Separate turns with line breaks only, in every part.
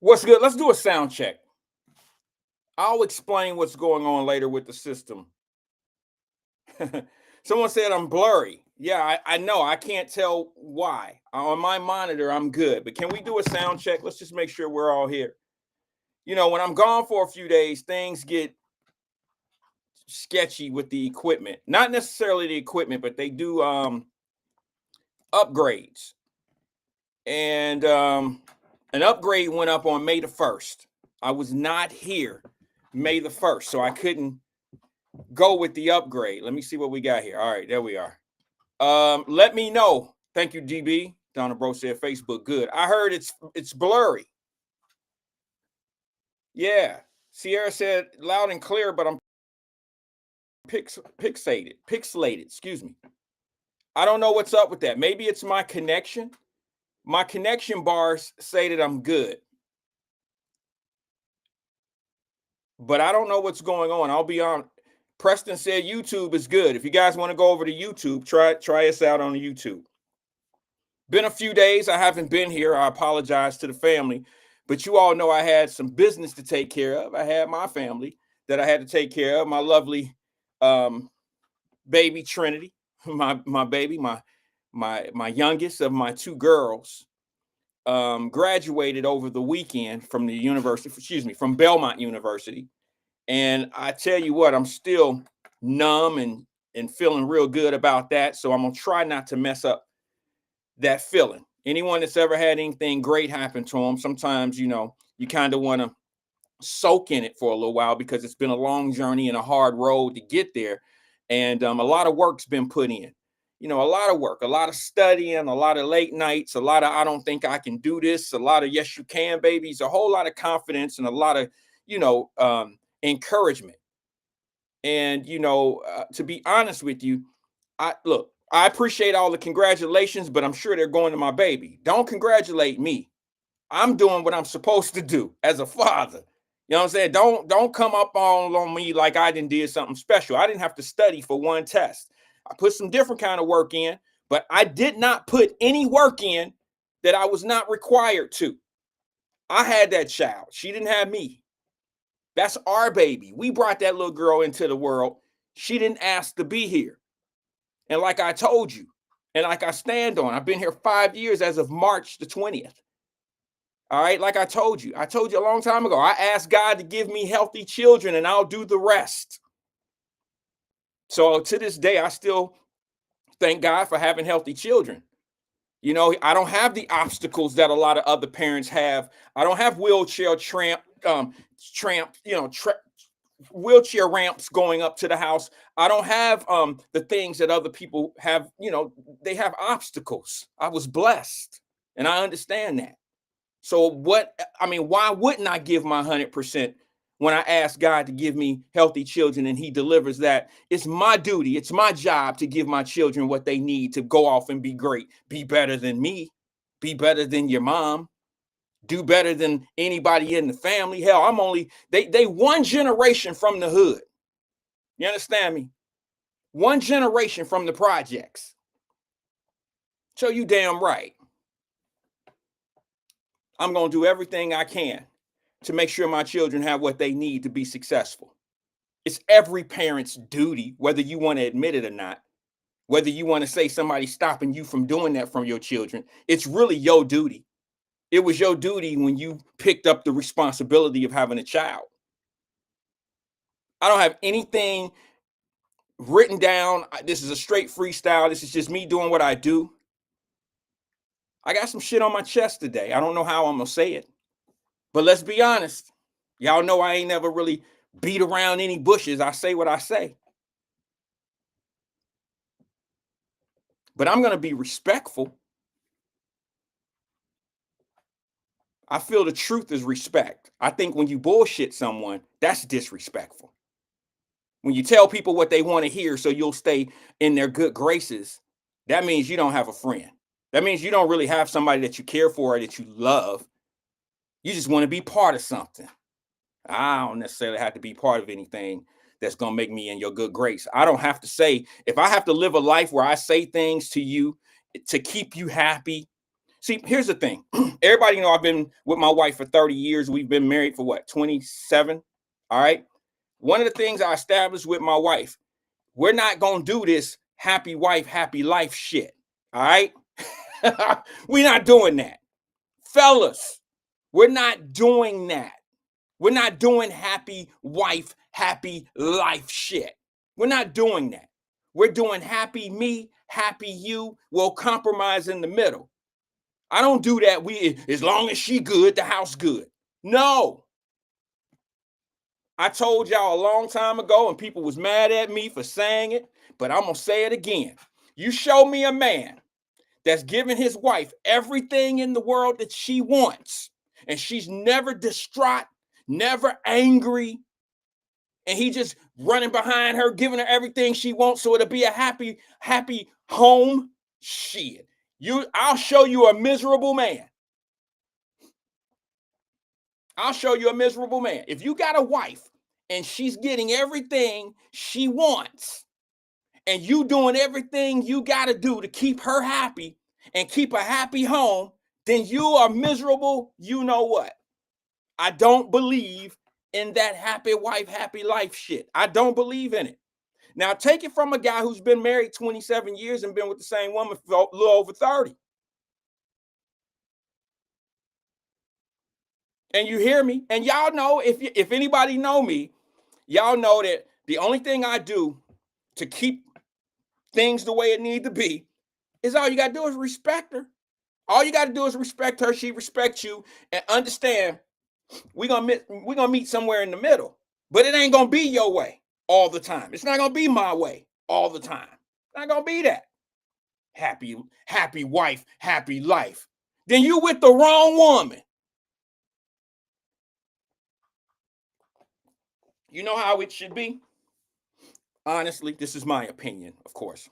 What's good? Let's do a sound check. I'll explain what's going on later with the system. Someone said I'm blurry. Yeah, I know. I can't tell why. On my monitor, I'm good. But can we do a sound check? Let's just make sure we're all here. When I'm gone for a few days, things get sketchy with the equipment. Not necessarily the equipment, but they do upgrades. And an upgrade went up on May the 1st. I was not here May the 1st, so I couldn't go with the upgrade. Let me see what we got here. All right, there we are. Let me know. Thank you, GB. Donna Bro said Facebook good. I heard it's blurry. Yeah. Sierra said loud and clear, but I'm pixelated. Excuse me. I don't know what's up with that. Maybe it's my connection. My connection bars say that I'm good, but I don't know what's going on. I'll be on. Preston said YouTube is good. If you guys want to go over to YouTube, try us out on YouTube. Been a few days. I haven't been here. I apologize to the family, but you all know I had some business to take care of. I had my family that I had to take care of. My lovely baby Trinity, my baby, my youngest of my two girls, graduated over the weekend from the university. From Belmont University. And I tell you what, I'm still numb and feeling real good about that. So I'm gonna try not to mess up that feeling. Anyone that's ever had anything great happen to them, sometimes you kind of want to soak in it for a little while because it's been a long journey and a hard road to get there. And a lot of work's been put in. A lot of work, a lot of studying, a lot of late nights, a lot of I don't think I can do this, a lot of yes you can, babies, a whole lot of confidence and a lot of encouragement. And to be honest with you, I appreciate all the congratulations, but I'm sure they're going to my baby. Don't congratulate me. I'm doing what I'm supposed to do as a father. You know what I'm saying? Don't come up on me like I did something special. I didn't have to study for one test. I put some different kind of work in, but I did not put any work in that I was not required to. I had that child. She didn't have me. That's our baby. We brought that little girl into the world. She didn't ask to be here. And like I told you, and like I stand on, I've been here 5 years as of March the 20th. All right, like I told you a long time ago, I asked God to give me healthy children and I'll do the rest. So to this day, I still thank God for having healthy children. I don't have the obstacles that a lot of other parents have. I don't have wheelchair wheelchair ramps going up to the house. I don't have the things that other people have. They have obstacles. I was blessed, and I understand that. So why wouldn't I give my 100% when I ask God to give me healthy children and he delivers that? It's my duty. It's my job to give my children what they need to go off and be great, be better than me, be better than your mom, do better than anybody in the family. Hell, they one generation from the hood. You understand me? One generation from the projects. So you damn right. I'm going to do everything I can to make sure my children have what they need to be successful. It's every parent's duty, whether you want to admit it or not, whether you want to say somebody's stopping you from doing that from your children. It's really your duty. It was your duty when you picked up the responsibility of having a child. I don't have anything written down. This is a straight freestyle. This is just me doing what I do. I got some shit on my chest today. I don't know how I'm going to say it. But let's be honest. Y'all know I ain't never really beat around any bushes. I say what I say. But I'm going to be respectful. I feel the truth is respect. I think when you bullshit someone, that's disrespectful. When you tell people what they want to hear so you'll stay in their good graces, that means you don't have a friend. That means you don't really have somebody that you care for or that you love. You just want to be part of something. I don't necessarily have to be part of anything that's going to make me in your good grace. I don't have to say, if I have to live a life where I say things to you to keep you happy, See, here's the thing. Everybody know I've been with my wife for 30 years. We've been married for what, 27? All right. One of the things I established with my wife, we're not going to do this happy wife, happy life shit. All right. We're not doing that. Fellas, we're not doing that. We're not doing happy wife, happy life shit. We're not doing that. We're doing happy me, happy you. We'll compromise in the middle. I don't do that. As long as she good, the house good. No. I told y'all a long time ago, and people was mad at me for saying it, but I'm gonna say it again. You show me a man that's giving his wife everything in the world that she wants, and she's never distraught, never angry, and he just running behind her, giving her everything she wants, so it'll be a happy home. Shit, I'll show you a miserable man. I'll show you a miserable man. If you got a wife and she's getting everything she wants, and you doing everything you got to do to keep her happy and keep a happy home, then you are miserable. You know what? I don't believe in that happy wife, happy life shit. I don't believe in it. Now, take it from a guy who's been married 27 years and been with the same woman for a little over 30. And you hear me? And y'all know, if anybody know me, y'all know that the only thing I do to keep things the way it need to be is all you got to do is respect her. All you got to do is respect her. She respects you, and understand we're gonna meet somewhere in the middle. But it ain't gonna be your way all the time. It's not gonna be my way all the time. It's not gonna be that. Happy wife, happy life. Then you with the wrong woman. You know how it should be? Honestly, this is my opinion, of course.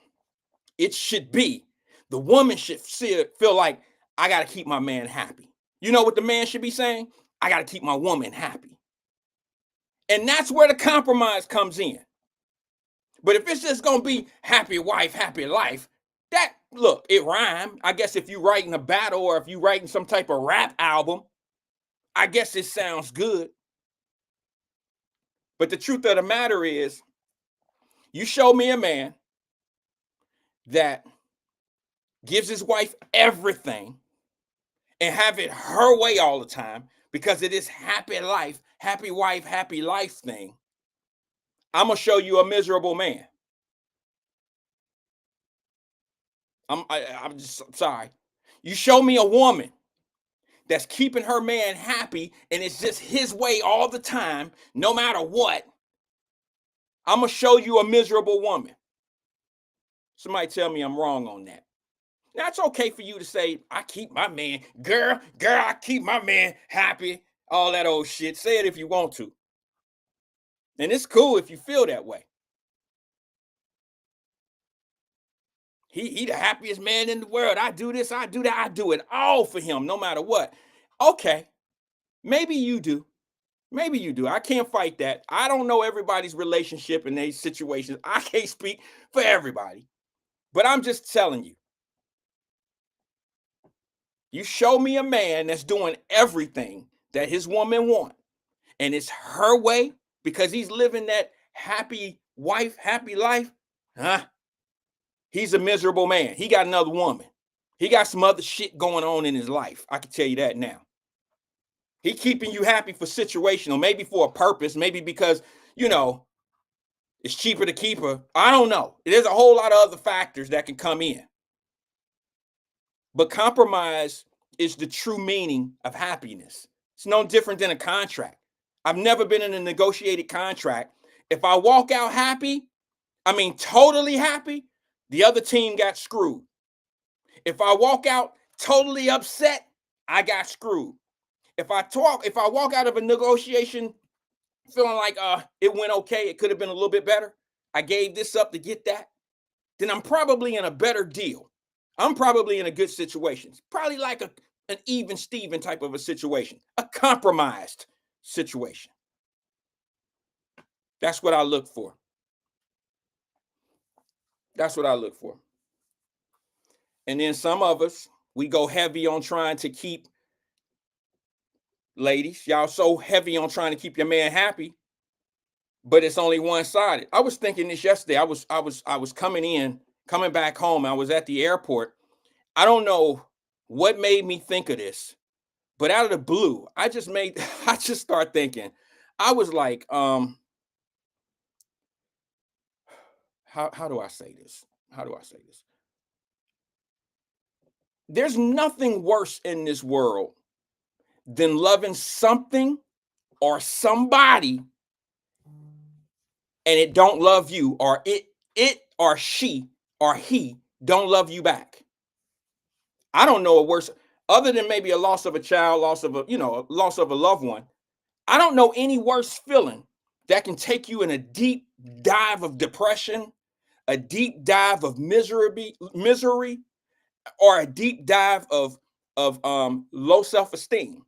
It should be the woman should feel like I got to keep my man happy. You know what the man should be saying? I got to keep my woman happy. And that's where the compromise comes in. But if it's just going to be happy wife, happy life, that, look, it rhymes. I guess if you're writing a battle or if you're writing some type of rap album, I guess it sounds good. But the truth of the matter is, you show me a man that gives his wife everything and have it her way all the time because of this happy life, happy wife, happy life thing, I'm going to show you a miserable man. I'm just sorry. You show me a woman that's keeping her man happy and it's just his way all the time, no matter what, I'm going to show you a miserable woman. Somebody tell me I'm wrong on that. Now, it's okay for you to say, I keep my man, girl, I keep my man happy, all that old shit. Say it if you want to. And it's cool if you feel that way. He the happiest man in the world. I do this, I do that, I do it all for him, no matter what. Okay, maybe you do. Maybe you do. I can't fight that. I don't know everybody's relationship and their situations. I can't speak for everybody. But I'm just telling you. You show me a man that's doing everything that his woman wants, and it's her way because he's living that happy wife, happy life, huh? He's a miserable man. He got another woman. He got some other shit going on in his life. I can tell you that now. He keeping you happy for situational, maybe for a purpose, maybe because, it's cheaper to keep her. I don't know. There's a whole lot of other factors that can come in. But compromise is the true meaning of happiness. It's no different than a contract. I've never been in a negotiated contract. If I walk out happy, totally happy, the other team got screwed. If I walk out totally upset, I got screwed. If I walk out of a negotiation feeling like it went okay, it could have been a little bit better, I gave this up to get that, then I'm probably in a better deal. I'm probably in a good situation. It's probably like an even Steven type of a situation, a compromised situation. That's what I look for. That's what I look for. And then some of us, We go heavy on trying to keep, ladies, y'all so heavy on trying to keep your man happy, but it's only one-sided. I was thinking this yesterday. I was coming back home. I was at the airport. I don't know what made me think of this, but out of the blue, I just start thinking. I was like, how do I say this? How do I say this? There's nothing worse in this world than loving something or somebody and it don't love you, or it or she or he don't love you back. I don't know a worse, other than maybe a loss of a child, loss of a loss of a loved one. I don't know any worse feeling that can take you in a deep dive of depression, a deep dive of misery, or a deep dive of low self-esteem.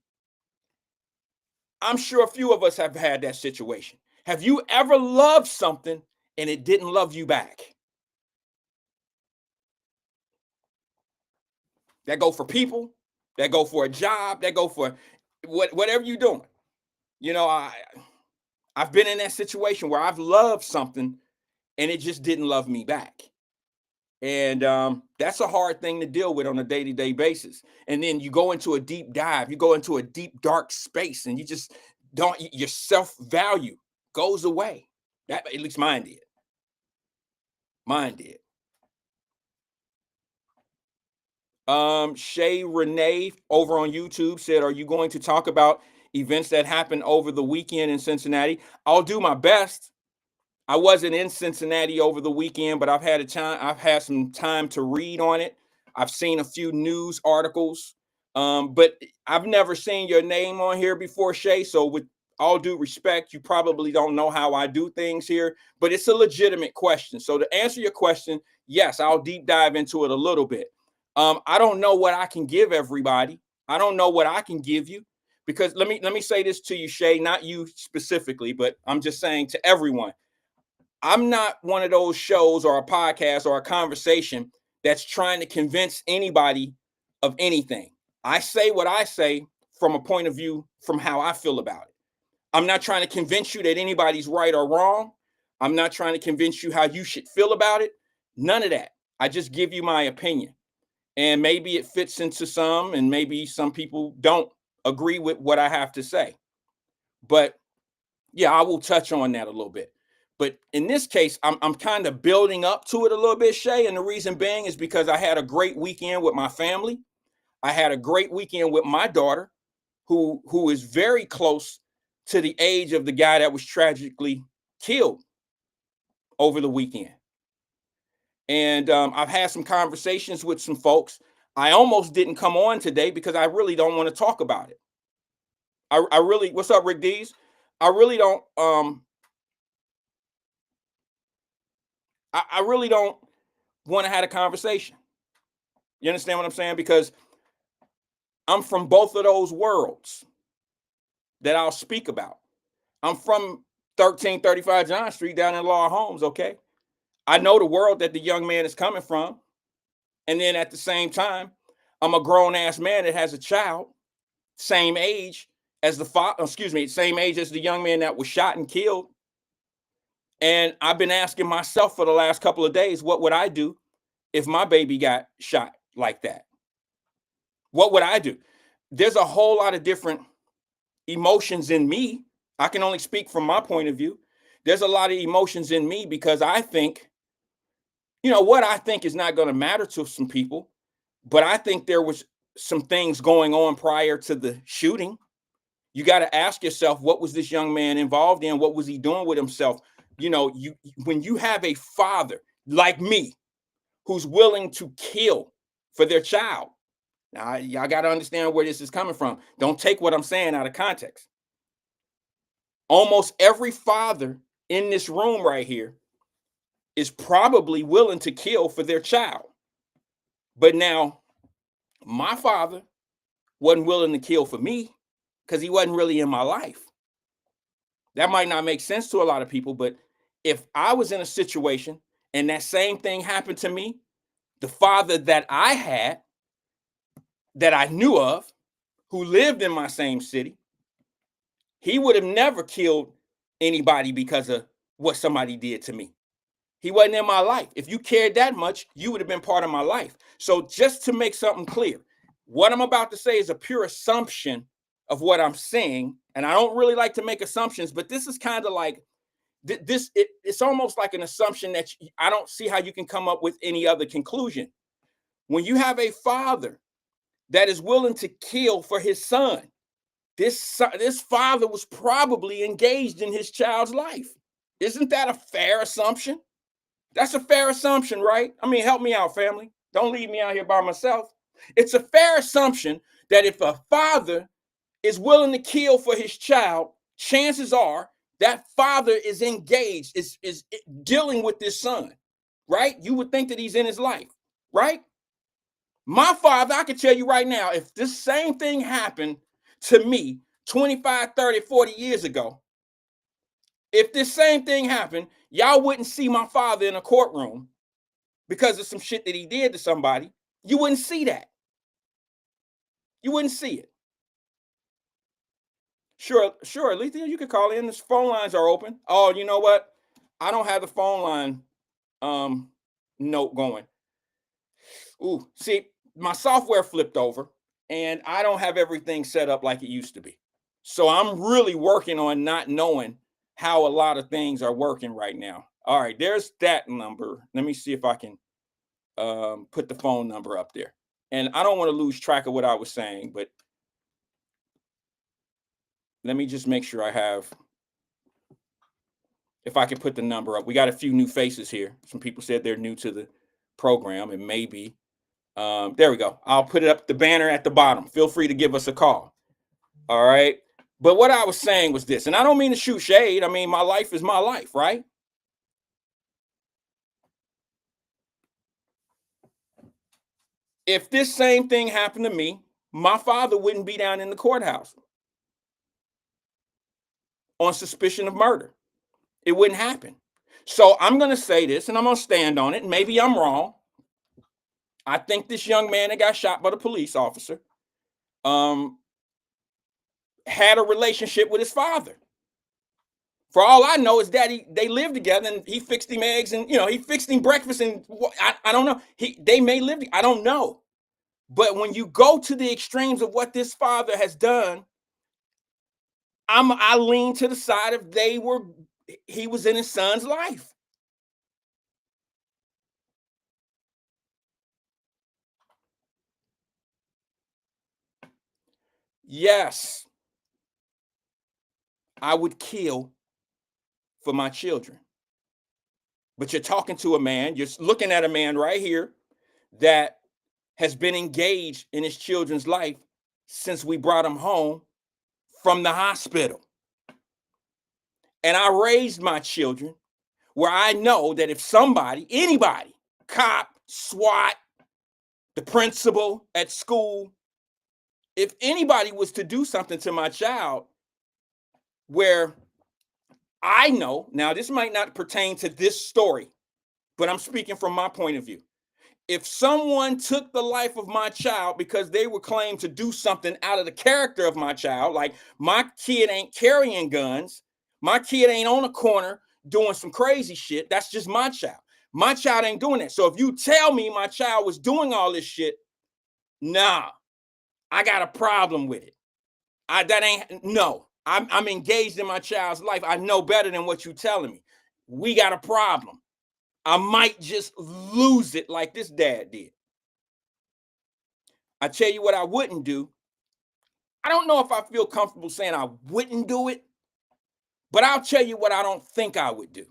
I'm sure a few of us have had that situation. Have you ever loved something and it didn't love you back? That go for people, that go for a job, that go for whatever you're doing. You know, I've been in that situation where I've loved something and it just didn't love me back. And that's a hard thing to deal with on a day-to-day basis. And then you go into a deep dive, you go into a deep dark space, and you just don't, your self-value goes away. That, at least mine did. Mine did. Shay Renee over on YouTube said, are you going to talk about events that happened over the weekend in Cincinnati? I'll do my best. I wasn't in Cincinnati over the weekend, but I've had some time to read on it. I've seen a few news articles, but I've never seen your name on here before, Shay. So with all due respect, you probably don't know how I do things here, but it's a legitimate question. So to answer your question, yes, I'll deep dive into it a little bit. I don't know what I can give everybody. I don't know what I can give you, because let me say this to you, Shay, not you specifically, but I'm just saying to everyone. I'm not one of those shows or a podcast or a conversation that's trying to convince anybody of anything. I say what I say from a point of view from how I feel about it. I'm not trying to convince you that anybody's right or wrong. I'm not trying to convince you how you should feel about it. None of that. I just give you my opinion. And maybe it fits into some, and maybe some people don't agree with what I have to say. But yeah, I will touch on that a little bit. But in this case, I'm kind of building up to it a little bit, Shay. And the reason being is because I had a great weekend with my family. I had a great weekend with my daughter, who is very close to the age of the guy that was tragically killed over the weekend. And I've had some conversations with some folks. I almost didn't come on today because I really don't want to talk about it. I really, what's up, Rick Dees? I really don't, I really don't want to have a conversation. You understand what I'm saying? Because I'm from both of those worlds that I'll speak about. I'm from 1335 John Street down in Law Homes, okay? I know the world that the young man is coming from. And then at the same time, I'm a grown-ass man that has a child, same age as same age as the young man that was shot and killed. And I've been asking myself for the last couple of days, what would I do if my baby got shot like that? What would I do? There's a whole lot of different emotions in me. I can only speak from my point of view. There's a lot of emotions in me because I think, what I think is not going to matter to some people, but I think there was some things going on prior to the shooting. You got to ask yourself, what was this young man involved in? What was he doing with himself? When you have a father like me who's willing to kill for their child. Now, y'all got to understand where this is coming from. Don't take what I'm saying out of context. Almost every father in this room right here is probably willing to kill for their child. But now, my father wasn't willing to kill for me because he wasn't really in my life. That might not make sense to a lot of people, but if I was in a situation and that same thing happened to me, the father that I had that I knew of who lived in my same city, he would have never killed anybody because of what somebody did to me. He wasn't in my life. If you cared that much, you would have been part of my life. So just to make something clear, what I'm about to say is a pure assumption of what I'm saying. And I don't really like to make assumptions, but this is kind of like it's almost like an assumption that I don't see how you can come up with any other conclusion. When you have a father that is willing to kill for his son, this father was probably engaged in his child's life. Isn't that a fair assumption? That's a fair assumption, right? I mean, help me out, family. Don't leave me out here by myself. It's a fair assumption that if a father is willing to kill for his child, chances are that father is engaged, is dealing with this son, right? You would think that he's in his life, right? My father, I can tell you right now, if this same thing happened to me 25, 30, 40 years ago, if this same thing happened, y'all wouldn't see my father in a courtroom because of some shit that he did to somebody. You wouldn't see that. You wouldn't see it. Sure, Alethea, you could call in. The phone lines are open. Oh, you know what? I don't have the phone line note going. Ooh, see, my software flipped over and I don't have everything set up like it used to be. So I'm really working on not knowing how a lot of things are working right now. All right, there's that number. Let me see if I can put the phone number up there. And I don't want to lose track of what I was saying, but let me just make sure I have, if I can put the number up. We got a few new faces here. Some people said they're new to the program, and maybe, there we go. I'll put it up, the banner at the bottom. Feel free to give us a call. All right. But what I was saying was this, and I don't mean to shoot shade. I mean, my life is my life, right? If this same thing happened to me, my father wouldn't be down in the courthouse on suspicion of murder. It wouldn't happen. So I'm going to say this, and I'm going to stand on it. And maybe I'm wrong. I think this young man that got shot by the police officer had a relationship with his father. For all I know, his daddy, they lived together, and he fixed him eggs, and he fixed him breakfast, and I don't know. They may live. I don't know. But when you go to the extremes of what this father has done, I lean to the side of he was in his son's life. Yes, I would kill for my children. But you're talking to a man, you're looking at a man right here that has been engaged in his children's life since we brought him home from the hospital. And I raised my children where I know that if anybody, cop, SWAT, the principal at school, if anybody was to do something to my child where I know, now this might not pertain to this story, but I'm speaking from my point of view. If someone took the life of my child because they were claimed to do something out of the character of my child, like my kid ain't carrying guns, my kid ain't on a corner doing some crazy shit, that's just my child. My child ain't doing that. So if you tell me my child was doing all this shit, nah, I got a problem with it. I'm engaged in my child's life. I know better than what you telling me. We got a problem. I might just lose it like this dad did. I tell you what I wouldn't do. I don't know if I feel comfortable saying I wouldn't do it, but I'll tell you what I don't think I would do.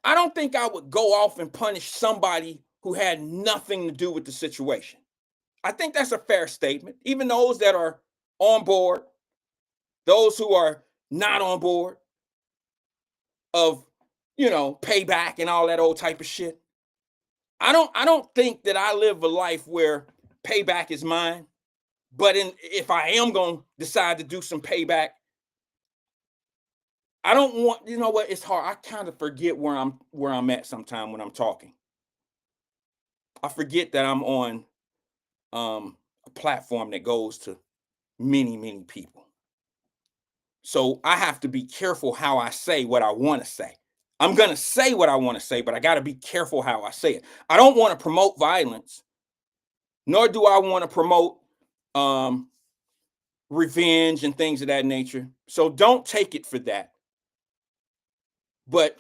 I don't think I would go off and punish somebody who had nothing to do with the situation. I think that's a fair statement. Even those that are on board, those who are not on board of, payback and all that old type of shit. I don't think that I live a life where payback is mine. But if I am going to decide to do some payback, I don't want, you know what, it's hard. I kind of forget where I'm at sometime when I'm talking. I forget that I'm on a platform that goes to many, many people. So I have to be careful how I say what I want to say. I'm going to say what I want to say, but I got to be careful how I say it. I don't want to promote violence, nor do I want to promote um, revenge and things of that nature. So don't take it for that. But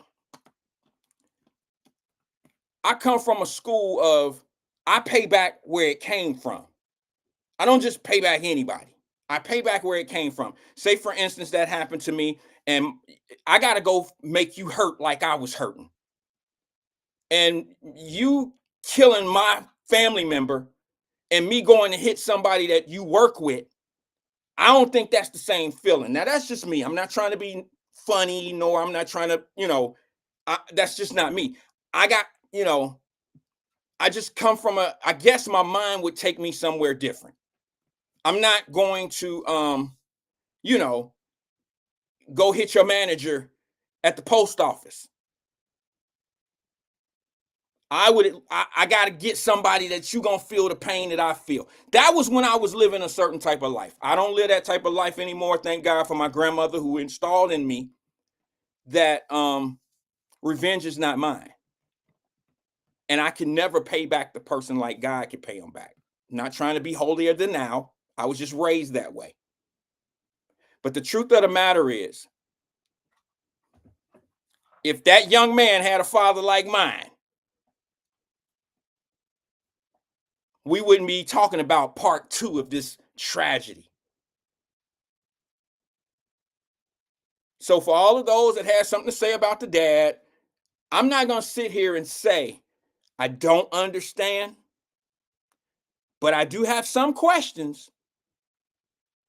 I come from a school of I pay back where it came from. I don't just pay back anybody. I pay back where it came from. Say, for instance, that happened to me, and I got to go make you hurt like I was hurting. And you killing my family member and me going to hit somebody that you work with, I don't think that's the same feeling. Now, that's just me. I'm not trying to be funny, nor I'm not trying to, that's just not me. I got, I just come from I guess my mind would take me somewhere different. I'm not going to, you know, go hit your manager at the post office. I got to get somebody that you going to feel the pain that I feel. That was when I was living a certain type of life. I don't live that type of life anymore. Thank God for my grandmother who installed in me that revenge is not mine. And I can never pay back the person like God can pay them back. I'm not trying to be holier than thou. I was just raised that way. But the truth of the matter is, if that young man had a father like mine, we wouldn't be talking about part 2 of this tragedy. So for all of those that have something to say about the dad, I'm not going to sit here and say I don't understand, but I do have some questions.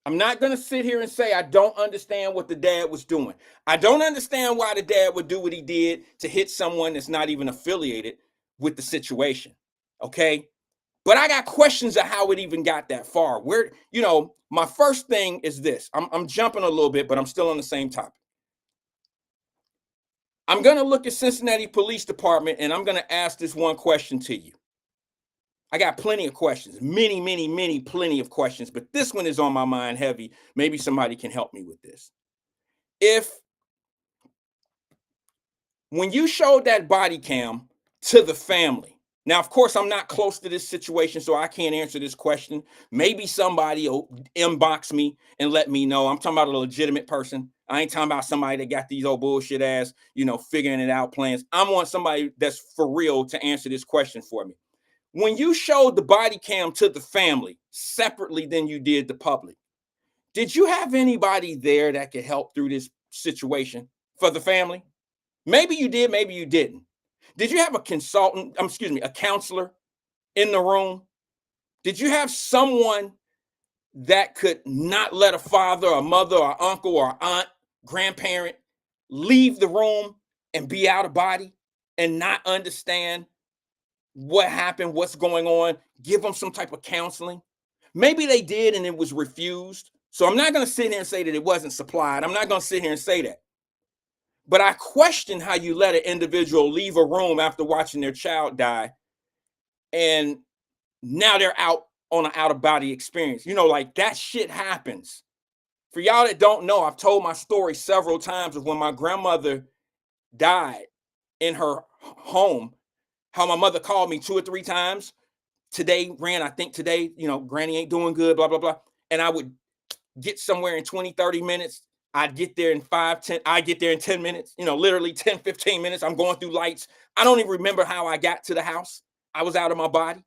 I'm not going to sit here and say I don't understand what the dad was doing. I don't understand why the dad would do what he did to hit someone that's not even affiliated with the situation. Okay? But I got questions of how it even got that far. Where, my first thing is this. I'm jumping a little bit, but I'm still on the same topic. I'm going to look at Cincinnati Police Department and I'm going to ask this one question to you. I got plenty of questions, plenty of questions, but this one is on my mind heavy. Maybe somebody can help me with this. When you showed that body cam to the family, now, of course, I'm not close to this situation, so I can't answer this question. Maybe somebody will inbox me and let me know. I'm talking about a legitimate person. I ain't talking about somebody that got these old bullshit ass, figuring it out plans. I want somebody that's for real to answer this question for me. When you showed the body cam to the family separately than you did the public, did you have anybody there that could help through this situation for the family? Maybe you did, maybe you didn't. Did you have a a counselor in the room? Did you have someone that could not let a father or mother or uncle or aunt, grandparent leave the room and be out of body and not understand what happened, what's going on, give them some type of counseling? Maybe they did and it was refused. So I'm not going to sit here and say that it wasn't supplied. I'm not going to sit here and say that. But I question how you let an individual leave a room after watching their child die, and now they're out on an out-of-body experience. Like that shit happens. For y'all that don't know, I've told my story several times of when my grandmother died in her home, how my mother called me 2 or 3 times. I think today, Granny ain't doing good, blah, blah, blah. And I would get somewhere in 20, 30 minutes. I'd get there in 5, 10. I get there in 10 minutes, literally 10, 15 minutes. I'm going through lights. I don't even remember how I got to the house. I was out of my body.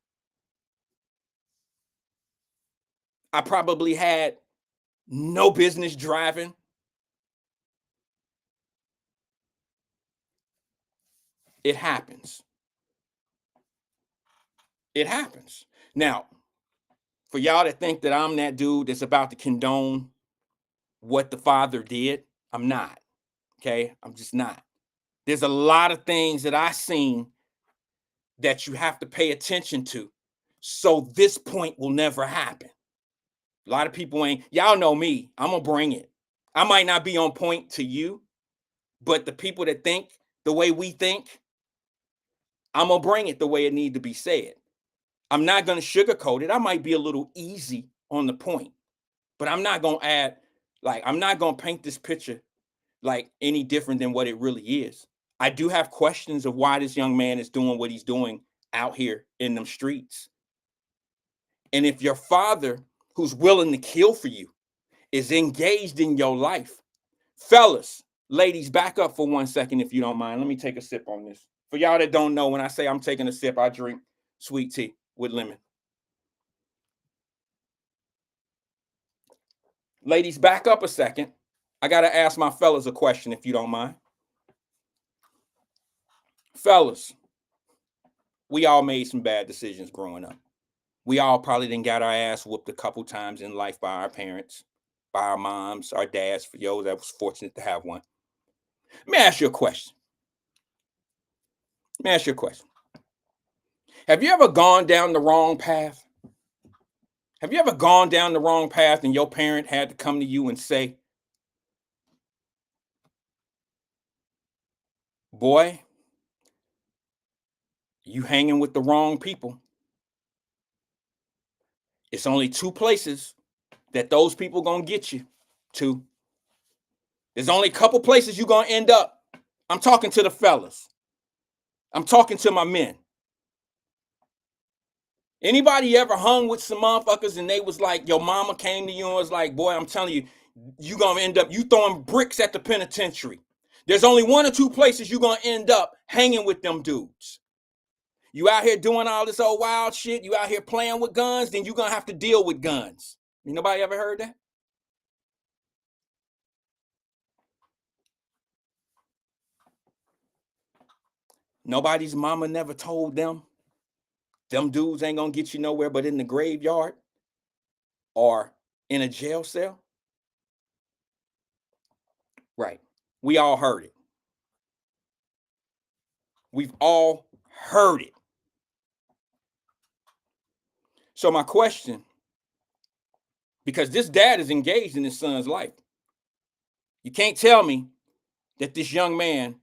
I probably had no business driving. It happens. It happens. Now, for y'all that think that I'm that dude that's about to condone what the father did, I'm not. Okay? I'm just not. There's a lot of things that I seen that you have to pay attention to, so this point will never happen. A lot of people y'all know me. I'm gonna bring it. I might not be on point to you, but the people that think the way we think, I'm gonna bring it the way it need to be said. I'm not going to sugarcoat it. I might be a little easy on the point, but I'm not going to add, like, I'm not going to paint this picture like any different than what it really is. I do have questions of why this young man is doing what he's doing out here in them streets. And if your father, who's willing to kill for you, is engaged in your life, fellas, ladies, back up for 1 second if you don't mind. Let me take a sip on this. For y'all that don't know, when I say I'm taking a sip, I drink sweet tea with lemon. Ladies, back up a second. I got to ask my fellas a question if you don't mind. Fellas, we all made some bad decisions growing up. We all probably done got our ass whooped a couple times in life by our parents, by our moms, our dads, for yo that was fortunate to have one. Let me ask you a question. Let me ask you a question. Have you ever gone down the wrong path? Have you ever gone down the wrong path and your parent had to come to you and say, boy, you hanging with the wrong people. It's only two places that those people gonna get you to. There's only a couple places you're gonna end up. I'm talking to the fellas. I'm talking to my men. Anybody ever hung with some motherfuckers and they was like, your mama came to you and was like, boy, I'm telling you, you gonna end up, you throwing bricks at the penitentiary. There's only one or two places you're gonna end up hanging with them dudes. You out here doing all this old wild shit, you out here playing with guns, then you're gonna have to deal with guns. Nobody ever heard that? Nobody's mama never told them dudes ain't gonna get you nowhere but in the graveyard or in a jail cell. Right. We all heard it. We've all heard it. So my question, because this dad is engaged in his son's life, you can't tell me that this young man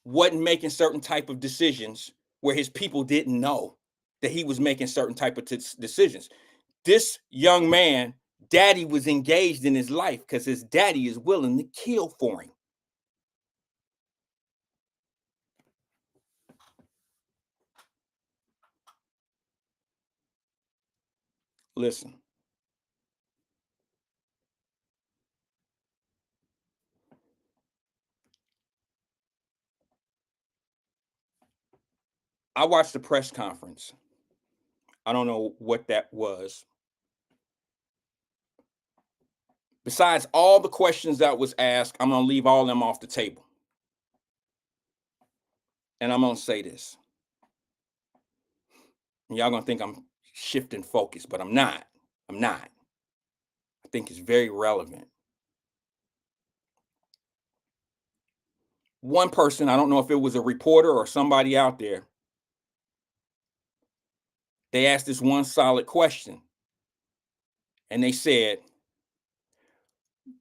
wasn't making certain type of decisions where his people didn't know that he was making certain type of decisions. This young man, daddy was engaged in his life because his daddy is willing to kill for him. Listen. I watched the press conference. I don't know what that was. Besides all the questions that was asked, I'm going to leave all of them off the table. And I'm going to say this. And y'all going to think I'm shifting focus, but I'm not. I'm not. I think it's very relevant. One person, I don't know if it was a reporter or somebody out there, they asked this one solid question. And they said,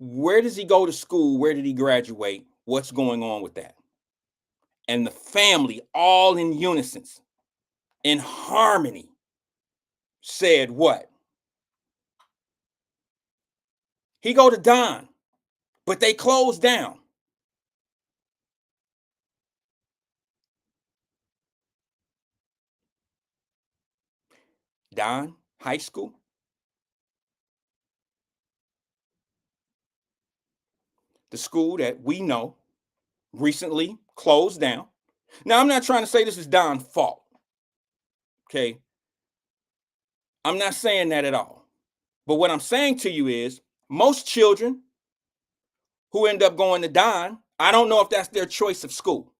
where does he go to school? Where did he graduate? What's going on with that? And the family, all in unison, in harmony, said what? He go to Don, but they closed down. Don High School. The school that we know recently closed down. Now, I'm not trying to say this is Don's fault. Okay. I'm not saying that at all. But what I'm saying to you is most children who end up going to Don, I don't know if that's their choice of school.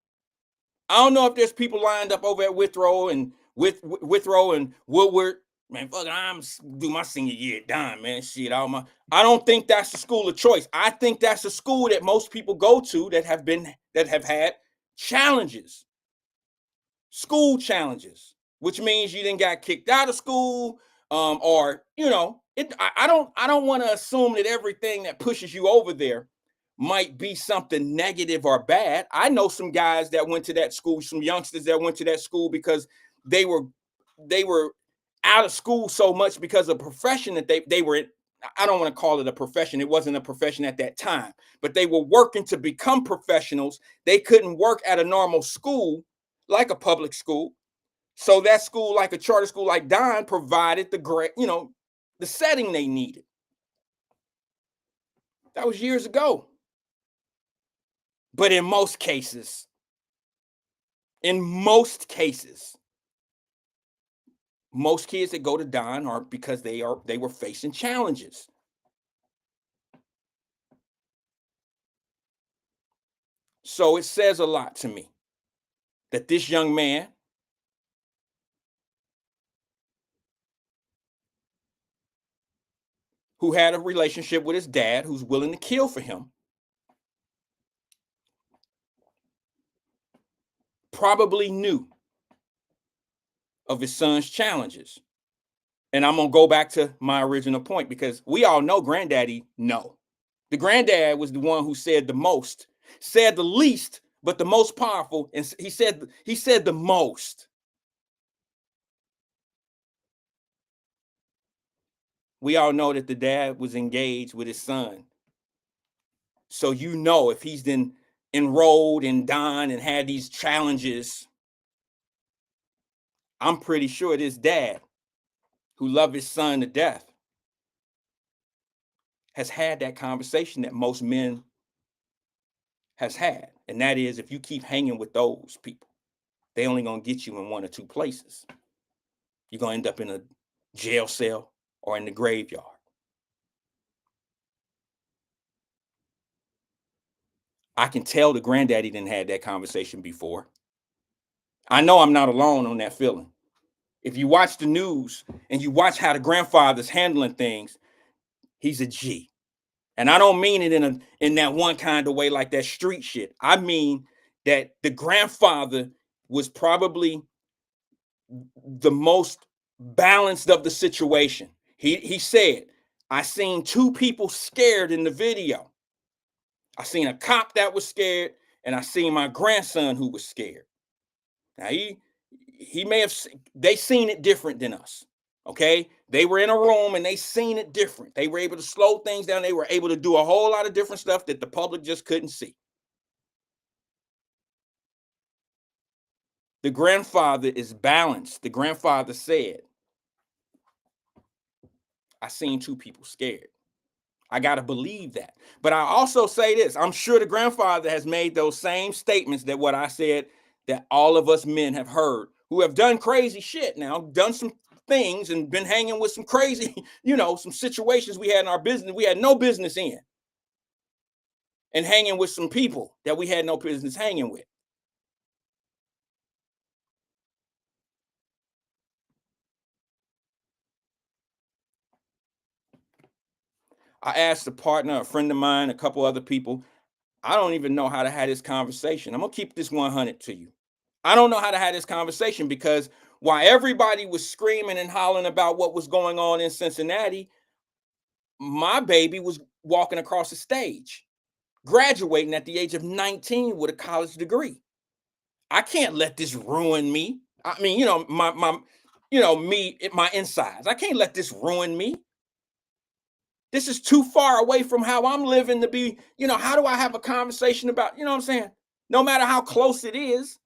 I don't know if there's people lined up over at Withrow and Woodward. Man, fuck, I'm do my senior year at Don, man. Shit, I don't think that's the school of choice. I think that's a school that most people go to that have had challenges, school challenges, which means you didn't got kicked out of school, or I don't want to assume that everything that pushes you over there might be something negative or bad. I know some guys that went to that school, some youngsters that went to that school because they were out of school so much because of profession that they were in. I don't want to call it a profession. It wasn't a profession at that time, but they were working to become professionals. They couldn't work at a normal school like a public school. So that school, like a charter school like Don, provided the great, the setting they needed. That was years ago. But in most cases, most kids that go to Don are because they were facing challenges. So it says a lot to me that this young man who had a relationship with his dad, who's willing to kill for him, probably knew of his son's challenges. And I'm going to go back to my original point because we all know Granddaddy, no. The granddad was the one who said the most, said the least, but the most powerful. And he said the most. We all know that the dad was engaged with his son. So if he's been enrolled in Don and had these challenges, I'm pretty sure this dad, who loved his son to death, has had that conversation that most men has had. And that is, if you keep hanging with those people, they only gonna get you in one or two places. You're gonna end up in a jail cell or in the graveyard. I can tell the granddaddy didn't have that conversation before. I know I'm not alone on that feeling. If you watch the news and you watch how the grandfather's handling things, he's a G. And I don't mean it in that one kind of way, like that street shit. I mean that the grandfather was probably the most balanced of the situation. He said, I seen two people scared in the video. I seen a cop that was scared, and I seen my grandson who was scared. Now he may have they seen it different than us. Okay, they were in a room and they seen it different. They were able to slow things down. They were able to do a whole lot of different stuff that the public just couldn't see. The grandfather is balanced. The grandfather said, I seen two people scared. I got to believe that. But I also say this, I'm sure the grandfather has made those same statements that what I said that all of us men have heard, who have done crazy shit now, done some things and been hanging with some crazy, some situations we had in our business we had no business in, and hanging with some people that we had no business hanging with. I asked a partner, a friend of mine, a couple other people, I don't even know how to have this conversation. I'm going to keep this 100 to you. I don't know how to have this conversation because while everybody was screaming and hollering about what was going on in Cincinnati, my baby was walking across the stage, graduating at the age of 19 with a college degree. I can't let this ruin me. I mean, my insides. I can't let this ruin me. This is too far away from how I'm living to be, how do I have a conversation about, what I'm saying? No matter how close it is,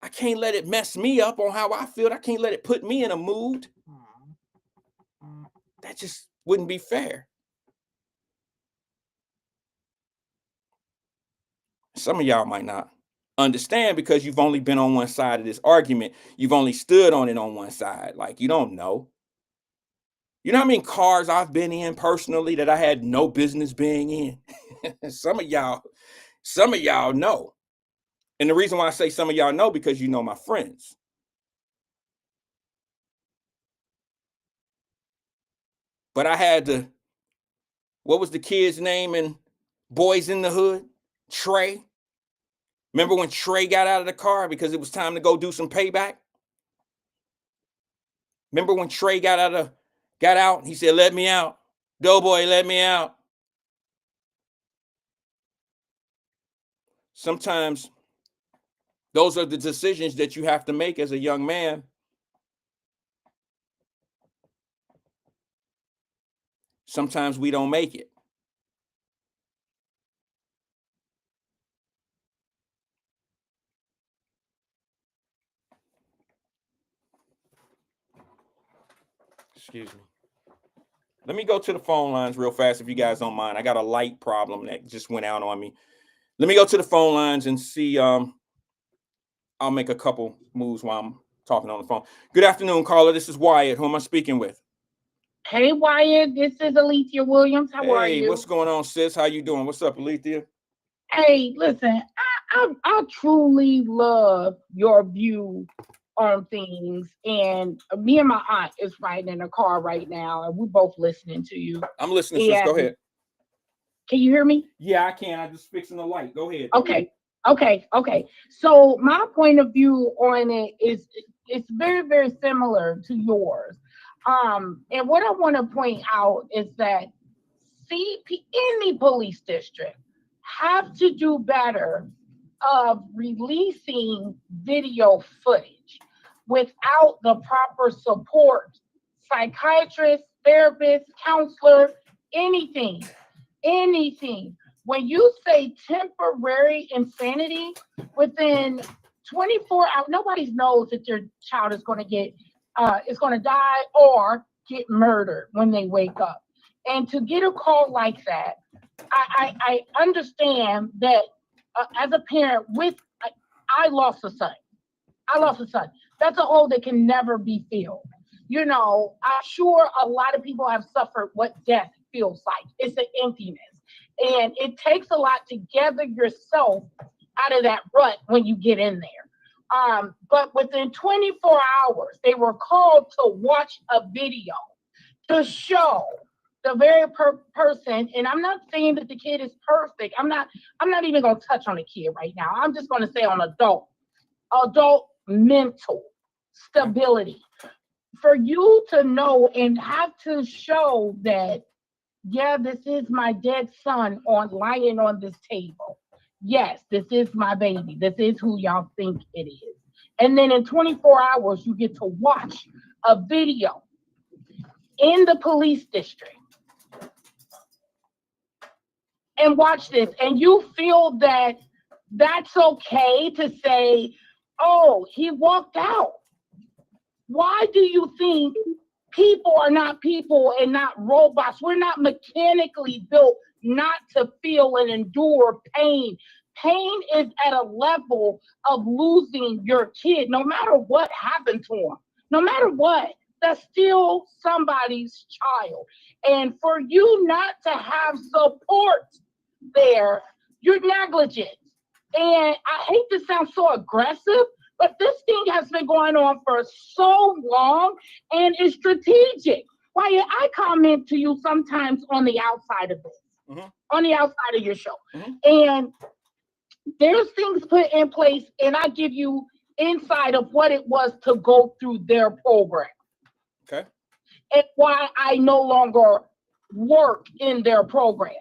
I can't let it mess me up on how I feel. I can't let it put me in a mood. That just wouldn't be fair. Some of y'all might not understand because you've only been on one side of this argument. You've only stood on it on one side. Like, you don't know. You know how many cars I've been in personally that I had no business being in? Some of y'all know. And the reason why I say some of y'all know, because you know my friends. But I had what was the kid's name in Boys in the Hood? Trey. Remember when Trey got out of the car because it was time to go do some payback? Remember when Trey got out and he said, let me out. Doughboy, let me out. Sometimes those are the decisions that you have to make as a young man sometimes we don't make it. Excuse me. Let me go to the phone lines real fast if you guys don't mind. I got a light problem that just went out on me. Let me go to the phone lines and see. I'll make a couple moves while I'm talking on the phone. Good afternoon, caller. This is Wyatt. Who am I speaking with?
Hey Wyatt, this is Alethea Williams. How are
Hey,
you?
what's going on, sis? How you doing? What's up, Alethea?
Hey, listen, I truly love your view on things, and me and my aunt is riding in a car right now, and we're both listening to you.
I'm listening, sis. Go
And
ahead.
can you hear me?
Yeah, I can. I'm just fixing the light. Go ahead.
Okay. So my point of view on it is it's very, very similar to yours. And what I want to point out is that any police district have to do better of releasing video footage without the proper support, psychiatrist, therapist, counselor, anything, anything. When you say temporary insanity, within 24 hours, nobody knows that your child is going to is going to die or get murdered when they wake up. And to get a call like that, I understand that as a parent, I lost a son. I lost a son. That's a hole that can never be filled. You know, I'm sure a lot of people have suffered what death feels like. It's an emptiness. And it takes a lot to gather yourself out of that rut when you get in there. But within 24 hours, they were called to watch a video to show the very person. And I'm not saying that the kid is perfect. I'm not even going to touch on the kid right now. I'm just going to say on adult mental stability. For you to know and have to show that, yeah, this is my dead son lying on this table. Yes, this is my baby. This is who y'all think it is. And then in 24 hours, you get to watch a video in the police district and watch this. And you feel that that's okay to say, oh, he walked out. Why do you think people are not people and not robots? We're not mechanically built not to feel and endure pain. Pain is at a level of losing your kid, no matter what happened to him, no matter what. That's still somebody's child. And for you not to have support there, you're negligent. And I hate to sound so aggressive, but this thing has been going on for so long and it's strategic. Why I comment to you sometimes on the outside of this, on the outside of your show. And there's things put in place, and I give you insight of what it was to go through their program.
Okay.
And why I no longer work in their program.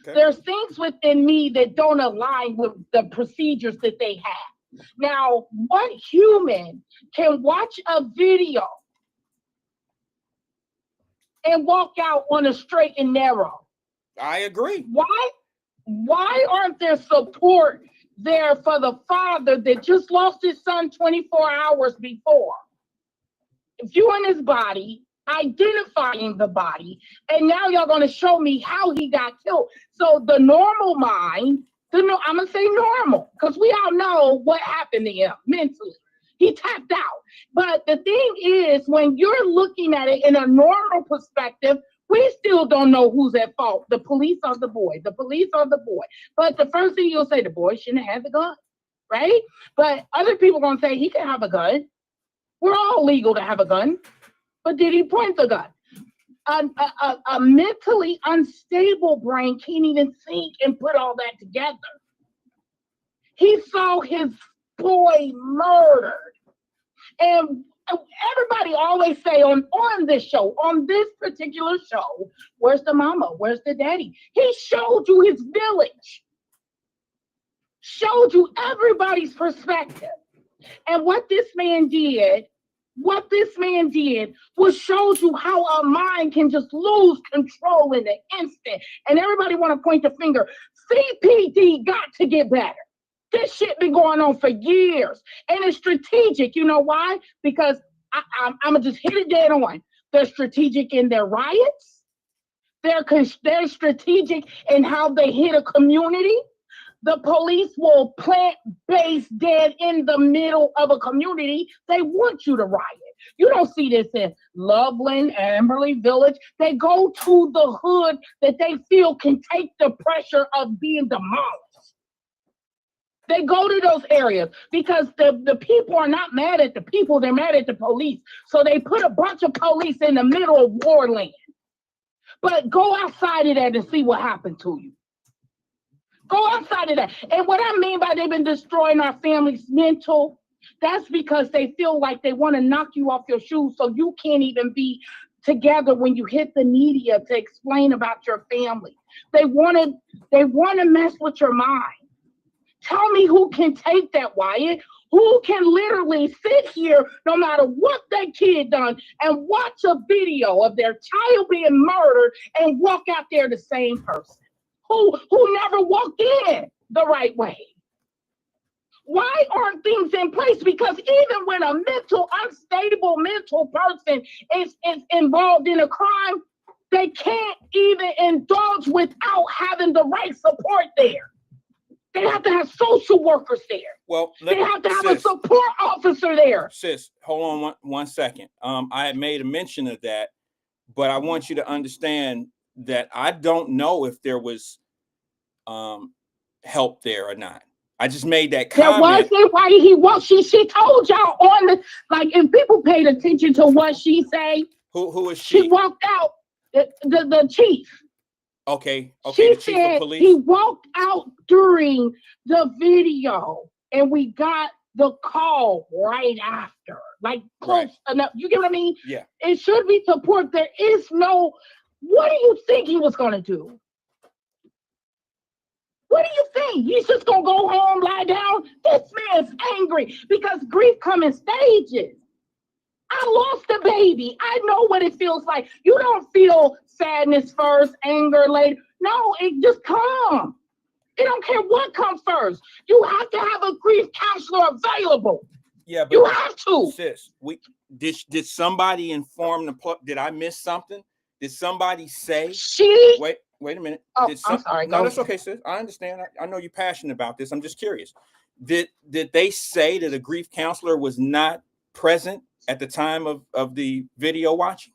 Okay. There's things within me that don't align with the procedures that they have. Now, what human can watch a video and walk out on a straight and narrow?
I agree.
Why aren't there support there for the father that just lost his son 24 hours before? Viewing his body, identifying the body, and now y'all going to show me how he got killed. So the normal mind, I'm going to say normal, because we all know what happened to him mentally. He tapped out. But the thing is, when you're looking at it in a normal perspective, we still don't know who's at fault. The police or the boy. The police or the boy. But the first thing you'll say, the boy shouldn't have the gun, right? But other people are going to say, he can have a gun. We're all legal to have a gun. But did he point the gun? A mentally unstable brain can't even think and put all that together. He saw his boy murdered. And everybody always say on this show, on this particular show, where's the mama? Where's the daddy? He showed you his village. Showed you everybody's perspective. And what this man did What this man did was shows you how a mind can just lose control in an instant. And everybody want to point the finger. CPD got to get better. This shit been going on for years. And it's strategic. You know why? Because I'm going to just hit it dead on. They're strategic in their riots. They're strategic in how they hit a community. The police will plant base dead in the middle of a community. They want you to riot. You don't see this in Loveland, Amberley Village. They go to the hood that they feel can take the pressure of being demolished. They go to those areas because the people are not mad at the people. They're mad at the police. So they put a bunch of police in the middle of warland. But go outside of that and see what happened to you. Go outside of that. And what I mean by they've been destroying our family's mental, that's because they feel like they want to knock you off your shoes so you can't even be together when you hit the media to explain about your family. They want to mess with your mind. Tell me who can take that, Wyatt. Who can literally sit here, no matter what their kid done, and watch a video of their child being murdered and walk out there the same person who never walked in the right way? Why aren't things in place? Because even when a unstable mental person is involved in a crime, they can't even indulge without having the right support there. They have to have social workers there.
Well,
they have to have a support officer there.
Sis, hold on one second. I had made a mention of that, but I want you to understand that I don't know if there was help there or not. I just made that comment.
There wasn't. Why he was? She told y'all on the, like, if people paid attention to what she say.
Who is she?
She walked out. The chief.
Okay.
She
the chief
said
of police.
He walked out during the video, and we got the call right after, like close enough. You get what I mean?
Yeah.
It should be support. There is no. What do you think he was gonna do? What do you think? He's just gonna go home, lie down? This man's angry because grief comes in stages. I lost a baby. I know what it feels like. You don't feel sadness first, anger later. No, it just comes. It don't care what comes first. You have to have a grief counselor available.
Yeah, but
you have to.
Sis, did somebody inform the? Did I miss something? Did somebody say? Wait a minute.
Oh, I'm sorry.
No, that's okay, sis. I understand. I know you're passionate about this. I'm just curious. Did they say that a grief counselor was not present at the time of the video watching?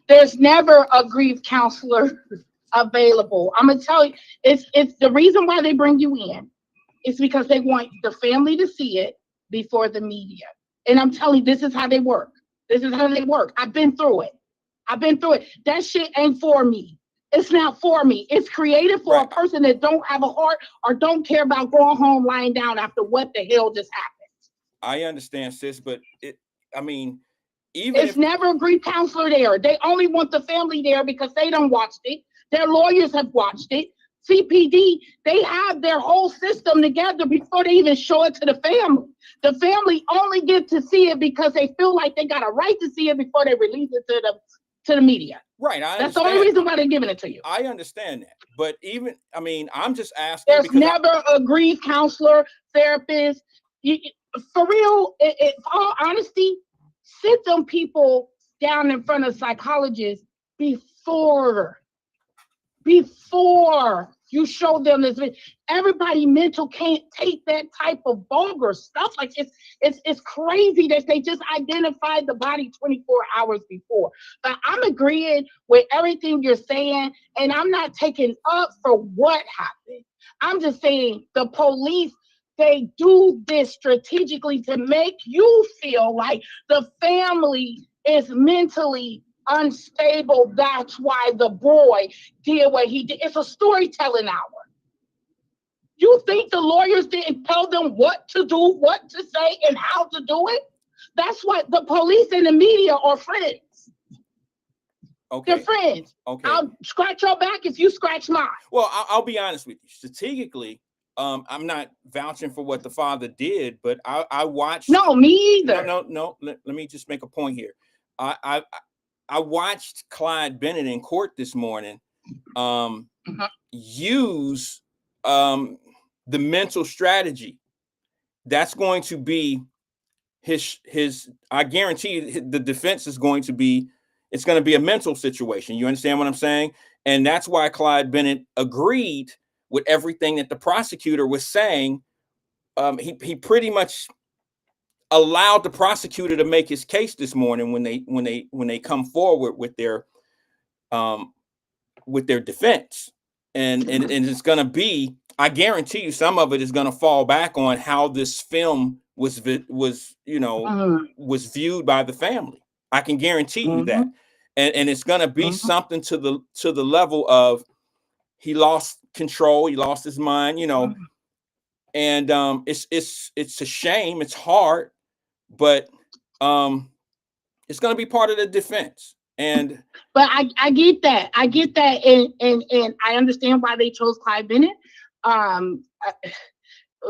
There's never a grief counselor available. I'm gonna tell you, it's the reason why they bring you in. It's because they want the family to see it before the media. And I'm telling you, this is how they work. This is how they work. I've been through it. That shit ain't for me. It's not for me. It's created for a person that don't have a heart or don't care about going home lying down after what the hell just happened.
I understand, sis, but
it's never a grief counselor there. They only want the family there because they done watched it. Their lawyers have watched it. CPD, they have their whole system together before they even show it to the family. The family only get to see it because they feel like they got a right to see it before they release it to the media.
Right.
That's the only reason why they're giving it to you.
I understand that. But I'm just asking.
There's never a grief counselor, therapist. For real, in all honesty, sit them people down in front of psychologists before you show them this. Everybody mental can't take that type of vulgar stuff. Like it's crazy that they just identified the body 24 hours before. But I'm agreeing with everything you're saying, and I'm not taking up for what happened. I'm just saying the police, they do this strategically to make you feel like the family is mentally unstable. That's why the boy did what he did. It's a storytelling hour. You think the lawyers didn't tell them what to do, what to say, and how to do it? That's what the police and the media are friends.
Okay.
They're friends.
Okay.
I'll scratch your back if you scratch mine.
Well, I'll be honest with you. Strategically, I'm not vouching for what the father did, but I watched.
No, me
No,
either.
no, no. Let me just make a point here. I I, I watched Clyde Bennett in court this morning um,
Mhm,
use the mental strategy. That's going to be his. I guarantee you, the defense is going to be. It's going to be a mental situation. You understand what I'm saying? And that's why Clyde Bennett agreed with everything that the prosecutor was saying. He pretty much allowed the prosecutor to make his case this morning when they come forward um with their defense. And it's going to be, I guarantee you, some of it is going to fall back on how this film
mhm,
was viewed by the family. I can guarantee you that.
mhm,
And it's going to be
mhm.
something to the level of he lost control, he lost his mind, and it's a shame, it's hard, but um it's going to be part of the defense. And
But I get that. I get that, and I understand why they chose Clyde Bennett.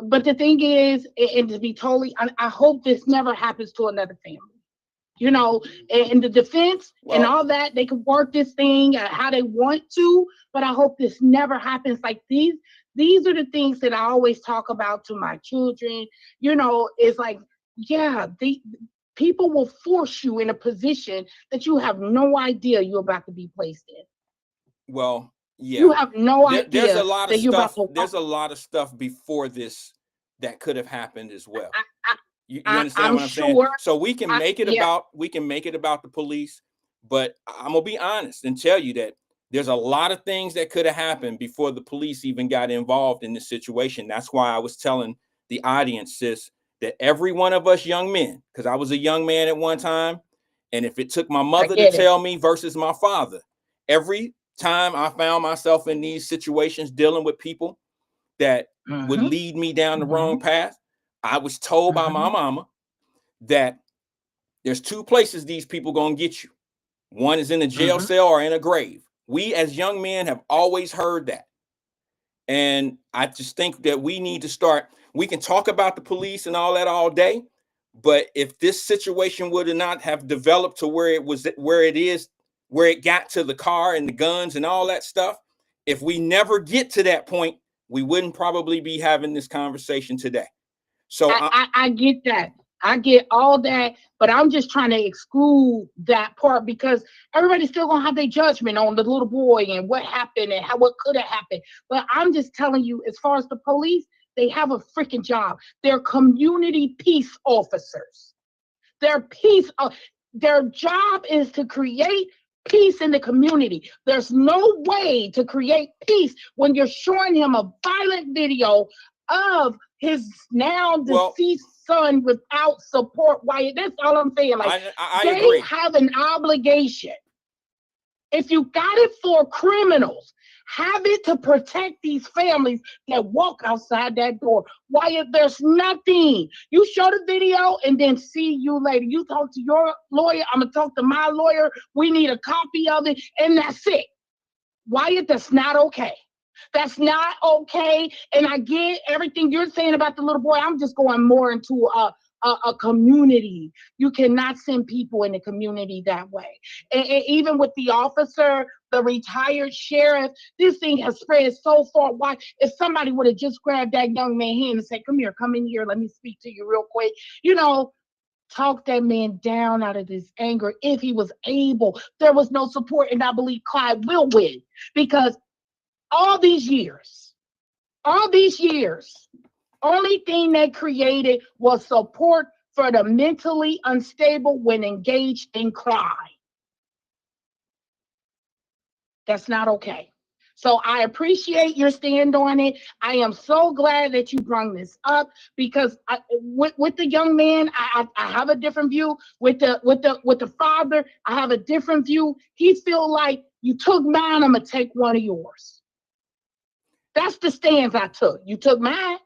But the thing is, and to be totally, I hope this never happens to another family. You know, in the defense and
well,
all that, they can work this thing how they want to. But I hope this never happens. Like these are the things that I always talk about to my children. It's like, yeah, the people will force you in a position that you have no idea you're about to be placed in.
well, yeah.
You have no
There's a
idea
lot of
that you're about
stuff.
to
There's
walk.
a lot of stuff before this that could have happened as well.
I, I,
You understand
I'm
what I'm saying?
sure.
So we can make it about the police, but I'm gonna be honest and tell you that there's a lot of things that could have happened before the police even got involved in this situation. That's why I was telling the audience, sis, that every one of us young men, because I was a young man at one time, and if it took my
I
mother to
get it.
tell me versus my father, every time I found myself in these situations dealing with people that would
Hmm.
lead me down the wrong
Hmm.
path, I was told by my
Hmm.
mama that there's two places these people gonna get you. One is in a jail
Hmm.
cell or in a grave. We as young men have always heard that. And I just think that we need to start. We can talk about the police and all that all day, but if this situation would not have developed to where it is, where it got to the car and the guns and all that stuff, if we never get to that point, we wouldn't probably be having this conversation today. So
I get that. I get all that, but I'm just trying to exclude that part because everybody's still gonna have their judgment on the little boy and what happened and what could have happened. But I'm just telling you, as far as the police, they have a freaking job. They're community peace officers. Their peace, their job is to create peace in the community. There's no way to create peace when you're showing him a violent video of his now
well,
deceased son without support. Wyatt, that's all I'm saying. Like
I
they
agree.
have an obligation. If you got it for criminals, have it to protect these families that walk outside that door. Why, if there's nothing, you show the video and then see you later. You talk to your lawyer. I'm gonna talk to my lawyer. We need a copy of it, and that's it. Wyatt, that's not okay. That's not okay. And I get everything you're saying about the little boy. I'm just going more into a community. You cannot send people in the community that way. And even with the officer, the retired sheriff, this thing has spread so far. Why? If somebody would have just grabbed that young man's hand and said, "Come here, come in here, let me speak to you real quick," you know, talk that man down out of his anger if he was able. There was no support, and I believe Clyde will win because all these years, all these years, only thing they created was support for the mentally unstable when engaged in crime. That's not okay. So I appreciate your stand on it. I am so glad that you brought this up because with the young man, I have a different view. With the father, I have a different view. He feel like you took mine, I'm gonna take one of yours. That's the stance I took. You took mine.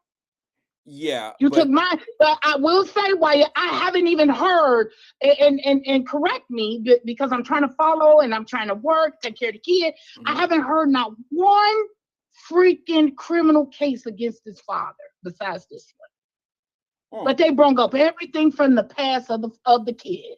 Yeah,
You took
but
mine, but I will say why I haven't even heard and correct me because I'm trying to follow and I'm trying to work, take care of the kid. I
mhm.
haven't heard not one freaking criminal case against his father besides this one.
Hmm.
But they brought up everything from the past of the kid.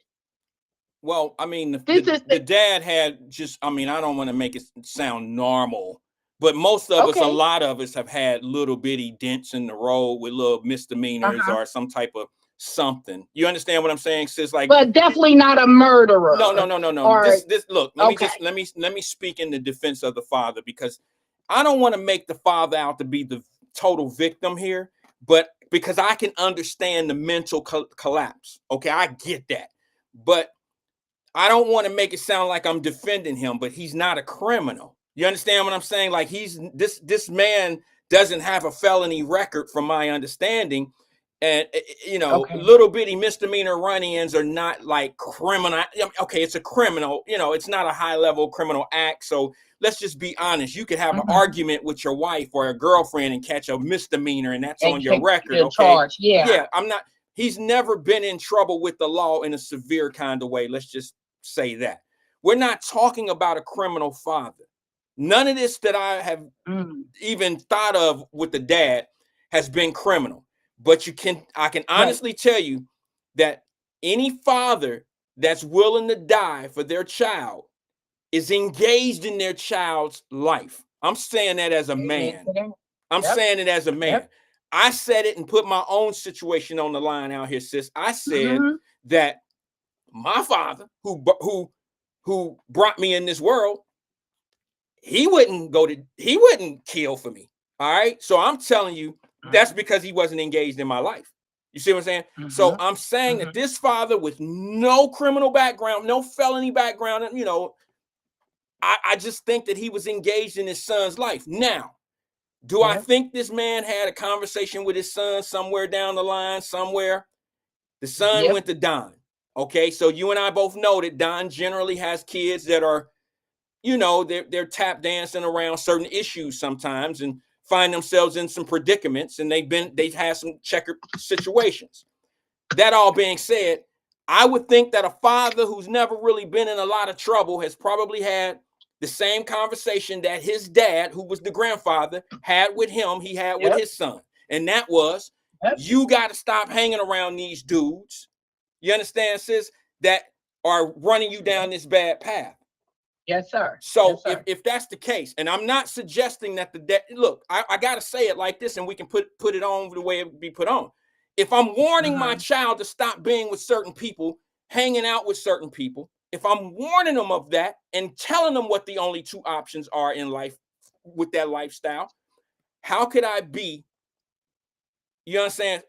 Well, I mean,
This is
the dad had just, I mean, I don't want to make it sound normal, but most of us, a
okay.
lot of us have had little bitty dents in the road with little misdemeanors
Uh-huh.
or some type of something. You understand what I'm saying, sis? Like,
But definitely not a
no, no,
murderer.
no, no, no.
Or
This, look,
okay.
let me speak in the defense of the father because I don't want to make the father out to be the total victim here, but because I can understand the mental collapse. Okay, I get that. But I don't want to make it sound like I'm defending him, but he's not a criminal. You understand what I'm saying? Like he's this man doesn't have a felony record from my understanding. And
Okay.
little bitty misdemeanor run-ins are not like criminal. Okay, it's a criminal, it's not a high-level criminal act. So let's just be honest. You could have an
Hmm.
argument with your wife or a girlfriend and catch a misdemeanor, and that's
And
on your
take
record.
the
Okay.
charge. Yeah.
Yeah, I'm not. He's never been in trouble with the law in a severe kind of way. Let's just say that. We're not talking about a criminal father. None of this that I have
Mm.
even thought of with the dad has been criminal. But I can
Right.
honestly tell you that any father that's willing to die for their child is engaged in their child's life. I'm saying that as a
Amen
man.
to that.
I'm
Yep.
saying it as a man.
Yep.
I said it and put my own situation on the line out here, sis. I said
Hmm.
that my father, who brought me in this world, he wouldn't kill for me. All right. So I'm telling you, that's because he wasn't engaged in my life. You see what I'm saying? So
Hmm.
I'm saying that
Hmm.
this father with no criminal background, no felony background, I just think that he was engaged in his son's life. Now, do I
Yep.
think this man had a conversation with his son somewhere down the line, somewhere? The son
Yep.
went to Don. Okay, so you and I both know that Don generally has kids that are, they're tap dancing around certain issues sometimes and find themselves in some predicaments, and they've had some checkered situations. That all being said, I would think that a father who's never really been in a lot of trouble has probably had the same conversation that his dad, who was the grandfather, had with him, he had with
Yep.
his son. And that was,
Yep.
you got to stop hanging around these dudes. You understand, sis? That are running you down
Yep.
this bad path.
Yes, sir.
So
Yes,
if,
sir.
if that's the case, and I'm not suggesting that look, I gotta say it like this, and we can put it on the way it would be put on. If I'm warning my
Hmm.
child to stop being with certain people, hanging out with certain people, if I'm warning them of that and telling them what the only two options are in life with that lifestyle, how could I be, you understand,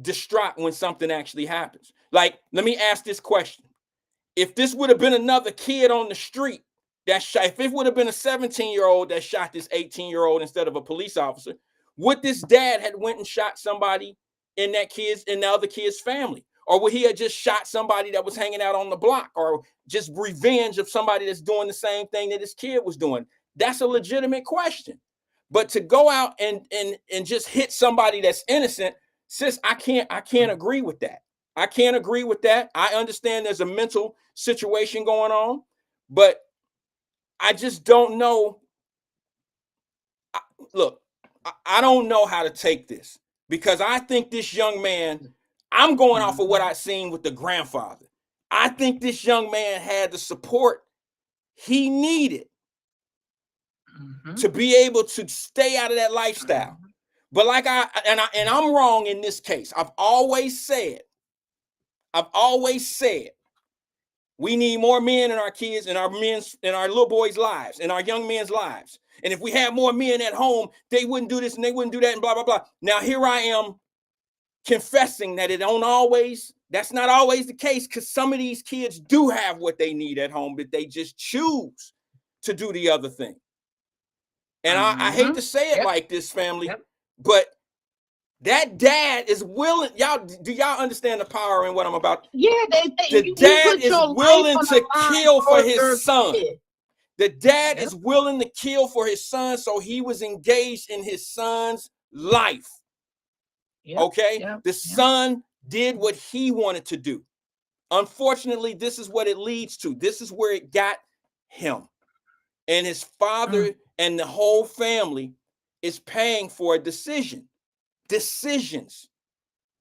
distraught when something actually happens? Like, let me ask this question. If this would have been another kid on the street that shot, if it would have been a 17-year-old that shot this 18-year-old instead of a police officer, would this dad had went and shot somebody in the other kid's family? Or would he have just shot somebody that was hanging out on the block, or just revenge of somebody that's doing the same thing that his kid was doing? That's a legitimate question. But to go out and just hit somebody that's innocent, sis, I can't agree with that. I can't agree with that. I understand there's a mental situation going on, but I just don't know. I, Look, I don't know how to take this because I think this young man, I'm going off of what
Hmm.
I seen with the grandfather. I think this young man had the support he needed
Hmm.
to be able to stay out of that lifestyle. But like I'm wrong in this case. I've always said we need more men in our kids and our little boys' lives and our young men's lives. And if we had more men at home, they wouldn't do this and they wouldn't do that and blah blah blah. Now here I am confessing that that's not always the case, because some of these kids do have what they need at home, but they just choose to do the other thing. And I hate
Hmm.
to say it
Yep.
like this, family,
Yep.
but that dad is willing. Y'all understand the power in what I'm about?
Yeah,
The
you
dad
put
is
your life
willing
on
to
the line
kill for
for
his
your
son.
kid.
The dad
Yep.
is willing to kill for his son, so he was engaged in his son's life.
Yep.
Okay?
Yep.
The
Yep.
son did what he wanted to do. Unfortunately, this is what it leads to. This is where it got him. And his
Mm.
father and the whole family is paying for a decision. Decisions.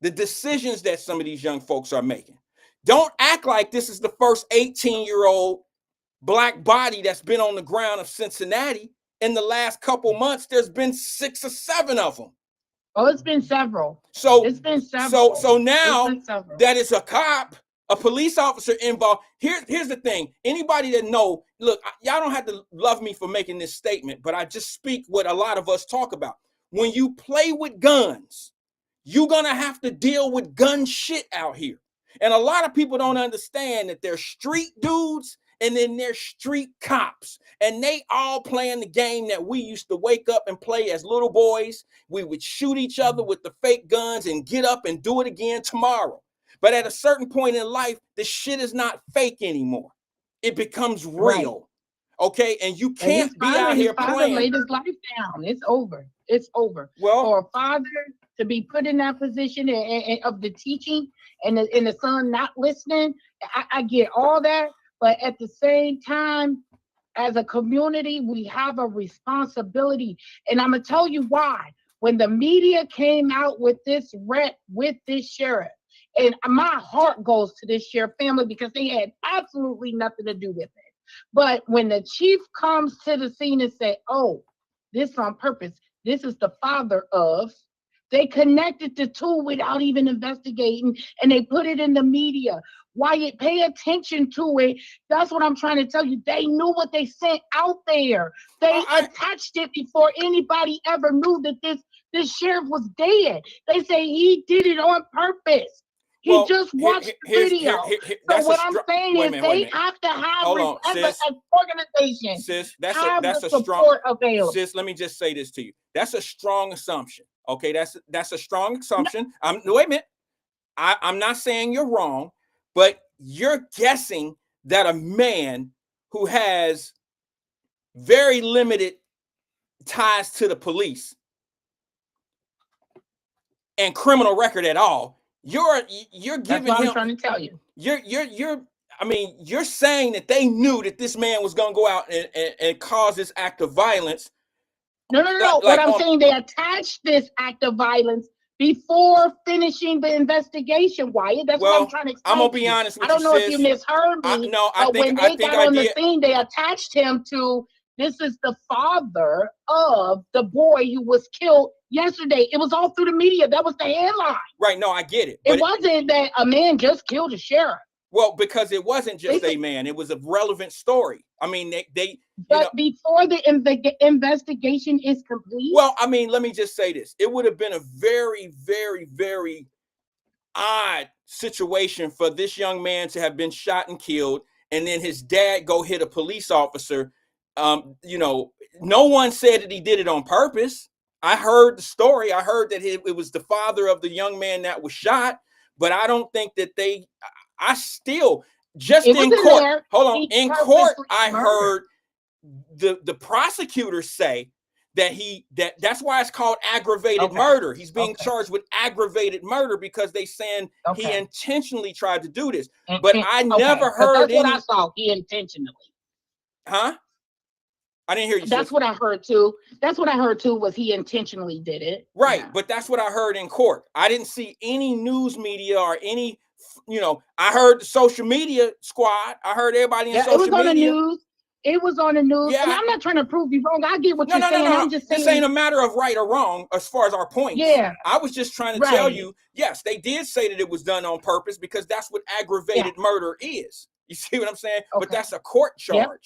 The decisions that some of these young folks are making. Don't act like this is the first 18-year-old black body that's been on the ground of Cincinnati. In the last couple months, there's been 6 or 7 of them.
Oh, it's been several.
So,
It's been several.
so
It's
now
been several.
that is a cop, a police officer involved. Here's the thing. Anybody that know, look, y'all don't have to love me for making this statement, but I just speak what a lot of us talk about. When you play with guns, you're gonna have to deal with gun shit out here. And a lot of people don't understand that they're street dudes and then they're street cops. And they all playing the game that we used to wake up and play as little boys. We would shoot each other with the fake guns and get up and do it again tomorrow. But at a certain point in life, the shit is not fake anymore. It becomes real. Right. Okay, and you can't be out here playing. His father
laid his life down. It's over. It's over.
Well,
for a father to be put in that position of the teaching and the son not listening, I get all that. But at the same time, as a community, we have a responsibility. And I'm going to tell you why. When the media came out with this with this sheriff, and my heart goes to this sheriff family because they had absolutely nothing to do with it. But when the chief comes to the scene and say, oh, this on purpose, this is the father of, they connected the two without even investigating, and they put it in the media. Wyatt, pay attention to it. That's what I'm trying to tell you. They knew what they sent out there. They attached it before anybody ever knew that this sheriff was dead. They say he did it on purpose. He just watched the video. So what I'm saying is they have to have an organization.
Sis, that's a strong available. Sis, let me just say this to you. That's a strong assumption. Okay, that's a strong assumption. Wait a minute. I'm not saying you're wrong, but you're guessing that a man who has very limited ties to the police and criminal record at all, you're giving
That's what I'm trying to tell you.
You're saying that they knew that this man was going to go out and cause this act of violence.
No. What I'm saying, they attached this act of violence before finishing the investigation, Wyatt. That's what I'm trying to explain.
I'm going to be honest with you,
I don't know if you misheard me. When they got on the scene, they attached him to, this is the father of the boy who was killed yesterday. It was all through the media. That was the headline.
Right. No, I get it.
It wasn't that a man just killed a sheriff.
Well, because it wasn't just a man. It was a relevant story. I mean,
before the investigation is complete.
Well, I mean, let me just say this. It would have been a very, very, very odd situation for this young man to have been shot and killed, and then his dad go hit a police officer. No one said that he did it on purpose. I heard the story. I heard that it was the father of the young man that was shot, but I don't think that I still just in court. Hold on. In court, I heard the prosecutor say that that's why it's called aggravated murder. He's being charged with aggravated murder because they saying he intentionally tried to do this. But I never heard
what I saw. He intentionally.
Huh? I didn't hear you.
That's what I heard too. That's what I heard too, was he intentionally did it.
Right. Yeah. But that's what I heard in court. I didn't see any news media or any, I heard the social media squad. I heard everybody in social media.
It was on the news. It was on the news. Yeah. And I'm not trying to prove you wrong. I get what you're saying. I'm just saying.
This ain't a matter of right or wrong as far as our points.
Yeah.
I was just trying to tell you, yes, they did say that it was done on purpose because that's what aggravated murder is. You see what I'm saying? Okay. But that's a court charge. Yep.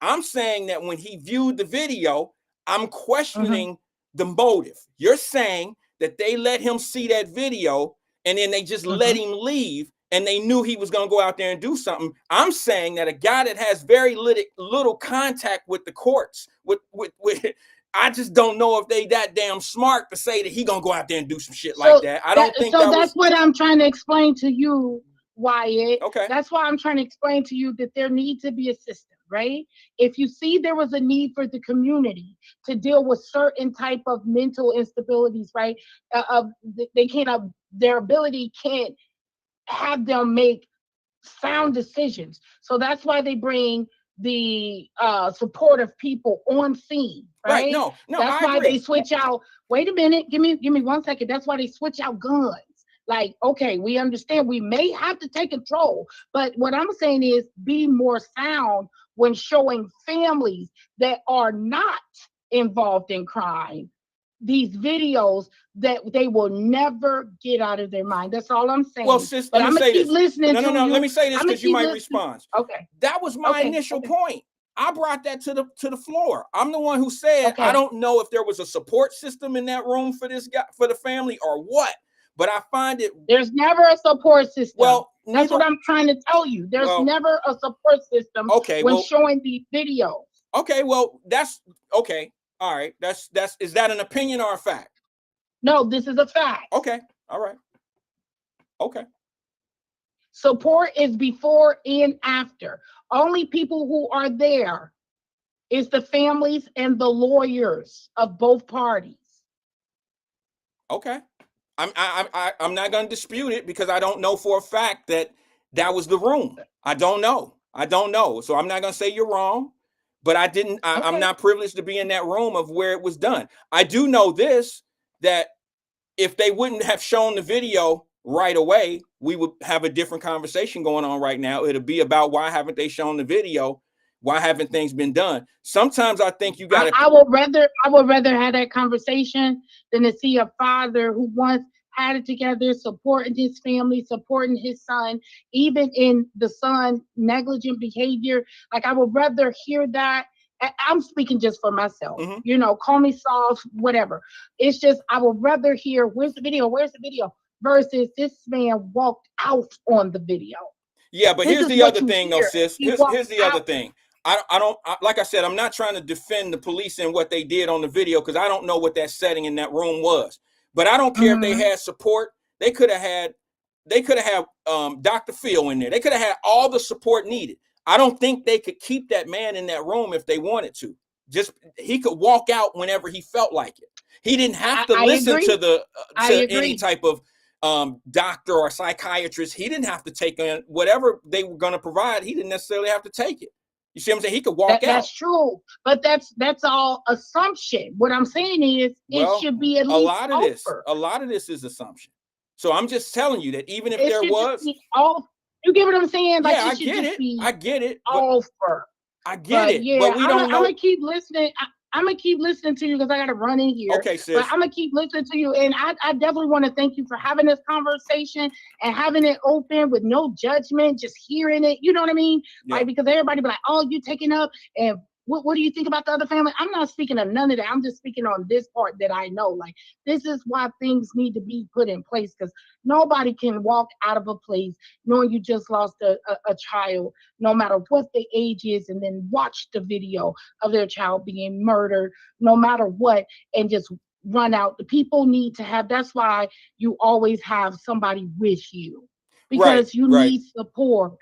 I'm saying that when he viewed the video, I'm questioning the motive. You're saying that they let him see that video and then they just let him leave and they knew he was going to go out there and do something. I'm saying that a guy that has very little contact with the courts, with I just don't know if they that damn smart to say that he going to go out there and do some shit like that. I don't think
so. That's what I'm trying to explain to you, Wyatt.
Okay.
That's why I'm trying to explain to you that there needs to be a system. Right? If you see there was a need for the community to deal with certain type of mental instabilities, right? Their ability can't have them make sound decisions. So that's why they bring the supportive people on scene,
Right.
right?
No, no,
That's
I
why they
agree.
switch out. Wait a minute, give me 1 second. That's why they switch out guns. Like, okay, we understand we may have to take control, but what I'm saying is be more sound when showing families that are not involved in crime these videos that they will never get out of their mind. That's all I'm
Well,
saying.
sis,
But
let me
I'm gonna
say
keep
this.
listening
No, no,
to
no. Let
you.
me say this
I'm gonna
because you
keep
might
listening.
respond.
Okay,
That was my
okay,
initial
okay,
point. I brought that to the floor. I'm the one who said I
okay.
don't know if there was a support system in that room for this guy, for the family, or what. But I find it,
There's never a support system.
well,
That's
neither.
what I'm trying to tell you. There's
Well,
never a support system
okay,
when
well,
showing these videos.
okay, well, that's okay. All right, that's is that an opinion or a fact?
No, this is a fact.
Okay, all right, okay.
Support is before and after. Only people who are there is the families and the lawyers of both parties.
Okay. I'm not going to dispute it because I don't know for a fact that that was the room. I don't know. I don't know. So I'm not going to say you're wrong, but I didn't. I'm
Okay.
not privileged to be in that room of where it was done. I do know this, that if they wouldn't have shown the video right away, we would have a different conversation going on right now. It'll be about why haven't they shown the video? Why haven't things been done? Sometimes I think you got to.
I would rather have that conversation than to see a father who once had it together, supporting his family, supporting his son, even in the son negligent behavior. Like I would rather hear that. I'm speaking just for myself.
Mhm.
Call me soft, whatever. It's just I would rather hear where's the video, where's the video, versus this man walked out on the video.
Yeah, but
This
here's
is
the
what
other
you
thing, though,
hear.
sis.
He
Here's
walked
the other
out.
thing. Like I said, I'm not trying to defend the police and what they did on the video because I don't know what that setting in that room was. But I don't care if they
Mhm.
had support. They could have had Dr. Phil in there. They could have had all the support needed. I don't think they could keep that man in that room if they wanted to. Just he could walk out whenever he felt like it. He didn't have to
I
listen
agree. I
to any
agree.
type of doctor or psychiatrist. He didn't have to take in whatever they were going to provide. He didn't necessarily have to take it. You see what I'm saying? He could walk out.
That's true, but that's all assumption. What I'm saying is it
Well,
should be at least offered.
a lot of this is assumption. So I'm just telling you that even if
It
there
should just
was,
be all. You get what I'm saying? Like
yeah,
it should just
I
be
get it, but
offered.
I get
But
it, but
yeah,
we
I'm gonna
don't
I'm gonna
know.
keep listening. I'm gonna keep listening to you because I gotta run in here.
Okay,
But
sis.
I'm gonna keep listening to you, and I definitely want to thank you for having this conversation and having it open with no judgment, just hearing it. You know what I mean?
Yeah.
Like because everybody be like, "Oh, you taking up," and what do you think about the other family? I'm not speaking of none of that. I'm just speaking on this part that I know. Like this is why things need to be put in place because nobody can walk out of a place knowing you just lost a child, no matter what the age is, and then watch the video of their child being murdered, no matter what, and just run out. The people need to have, that's why you always have somebody with you
Right,
because you
right.
need support,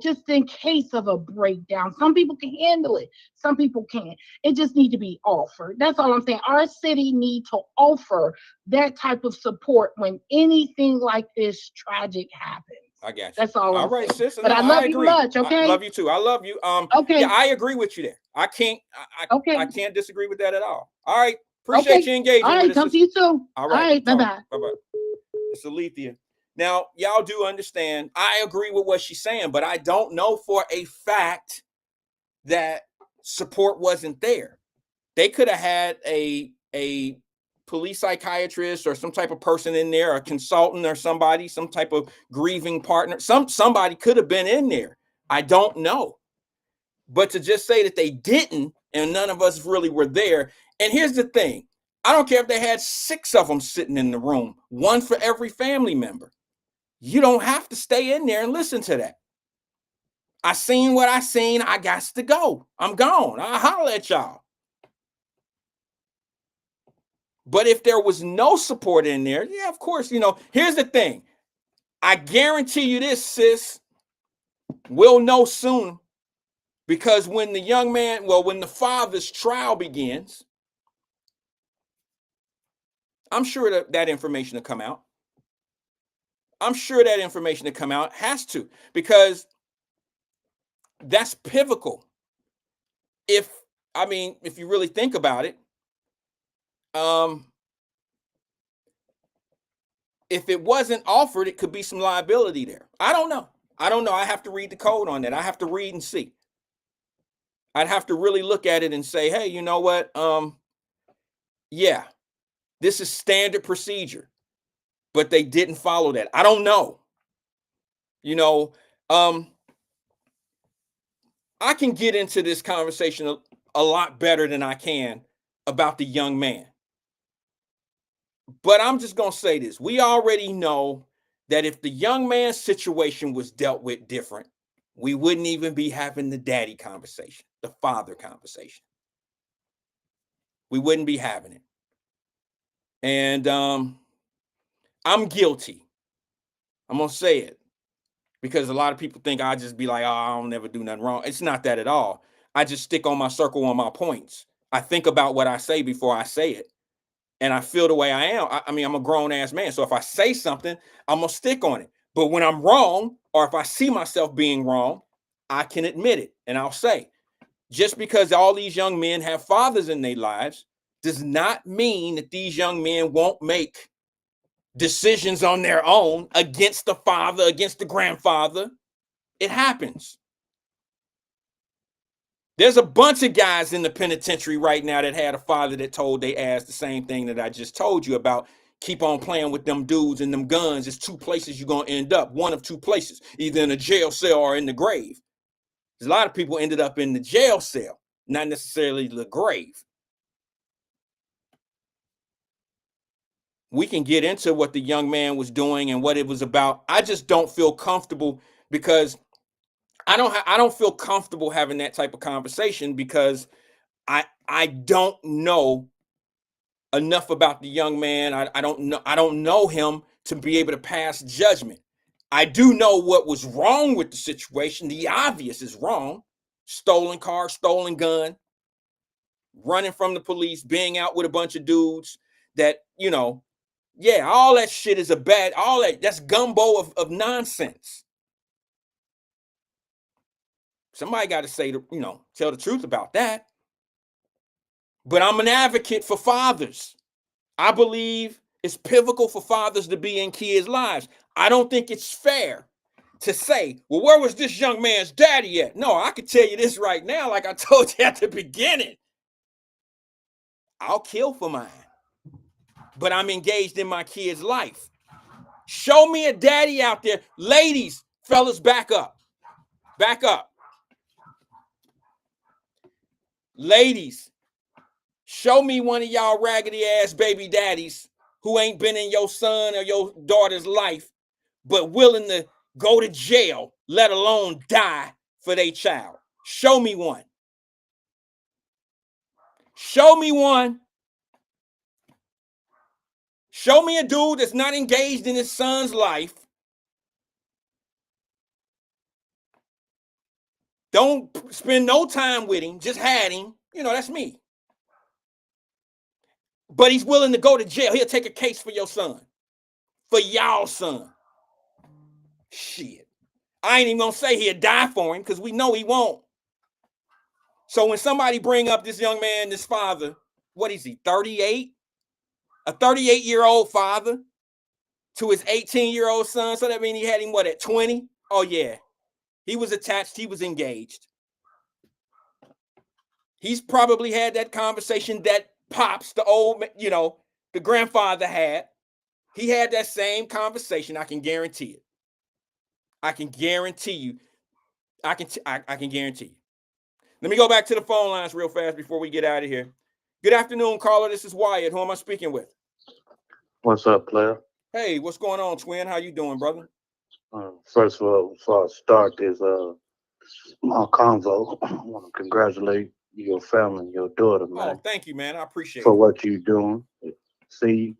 just in case of a breakdown. Some people can handle it, some people can't. It just need to be offered. That's all I'm saying. Our city need to offer that type of support when anything like this tragic happens.
I got you.
That's all
All
I'm
right,
saying.
sis.
But
No,
I
I
love you
agree.
much,
I
okay?
love you too. I love you. Yeah,
Okay.
I agree with you there. I
Okay.
can't disagree with that at all. All right. Appreciate
Okay.
you
All
engaging with
right.
us,
Talk to
sis.
you soon.
All
All
right.
right. Bye
Talk.
bye.
Bye bye. It's Alethea. Now, y'all do understand. I agree with what she's saying, but I don't know for a fact that support wasn't there. They could have had a police psychiatrist or some type of person in there, a consultant or somebody, some type of grieving partner. Somebody could have been in there. I don't know. But to just say that they didn't and none of us really were there. And here's the thing. I don't care if they had 6 of them sitting in the room, one for every family member. You don't have to stay in there and listen to that. I seen what I seen. I got to go. I'm gone. I'll holler at y'all. But if there was no support in there, yeah, of course, here's the thing. I guarantee you this, sis, we'll know soon because when when the father's trial begins, I'm sure that information will come out. I'm sure that information to come out has to because that's pivotal. if I mean, if you really think about it, if it wasn't offered, it could be some liability there. I don't know. I don't know. I have to read the code on that. I have to read and see. I'd have to really look at it and say, hey, you know what? Yeah, this is standard procedure, but they didn't follow that. I don't know. You know, I can get into this conversation a lot better than I can about the young man. But I'm just going to say this. We already know that if the young man's situation was dealt with different, we wouldn't even be having the daddy conversation, the father conversation. We wouldn't be having it. And I'm guilty. I'm going to say it because a lot of people think I just be like, oh, I don't never do nothing wrong. It's not that at all. I just stick on my circle on my points. I think about what I say before I say it. And I feel the way I am. I mean, I'm a grown ass man. So if I say something, I'm going to stick on it. But when I'm wrong, or if I see myself being wrong, I can admit it. And I'll say, just because all these young men have fathers in their lives does not mean that these young men won't make decisions on their own against the father, against the grandfather. It happens. There's a bunch of guys in the penitentiary right now that had a father that told they ass the same thing that I just told you about. Keep on playing with them dudes and them guns. It's two places you're going to end up. One of two places, either in a jail cell or in the grave. A lot of people ended up in the jail cell, not necessarily the grave. We can get into what the young man was doing and what it was about. I just don't feel comfortable because I don't feel comfortable having that type of conversation because I don't know enough about the young man. I don't know him to be able to pass judgment. I do know what was wrong with the situation. The obvious is wrong. Stolen car, stolen gun, running from the police, being out with a bunch of dudes that, yeah, all that shit is that's gumbo of nonsense. Somebody got to say, tell the truth about that. But I'm an advocate for fathers. I believe it's pivotal for fathers to be in kids' lives. I don't think it's fair to say, well, where was this young man's daddy at? No, I can tell you this right now, like I told you at the beginning. I'll kill for mine. But I'm engaged in my kid's life. Show me a daddy out there. Ladies, fellas, back up. Back up. Ladies, show me one of y'all raggedy ass baby daddies who ain't been in your son or your daughter's life, but willing to go to jail, let alone die for their child. Show me one. Show me one. Show me a dude that's not engaged in his son's life. Don't spend no time with him, just had him. That's me. But he's willing to go to jail. He'll take a case for your son. For y'all son. Shit. I ain't even gonna say he'll die for him because we know he won't. So when somebody bring up this young man, this father, what is he, 38? A 38-year-old father to his 18-year-old son. So that means he had him, what, at 20? Oh, yeah. He was attached. He was engaged. He's probably had that conversation that Pops, the grandfather had. He had that same conversation. I can guarantee it. I can guarantee you. I can guarantee you. Let me go back to the phone lines real fast before we get out of here. Good afternoon, caller. This is Wyatt. Who am I speaking with?
What's up, player?
Hey, what's going on, twin? How you doing, brother?
First of all, before I start this my convo, I want to congratulate your family and your daughter, man,
Oh, thank you, man. I appreciate
for
it.
what you're doing. See,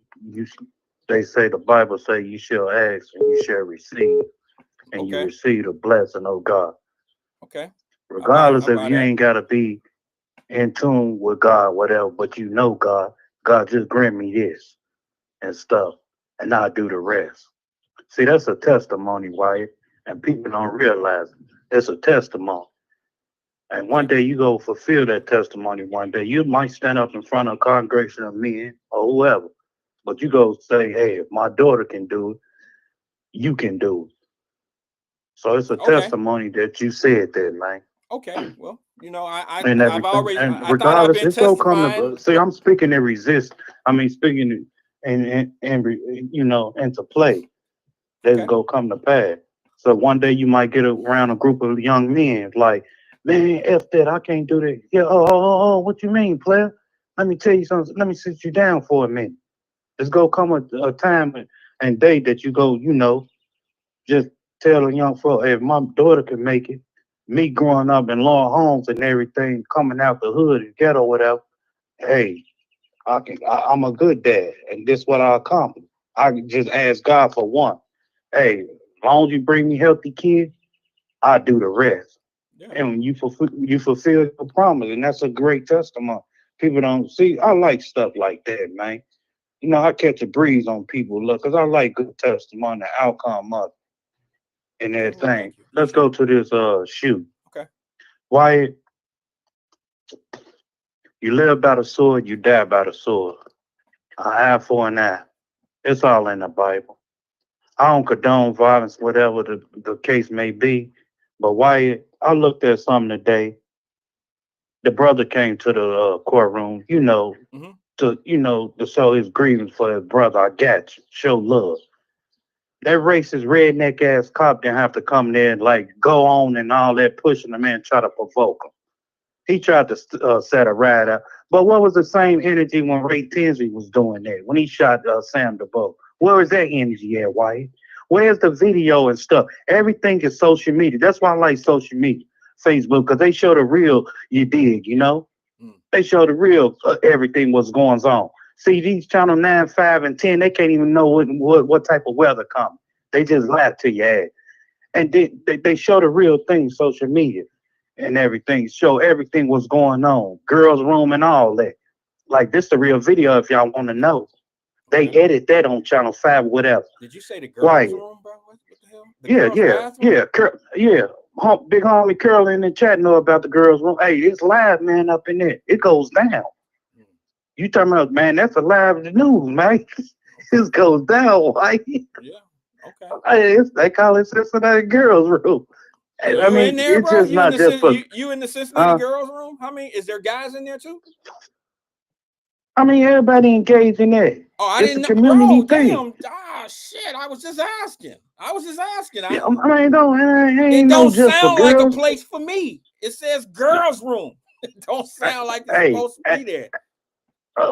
they say the Bible say you shall ask and you shall receive, and you
Okay.
receive the blessing of God.
Okay.
Regardless
I
if
buy
you
that.
ain't got to be in tune with God, whatever, but you know God. God just grant me this and stuff, and I'll do the rest. See, that's a testimony, Wyatt, and people don't realize it. It's a testimony. And one
Okay.
day you go fulfill that testimony. One day you might stand up in front of a congregation of men or whoever, but you go say, "Hey, if my daughter can do it, you can do it." So it's a
Okay.
testimony that you said that, man.
Okay. Well,
And
I've
everything.
already,
And
I thought I've
regardless,
been
it's gonna come
testifying.
to see. I'm speaking in resist. I mean, speaking into play. That's
Okay.
gonna come to pass. So one day you might get around a group of young men like, man, F that, I can't do that. Yeah, what you mean, player? Let me tell you something. Let me sit you down for a minute. There's gonna come a time and day that you go, just tell a young folk, hey, if my daughter can make it, me growing up in law homes and everything, coming out the hood and ghetto, whatever, hey, I'm a good dad, and this what I accomplished. I can just ask God for one. Hey, as long as you bring me healthy kids, I do the rest.
Yeah.
And when you fulfill your promise, and that's a great testimony. People don't see. I like stuff like that, man. I catch a breeze on people, look, because I like good testimony, the outcome of it and
Okay. Well,
everything.
thank you.
Let's
Appreciate
go
it.
to this shoot.
Okay.
Wyatt, you live by the sword, you die by the sword. An eye for an eye. It's all in the Bible. I don't condone violence, whatever the case may be. But Wyatt, I looked at something today. The brother came to the courtroom,
Hmm.
to show his grievance for his brother. I got you. Show love. That racist redneck ass cop didn't have to come there and like go on and all that pushing the man, try to provoke him. He tried to set a riot up. But what was the same energy when Ray Tinsley was doing that? When he shot Sam DeBoe? Where was that energy at, White? Where's the video and stuff? Everything is social media. That's why I like social media, Facebook, because they show the real you dig.
Mm.
They show the real everything what's going on. See, these channel 9, 5, and 10, they can't even know what type of weather coming. They just lie to your ass. And they show the real thing, social media and everything. Show everything what's going on. Girls' room and all that. Like this the real video if y'all want to know. They
Okay.
edit that on channel 5, whatever.
Did you say the girls'
Why?
room, bro? What the hell? The
Yeah,
girls'
yeah,
bathroom?
yeah, yeah. Big homie Curl in the chat know about the girls' room. Hey, it's live, man, up in there. It goes down.
Mm.
You talking about, man, that's a live news, man.
Okay.
It goes down, right?
Yeah. Okay.
Hey, they call it Cincinnati girls' room. I
You in
mean,
there,
it's
bro?
just not just for,
You in the Cincinnati
uh,
girls' room? How many? Is there guys in there too?
I mean, everybody engaged in that.
Oh, I
It's a
didn't know, bro.
community thing.
Damn. Ah, shit. I was just asking. I was just asking.
Yeah, I mean, don't it
It
ain't no
don't
just for
sound like a
girls.
place for me. It says girls' room. It don't sound like it's
Hey,
supposed to be there.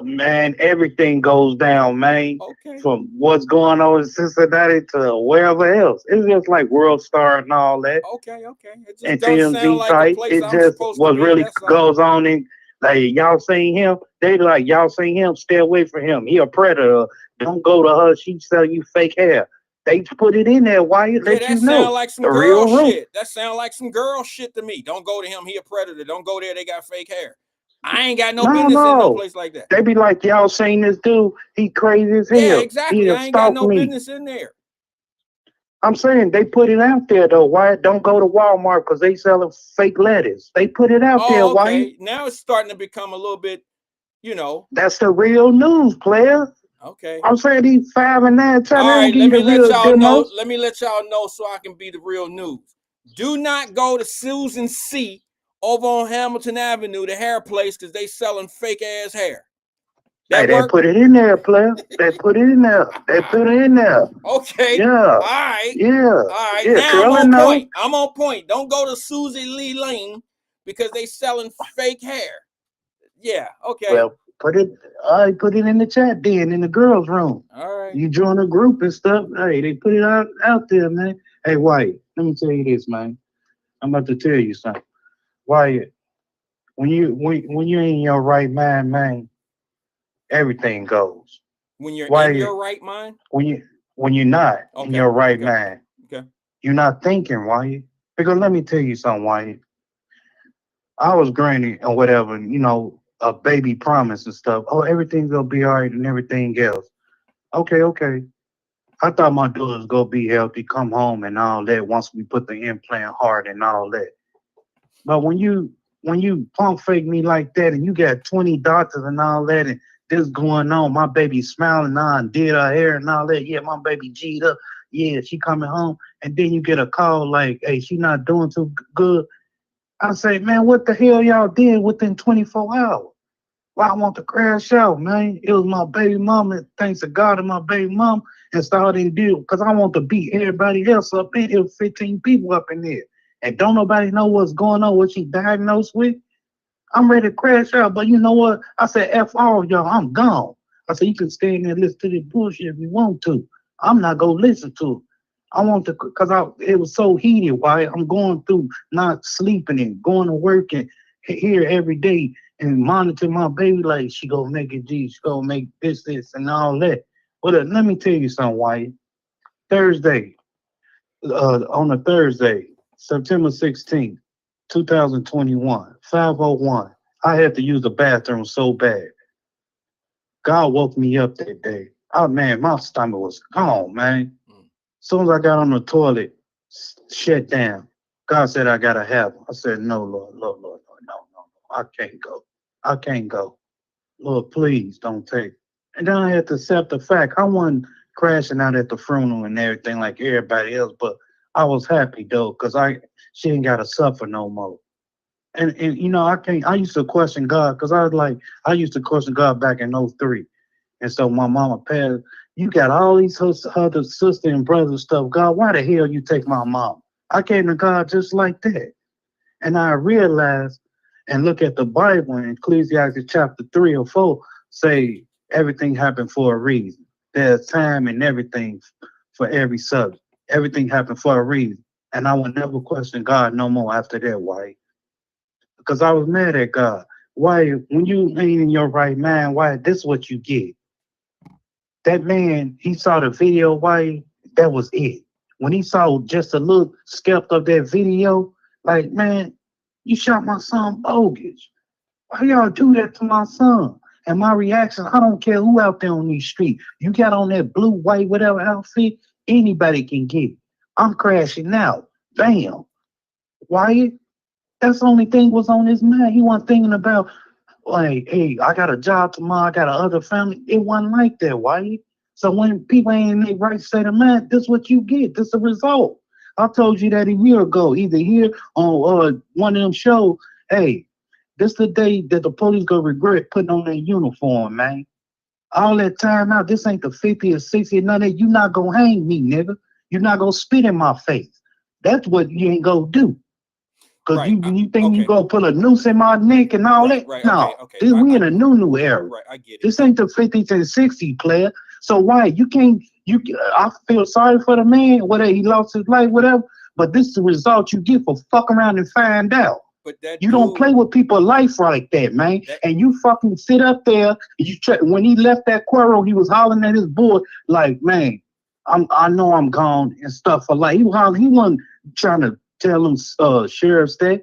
man, everything goes down, man.
Okay.
From what's going on in Cincinnati to wherever else. It's just like World Star and all that,
Okay. Okay. It just
and
don't sound
TMZ
like a
type.
place
It
I'm
just
supposed to
what
be.
really
That's all.
goes on in. Like y'all seen him, they like y'all seen him. Stay away from him. He a predator. Don't go to her. She selling you fake hair. They put it in there. Why it
Yeah,
let
that
you
sound
know
like some
the
girl
real room.
shit. That sound like some girl shit to me. Don't go to him. He a predator. Don't go there. They got fake hair. I ain't got no
No,
business in no
no.
place like that.
They be like, y'all seen this dude? He crazy as
Yeah,
hell. He
exactly.
done
I ain't got
stalked
no
me.
business in there.
I'm saying they put it out there though. Why don't go to Walmart because they selling fake lettuce? They put it out there.
Oh,
Why?
okay. Now it's starting to become a little bit, you know.
That's the real news, player.
Okay.
I'm saying these 5 and 9 time
All
they don't
right.
give
Let
you the
me let
real
y'all know.
demos.
Let me let y'all know so I can be the real news. Do not go to Susan C over on Hamilton Avenue, the hair place, because they selling fake ass hair.
Hey,
That
they
work?
put it in there, player. They put it in there. They put it in there.
Okay.
Yeah,
All right.
yeah,
All right.
yeah.
Now I'm
Curly
on
know.
point. I'm on point. Don't go to Susie Lee Lane because they selling fake hair. Yeah. Okay.
Well, I put it in the chat then in the girls' room.
All right.
You join a group and stuff. Hey, they put it out there, man. Hey, Wyatt, let me tell you this, man. I'm about to tell you something. Wyatt, when you're in your right mind, man, everything goes.
When you're in
Wyatt,
your right mind.
when you when you're not in
Okay.
your right
Okay.
mind,
Okay.
you're not thinking, Wyatt. Because let me tell you something, Wyatt. I was granted or whatever, a baby promise and stuff. Oh, everything's gonna be all right and everything else. Okay, okay. I thought my daughter was gonna be healthy, come home and all that once we put the implant hard and all that. But when you when you pump fake me like that and you got 20 doctors and all that and this going on, my baby smiling now and did her hair and all that. Yeah, my baby G'd up. Yeah, she coming home. And then you get a call like, hey, she not doing too good. I say, man, what the hell y'all did within 24 hours? Well, I want to crash out, man. It was my baby mama. Thanks to God and my baby mom. And so I didn't do because I want to beat everybody else up in here. 15 people up in there. And don't nobody know what's going on, what she diagnosed with. I'm ready to crash out. But you know what? I said, F all y'all, I'm gone. I said, you can stand there and listen to this bullshit if you want to. I'm not going to listen to it. I want to, because it was so heated. Why I'm going through not sleeping and going to work and here every day and monitor my baby like she gonna make it G, she gonna make this, and all that. But let me tell you something, Wyatt. Thursday, on a Thursday, September 16th, 2021, 5:01, I had to use the bathroom so bad. God woke me up that day. Oh man, my stomach was gone, man. As soon as I got on the toilet, shut down. God said I gotta have them. I said, no, Lord, no, I can't go. I can't go. Lord, please don't take. And then I had to accept the fact I wasn't crashing out at the funeral and everything like everybody else, but I was happy though, because she ain't gotta suffer no more. And you know, I used to question God because I used to question God back in '03. And so my mama passed, you got all these other sister and brother stuff. God, why the hell you take my mom? I came to God just like that. And I realized and look at the Bible in Ecclesiastes chapter 3 or 4, say everything happened for a reason. There's time and everything for every subject. Everything happened for a reason. And I will never question God no more after that, Why? Because I was mad at God. Why, when you ain't in your right mind, why this is what you get? That man, he saw the video, why that was it. When he saw just a little sketch of that video, like, man, you shot my son bogus. Why y'all do that to my son? And my reaction, I don't care who out there on these streets. You got on that blue, white, whatever outfit, anybody can get it. I'm crashing out. Bam. Why? That's the only thing was on his mind. He wasn't thinking about, like, hey, I got a job tomorrow, I got a other family. It wasn't like that, why? So when people ain't in their right state of mind, this is what you get. This is the result. I told you that a year ago, either here on one of them shows, hey, this the day that the police gonna regret putting on their uniform, man. All that time out, this ain't the 50 or 60 or none of that. You not gonna hang me, nigga. You're not gonna spit in my face. That's what you ain't gonna do. Because
Right.
you think you
Okay.
gonna put a noose in my neck and all that?
Right.
No.
Okay.
We in a new era.
Right. I get it.
This ain't the 50s and 60s, player. So why you can't? I feel sorry for the man, whether he lost his life, whatever. But this is the result you get for fuck around and find out.
But that
You don't play with people's life like that, man. And you fucking sit up there. When he left that quarrel, he was hollering at his boy like, man, I know I'm gone and stuff for life. He wasn't trying to tell them sheriffs that.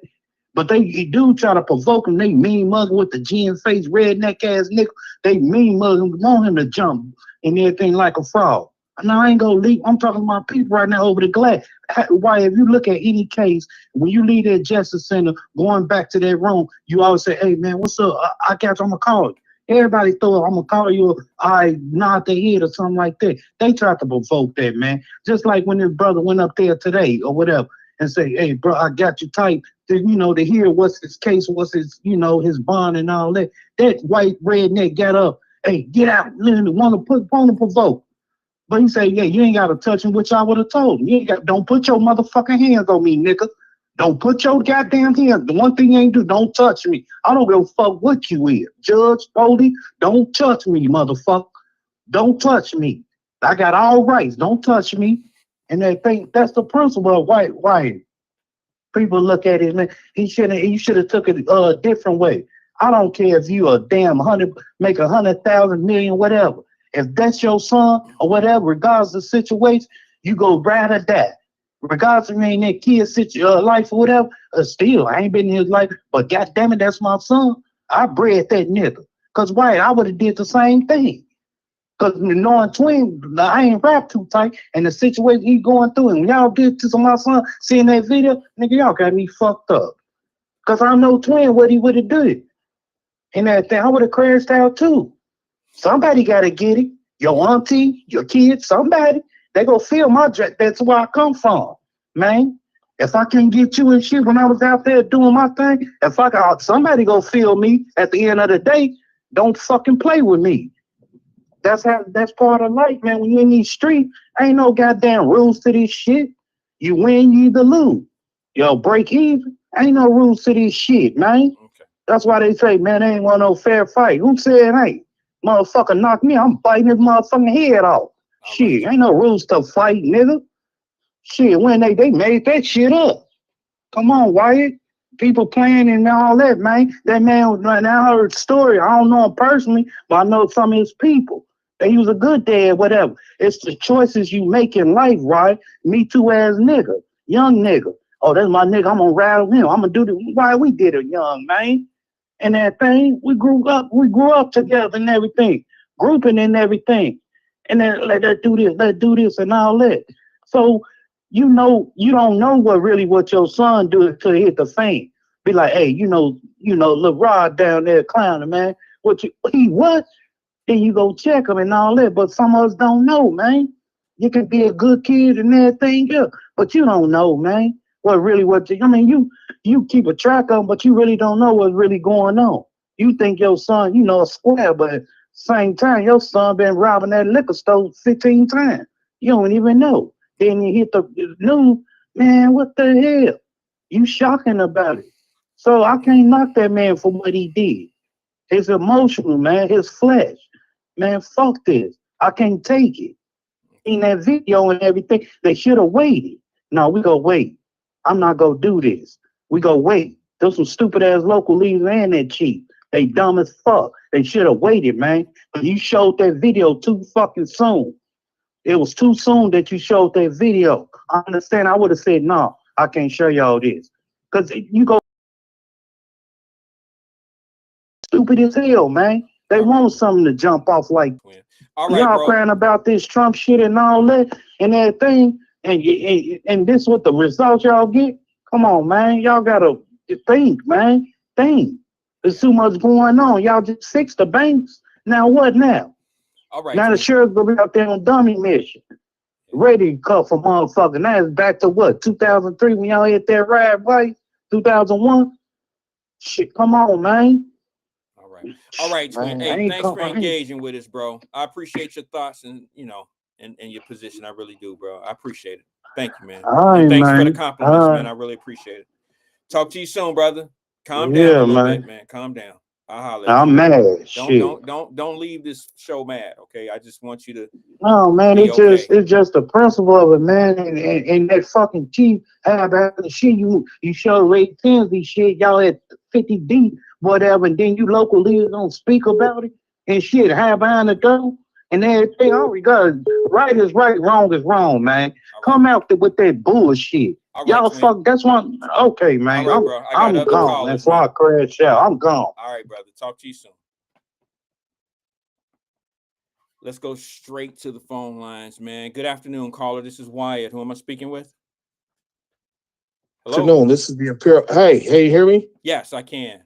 But they do try to provoke him. They mean mug with the gin face, redneck ass nigga. They mean mug him, want him to jump and everything like a frog. Now I ain't gonna leave. I'm talking to my people right now over the glass. Why, if you look at any case, when you leave that justice center, going back to that room, you always say, "Hey man, what's up? I got you. I'm gonna call you." Everybody thought I'm gonna call you. I nod their head or something like that. They tried to provoke that, man. Just like when his brother went up there today or whatever and say, "Hey bro, I got you tight." To hear what's his case, what's his, his bond and all that. That white redneck got up, hey, get out, want to provoke. But he said, yeah, you ain't got to touch him, which I would have told him. Don't put your motherfucking hands on me, nigga. Don't put your goddamn hands. The one thing you ain't do, don't touch me. I don't give a fuck what you is. Judge, Foley, don't touch me, motherfucker. Don't touch me. I got all rights. Don't touch me. And they think that's the principle of white. People look at it, man. You should have took it a different way. I don't care if you a damn make 100,000 million, whatever. If that's your son or whatever, regardless of the situation, you go ride or die. Regardless of in that kid's life or whatever, still, I ain't been in his life, but goddamn it, that's my son. I bred that nigga. Because why? I would have did the same thing. Because knowing twin, I ain't rap too tight, and the situation he going through, and when y'all did to my son, seeing that video, nigga, y'all got me fucked up. Because I know twin what he would have done. And that thing, I would have crashed out too. Somebody got to get it. Your auntie, your kids, somebody. They go feel my jet. That's where I come from, man. If I can't get you and shit when I was out there doing my thing, if I got somebody go feel me at the end of the day, don't fucking play with me. That's part of life, man. When you in these streets, ain't no goddamn rules to this shit. You win, you either lose. Yo, break even. Ain't no rules to this shit, man.
Okay.
That's why they say, man, ain't want no fair fight. Who said ain't? Motherfucker knock me, I'm biting his motherfucking head off. Shit, ain't no rules to fight, nigga. Shit, when they made that shit up. Come on, Wyatt. People playing and all that, man. That man, now I heard the story. I don't know him personally, but I know some of his people. He was a good dad, whatever. It's the choices you make in life, right? Me too ass nigga, young nigga. Oh, that's my nigga. I'm gonna ride with him. I'm gonna do the why we did it young, man. And that thing, we grew up together and everything, grouping and everything. And then let's do this and all that. So you don't know what your son do until he hit the fan. Be like, hey, little Rod down there clowning, man. What? Then you go check him and all that. But some of us don't know, man. You can be a good kid and everything, yeah, but you don't know, man. You keep a track of them, but you really don't know what's really going on. You think your son, a square, but at the same time, your son been robbing that liquor store 15 times. You don't even know. Then you hit the news, man, what the hell? You shocking about it. So I can't knock that man for what he did. His emotional, man, his flesh. Man, fuck this. I can't take it. In that video and everything, they should have waited. No, we go wait. I'm not gonna do this. We go wait. Those some stupid ass local leaders and that cheap. They dumb as fuck. They should have waited, man. But you showed that video too fucking soon. It was too soon that you showed that video. I understand. I would have said, no, I can't show y'all this. Because you go stupid as hell, man. They want something to jump off like.
All right,
y'all
bro.
crying about this Trump shit and all that and everything. And this what the results y'all get? Come on, man. Y'all gotta think, man. Think. There's too much going on. Y'all just fixed the banks. Now what now?
All right.
Now the sheriff will be out there on dummy mission. Ready to cut for motherfucker. Now it's back to what? 2003 when y'all hit that ride, right? 2001? Shit, come on, man.
All right, twin.
Man,
hey, thanks for engaging with us, bro. I appreciate your thoughts and and your position. I really do, bro. I appreciate it. Thank you, man. And thanks for the compliments, man. I really appreciate it. Talk to you soon, brother. Calm down a little bit, man. Calm down. I'll holler at you.
I'm mad.
Don't leave this show mad, okay? I just want you to.
No, man, it's just the principle of it, man. And that fucking chief have the shit you show Ray Tinsley shit, y'all at 50 deep, whatever, and then you local leaders don't speak about it and shit, have behind the door and everything. I regard right is right, wrong is wrong, man. Come out there with that bullshit. Right, y'all twin. Fuck, that's one. Okay, man.
Right, bro.
I'm gone. Callers, that's why I crash out. I'm gone.
All right, brother. Talk to you soon. Let's go straight to the phone lines, man. Good afternoon, caller. This is Wyatt. Who am I speaking with?
Hello. Afternoon. This is the Imperial. Hey, you hear me?
Yes, I can.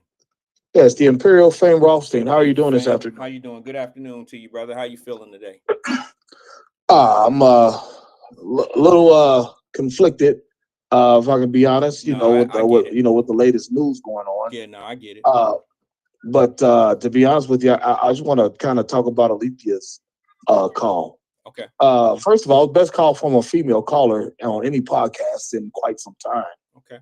Yes, the Imperial Fame Rothstein. How are you doing this afternoon?
How you doing? Good afternoon to you, brother. How you feeling today?
I'm a little conflicted. If I can be honest, with the latest news going on.
Yeah, no, I get it.
But to be honest with you, I just want to kind of talk about Alethea's call.
Okay.
First of all, best call from a female caller on any podcast in quite some time.
Okay.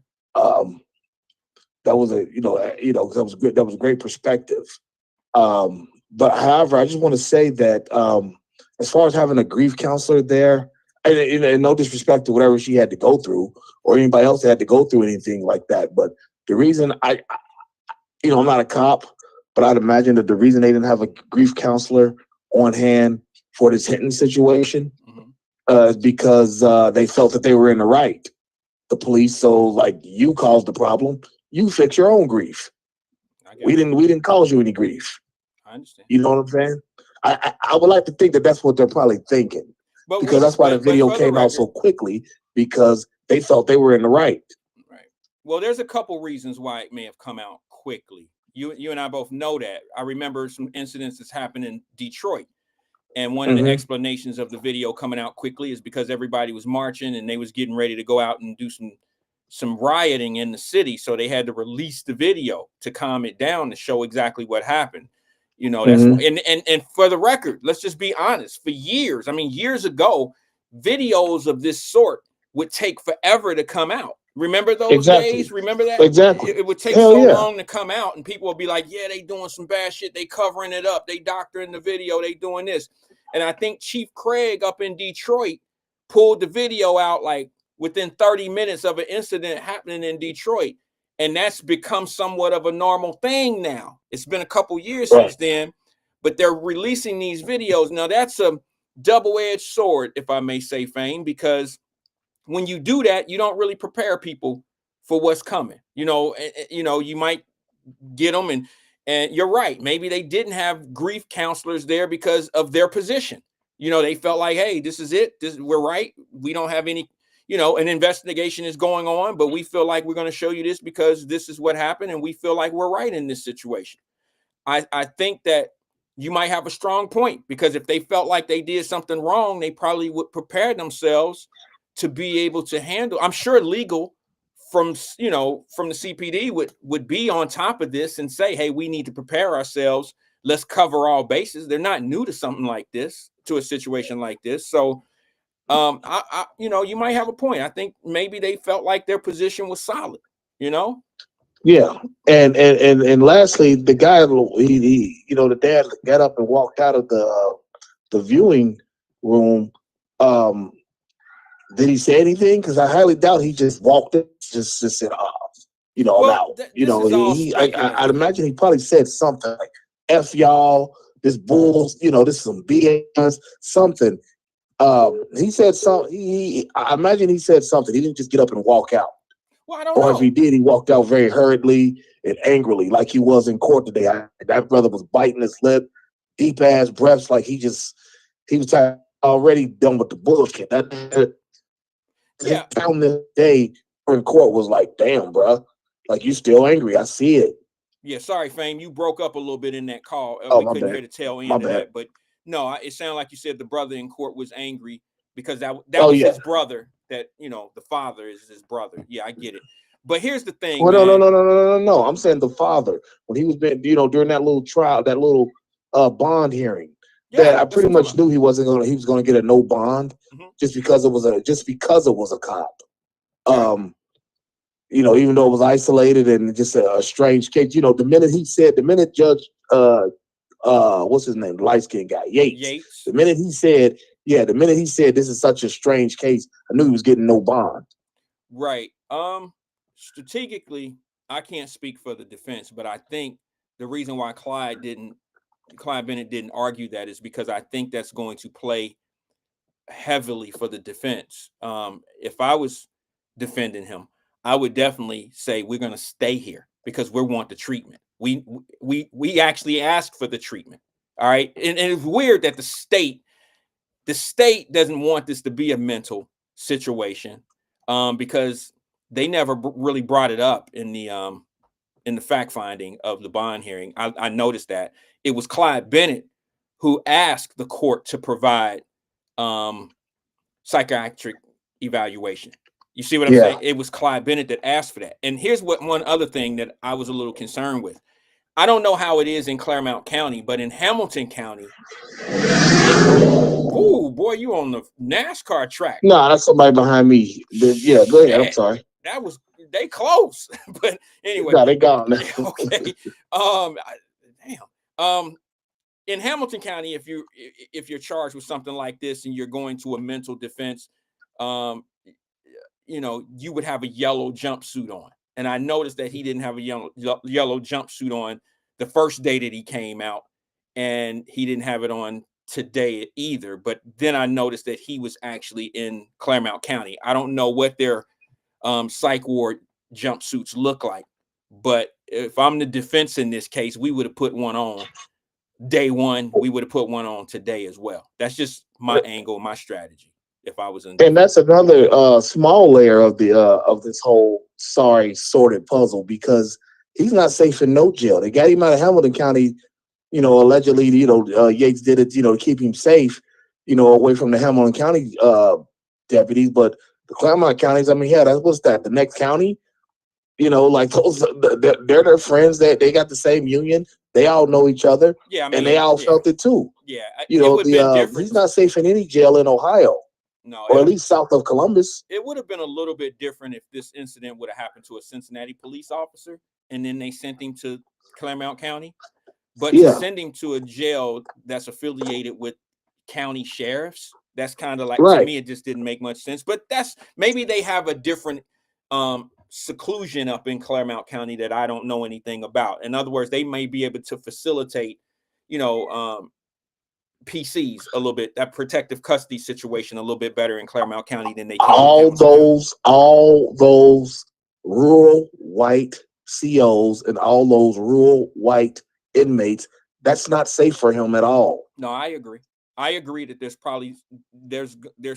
That was that was a great perspective. But however, I just want to say that as far as having a grief counselor there, and no disrespect to whatever she had to go through or anybody else that had to go through anything like that, but the reason I'm not a cop, but I'd imagine that the reason they didn't have a grief counselor on hand for this Hinton situation is because they felt that they were in the right, the police. So like, you caused the problem, you fix your own grief. We didn't cause you any grief.
I understand.
You know what I'm saying? I would like to think that that's what they're probably thinking, because that's why the video came out so quickly, because they felt they were in the right.
Right. Well, there's a couple reasons why it may have come out quickly. You and I both know that. I remember some incidents that's happened in Detroit. And one of the
Mhm.
explanations of the video coming out quickly is because everybody was marching and they was getting ready to go out and do some rioting in the city. So they had to release the video to calm it down to show exactly what happened. You know, that's
Mhm.
and for the record, let's just be honest. For years, I mean, years ago, videos of this sort would take forever to come out. Remember those
Exactly.
days? Remember that?
Exactly.
It would take
Hell
so
yeah.
long to come out, and people would be like, yeah, they doing some bad shit. They covering it up. They doctoring the video. They doing this. And I think Chief Craig up in Detroit pulled the video out like within 30 minutes of an incident happening in Detroit. And that's become somewhat of a normal thing now. It's been a couple years
Right.
since then, but they're releasing these videos. Now, that's a double-edged sword, if I may say, Fame, because when you do that, you don't really prepare people for what's coming. You might get them, and you're right. Maybe they didn't have grief counselors there because of their position. They felt like, hey, this is it. We're right. We don't have any. An investigation is going on, but we feel like we're going to show you this because this is what happened, and we feel like we're right in this situation. I think that you might have a strong point, because if they felt like they did something wrong, they probably would prepare themselves to be able to handle. I'm sure legal from the CPD would be on top of this and say, hey, we need to prepare ourselves. Let's cover all bases. They're not new to something like this, to a situation like this. So you might have a point. I think maybe they felt like their position was solid, you know?
Yeah. And lastly, the guy, the dad got up and walked out of the viewing room. Um, did he say anything? Because I highly doubt he just walked in, just said, I'm
Well,
out.
this is all
I'd
speculative.
imagine he probably said something like, F y'all, this bulls, this is some BS, something. He said something. I imagine he said something. He didn't just get up and walk out.
Well, I don't
Or if he
know.
did, he walked out very hurriedly and angrily, like he was in court today. That brother was biting his lip, deep ass breaths, like he was already done with the bullshit. That his
Yeah.
tone this day in court was like, damn, bro, like you still angry. I see it.
Yeah, sorry, Fame. You broke up a little bit in that call.
Oh,
We
my
couldn't
bad.
hear the tail
My
end of
bad.
that. But no, it sounded like you said the brother in court was angry because that
Oh,
was
yeah.
his brother. That the father is his brother. Yeah, I get it. But here's the thing,
Well, no, no,
man.
no, no, no, no, no. I'm saying the father, when he was being, during that little trial, that little bond hearing, that
Yeah,
I
that's
pretty
what I'm
much
talking
knew he was gonna get a no bond,
about.
just because it was a cop.
Right.
Even though it was isolated and just a strange case, the minute Judge what's his name, light skinned guy, Yates,
Yates.
the minute he said, this is such a strange case, I knew he was getting no bond.
Right. Strategically, I can't speak for the defense, but I think the reason why Clyde Bennett didn't argue that is because I think that's going to play heavily for the defense. If I was defending him, I would definitely say we're going to stay here because we want the treatment. We actually asked for the treatment. All right, and it's weird that the state doesn't want this to be a mental situation, because they never really brought it up in the fact finding of the bond hearing. I noticed that it was Clyde Bennett who asked the court to provide um, psychiatric evaluation. You see what I'm
Yeah.
saying? It was Clyde Bennett that asked for that. And here's one other thing that I was a little concerned with. I don't know how it is in Claremont County, but in Hamilton County, oh boy, you on the NASCAR track.
No, that's somebody behind me. Yeah, go ahead. I'm
Shit,
sorry.
that was they close. But anyway,
No, they gone.
okay. Damn. In Hamilton County, if you're charged with something like this and you're going to a mental defense, um, you would have a yellow jumpsuit on. And I noticed that he didn't have a yellow jumpsuit on the first day that he came out, and he didn't have it on today either. But then I noticed that he was actually in Claremont County. I don't know what their psych ward jumpsuits look like, but if I'm the defense in this case, we would have put one on day one. We would have put one on today as well. That's just my angle, my strategy. if I was in.
And that's another small layer of the of this whole sordid puzzle, because he's not safe in no jail. They got him out of Hamilton County, allegedly, Yates did it, to keep him safe, away from the Hamilton County deputies. But the Claremont counties, I mean, yeah, what's that? The next county, like those, they're their friends. That they got the same union. They all know each other.
Yeah, I mean,
and they all felt it too.
Yeah, it would have been different.
He's not safe in any jail in Ohio.
No,
or at least south of Columbus.
It would have been a little bit different if this incident would have happened to a Cincinnati police officer and then they sent him to Claremont County. But to send him to a jail that's affiliated with county sheriffs, that's kind of like, to me, it just didn't make much sense. But maybe they have a different seclusion up in Claremont County that I don't know anything about. In other words, they may be able to facilitate, PCs a little bit, that protective custody situation a little bit better in Claremont County than they can.
All those rural white COs and all those rural white inmates, that's not safe for him at all.
No, I agree. I agree that there's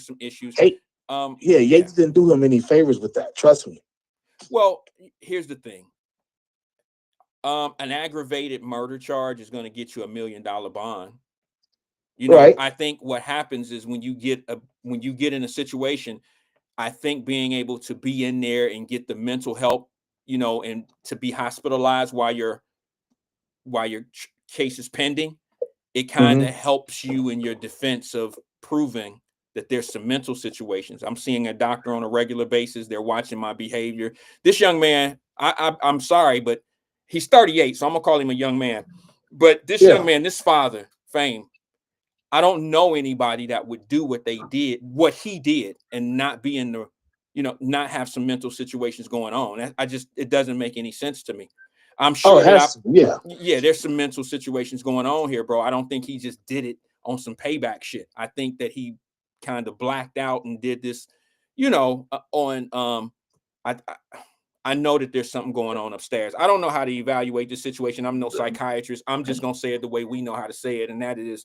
some issues.
Hey, Yates didn't do him any favors with that. Trust me.
Well, here's the thing. An aggravated murder charge is going to get you $1 million bond. I think what happens is when you get in a situation, I think being able to be in there and get the mental help, and to be hospitalized while your case is pending, it kind of helps you in your defense of proving that there's some mental situations. I'm seeing a doctor on a regular basis. They're watching my behavior. This young man, I'm sorry, but he's 38, so I'm gonna call him a young man. But this young man, this father, Fame, I don't know anybody that would do what he did, and not be in the, not have some mental situations going on. It doesn't make any sense to me. I'm sure there's some mental situations going on here, bro. I don't think he just did it on some payback shit. I think that he kind of blacked out and did this, I know that there's something going on upstairs. I don't know how to evaluate this situation. I'm no psychiatrist. I'm just gonna say it the way we know how to say it, and that is,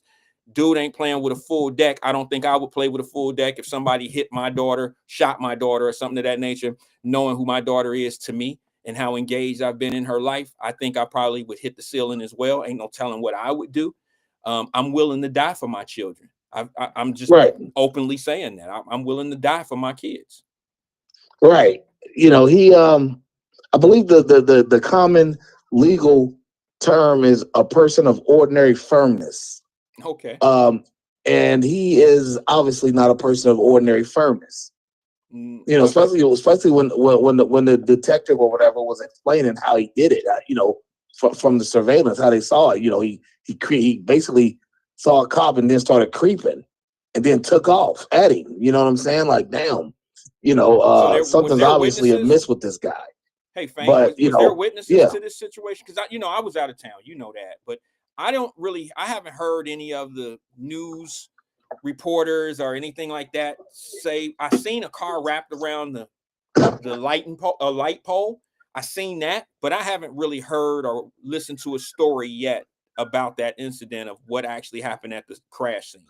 dude ain't playing with a full deck. I don't think I would play with a full deck if somebody hit my daughter, shot my daughter, or something of that nature, knowing who my daughter is to me and how engaged I've been in her life. I think I probably would hit the ceiling as well. Ain't no telling what I would do. I'm willing to die for my children. I'm just openly saying that. I'm willing to die for my kids.
Right. He, I believe the common legal term is a person of ordinary firmness.
Okay.
And he is obviously not a person of ordinary firmness. Especially when the detective or whatever was explaining how he did it. From the surveillance, how they saw it. He basically saw a cop and then started creeping, and then took off at him. You know what I'm saying? Like, damn. Something's obviously amiss with this guy.
Hey, Fang, was there witnesses to this situation? Because I was out of town, that, but I haven't heard any of the news reporters or anything like that say. I seen a car wrapped around the light pole. I seen that, but I haven't really heard or listened to a story yet about that incident of what actually happened at the crash scene.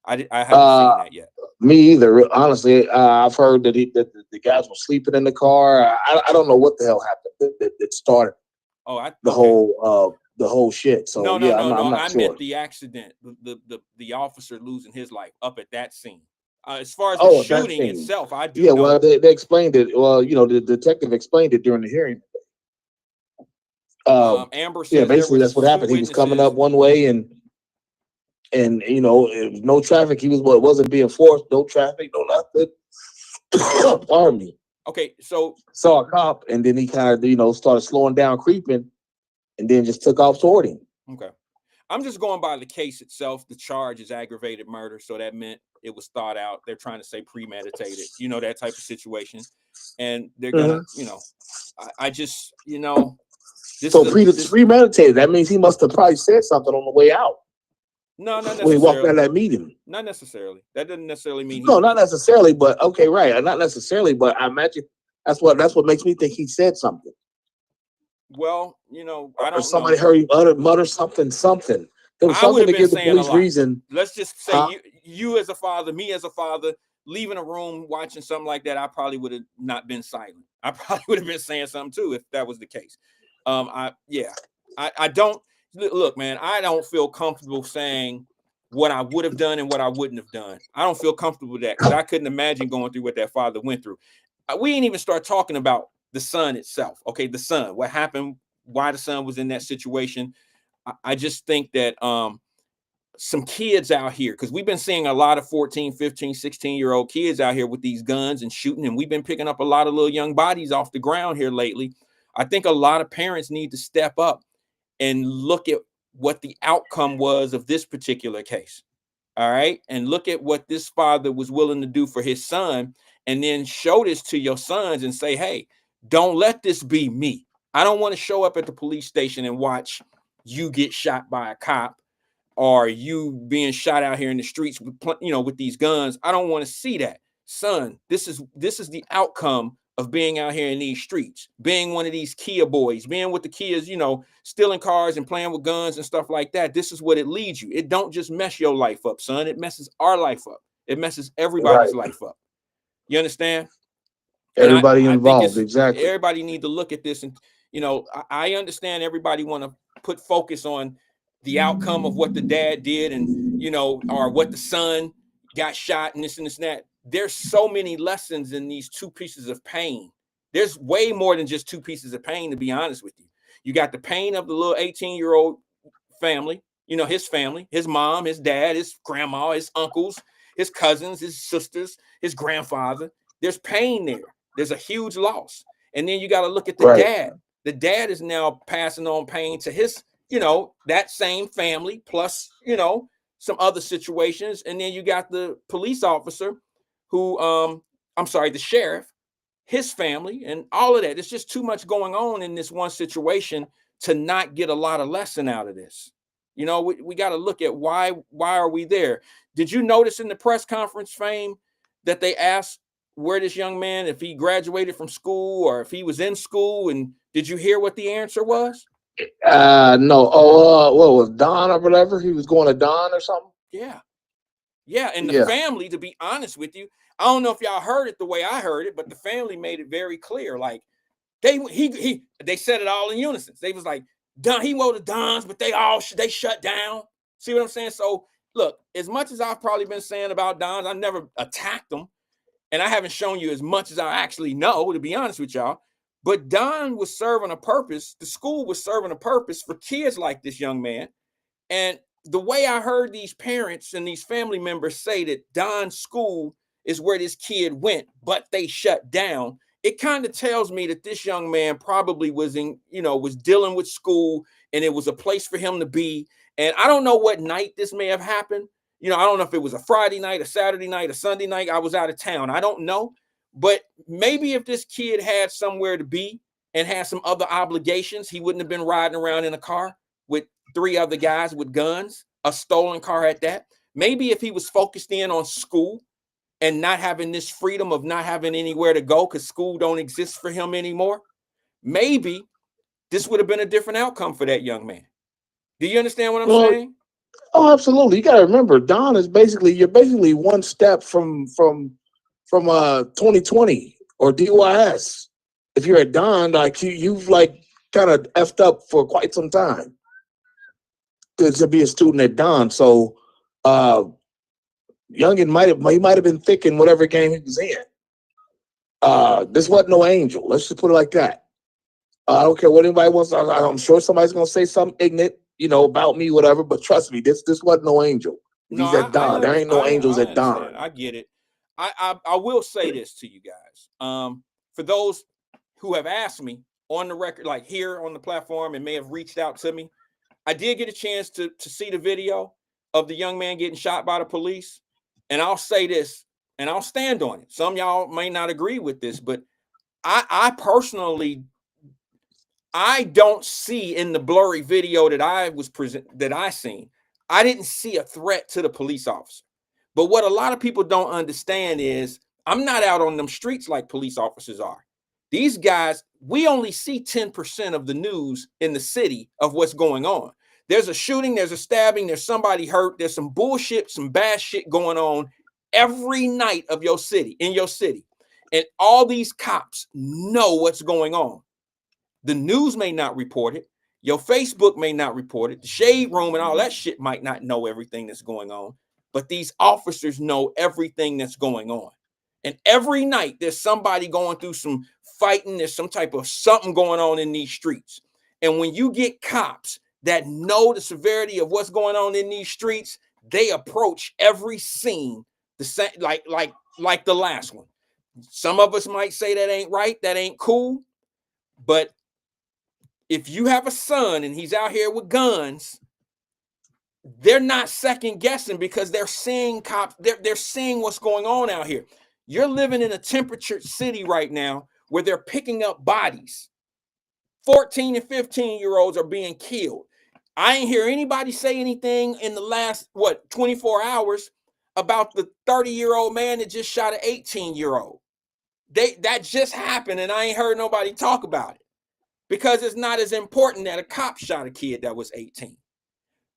I haven't seen that yet.
Me either. Honestly, I've heard that the guys were sleeping in the car. I don't know what the hell happened that started the whole shit. So
no.
I'm not
I
sure.
meant the accident, the officer losing his life up at that scene. As far as the shooting itself, I do know.
Well, they explained it. Well, the detective explained it during the hearing.
Amber says
basically that's what happened. He was coming up one way and it was no traffic. He wasn't being forced. No traffic, no nothing. Pardon me.
Okay, so
saw a cop, and then he kind of started slowing down, creeping, and then just took off toward him.
Okay, I'm just going by the case itself. The charge is aggravated murder, so that meant it was thought out. They're trying to say premeditated, that type of situation, and they're gonna, I just,
premeditated. That means he must have probably said something on the way out.
No, not necessarily.
When he walked out of that meeting.
Not necessarily. That doesn't necessarily mean.
No, not necessarily. But okay, right. Not necessarily. But I imagine that's what makes me think he said something.
Well, I don't know.
Or somebody heard him mutter something. There was something to give the police reason.
Let's just say you as a father, me as a father, leaving a room watching something like that, I probably would have not been silent. I probably would have been saying something too if that was the case. I don't look, man. I don't feel comfortable saying what I would have done and what I wouldn't have done. I don't feel comfortable with that because I couldn't imagine going through what that father went through. We ain't even start talking about the son itself. Okay, the son, what happened, why the son was in that situation. I just think that some kids out here, because we've been seeing a lot of 14, 15, 16-year-old kids out here with these guns and shooting, and we've been picking up a lot of little young bodies off the ground here lately. I think a lot of parents need to step up and look at what the outcome was of this particular case. All right. And look at what this father was willing to do for his son, and then show this to your sons and say, hey, don't let this be me. I don't want to show up at the police station and watch you get shot by a cop or you being shot out here in the streets with, with these guns. I don't want to see that. Son, this is the outcome of being out here in these streets, being one of these Kia boys, being with the kids, stealing cars and playing with guns and stuff like that. This is what it leads you. It don't just mess your life up, son. It messes our life up. It messes everybody's life up. You understand?
Everybody involved, exactly.
Everybody need to look at this, and I understand everybody want to put focus on the outcome of what the dad did, and or what the son got shot and this and that. There's so many lessons in these two pieces of pain. There's way more than just two pieces of pain, to be honest with you. You got the pain of the little 18-year-old family, his family, his mom, his dad, his grandma, his uncles, his cousins, his sisters, his grandfather. There's pain there. There's a huge loss. And then you got to look at the dad. The dad is now passing on pain to his, that same family, plus, some other situations. And then you got the police officer who, the sheriff, his family, and all of that. It's just too much going on in this one situation to not get a lot of lesson out of this. We got to look at why are we there? Did you notice in the press conference, Fame, that they asked where this young man, if he graduated from school or if he was in school? And did you hear what the answer was?
No. What was Don or whatever? He was going to Don or something?
Yeah. And the family, to be honest with you, I don't know if y'all heard it the way I heard it, but the family made it very clear. Like they said it all in unison. They was like, Don, he wrote the Dons, but they shut down. See what I'm saying? So look, as much as I've probably been saying about Dons, I never attacked them. And I haven't shown you as much as I actually know, to be honest with y'all. But Don was serving a purpose. The school was serving a purpose for kids like this young man. And the way I heard these parents and these family members say that Don's school is where this kid went, but they shut down, it kind of tells me that this young man probably was dealing with school, and it was a place for him to be. And I don't know what night this may have happened. I don't know if it was a Friday night, a Saturday night, a Sunday night. I was out of town. I don't know. But maybe if this kid had somewhere to be and had some other obligations, he wouldn't have been riding around in a car with 3 other guys with guns, a stolen car at that. Maybe if he was focused in on school and not having this freedom of not having anywhere to go because school don't exist for him anymore, maybe this would have been a different outcome for that young man. Do you understand what I'm saying?
Oh, absolutely. You got to remember, Don is you're basically one step from 2020 or DYS. If you're at Don, like you've kind of effed up for quite some time to be a student at Don. So Youngin might have been thick in whatever game he was in. This wasn't no angel. Let's just put it like that. I don't care what anybody wants. I'm sure somebody's gonna say something ignorant, about me, whatever. But trust me, this wasn't no angel. He's at Don. There ain't no angels at Don.
I get it. I will say this to you guys. For those who have asked me on the record, like here on the platform, and may have reached out to me, I did get a chance to see the video of the young man getting shot by the police. And I'll say this, and I'll stand on it. Some of y'all may not agree with this, but I personally, I don't see in the blurry video that I seen, I didn't see a threat to the police officer. But what a lot of people don't understand is I'm not out on them streets like police officers are. These guys, we only see 10% of the news in the city of what's going on. There's a shooting, there's a stabbing, there's somebody hurt, there's some bullshit, some bad shit going on every night of your city, in your city. And all these cops know what's going on. The news may not report it. Your Facebook may not report it. The shade room and all that shit might not know everything that's going on. But these officers know everything that's going on. And every night there's somebody going through some fighting. There's some type of something going on in these streets. And when you get cops that know the severity of what's going on in these streets, they approach every scene the same, like the last one. Some of us might say that ain't right, that ain't cool. But if you have a son and he's out here with guns, they're not second guessing because they're seeing cops, they're seeing what's going on out here. You're living in a temperate city right now where they're picking up bodies. 14 and 15-year-olds are being killed. I ain't hear anybody say anything in the last, 24 hours about the 30-year-old man that just shot an 18-year-old. That just happened, and I ain't heard nobody talk about it because it's not as important that a cop shot a kid that was 18.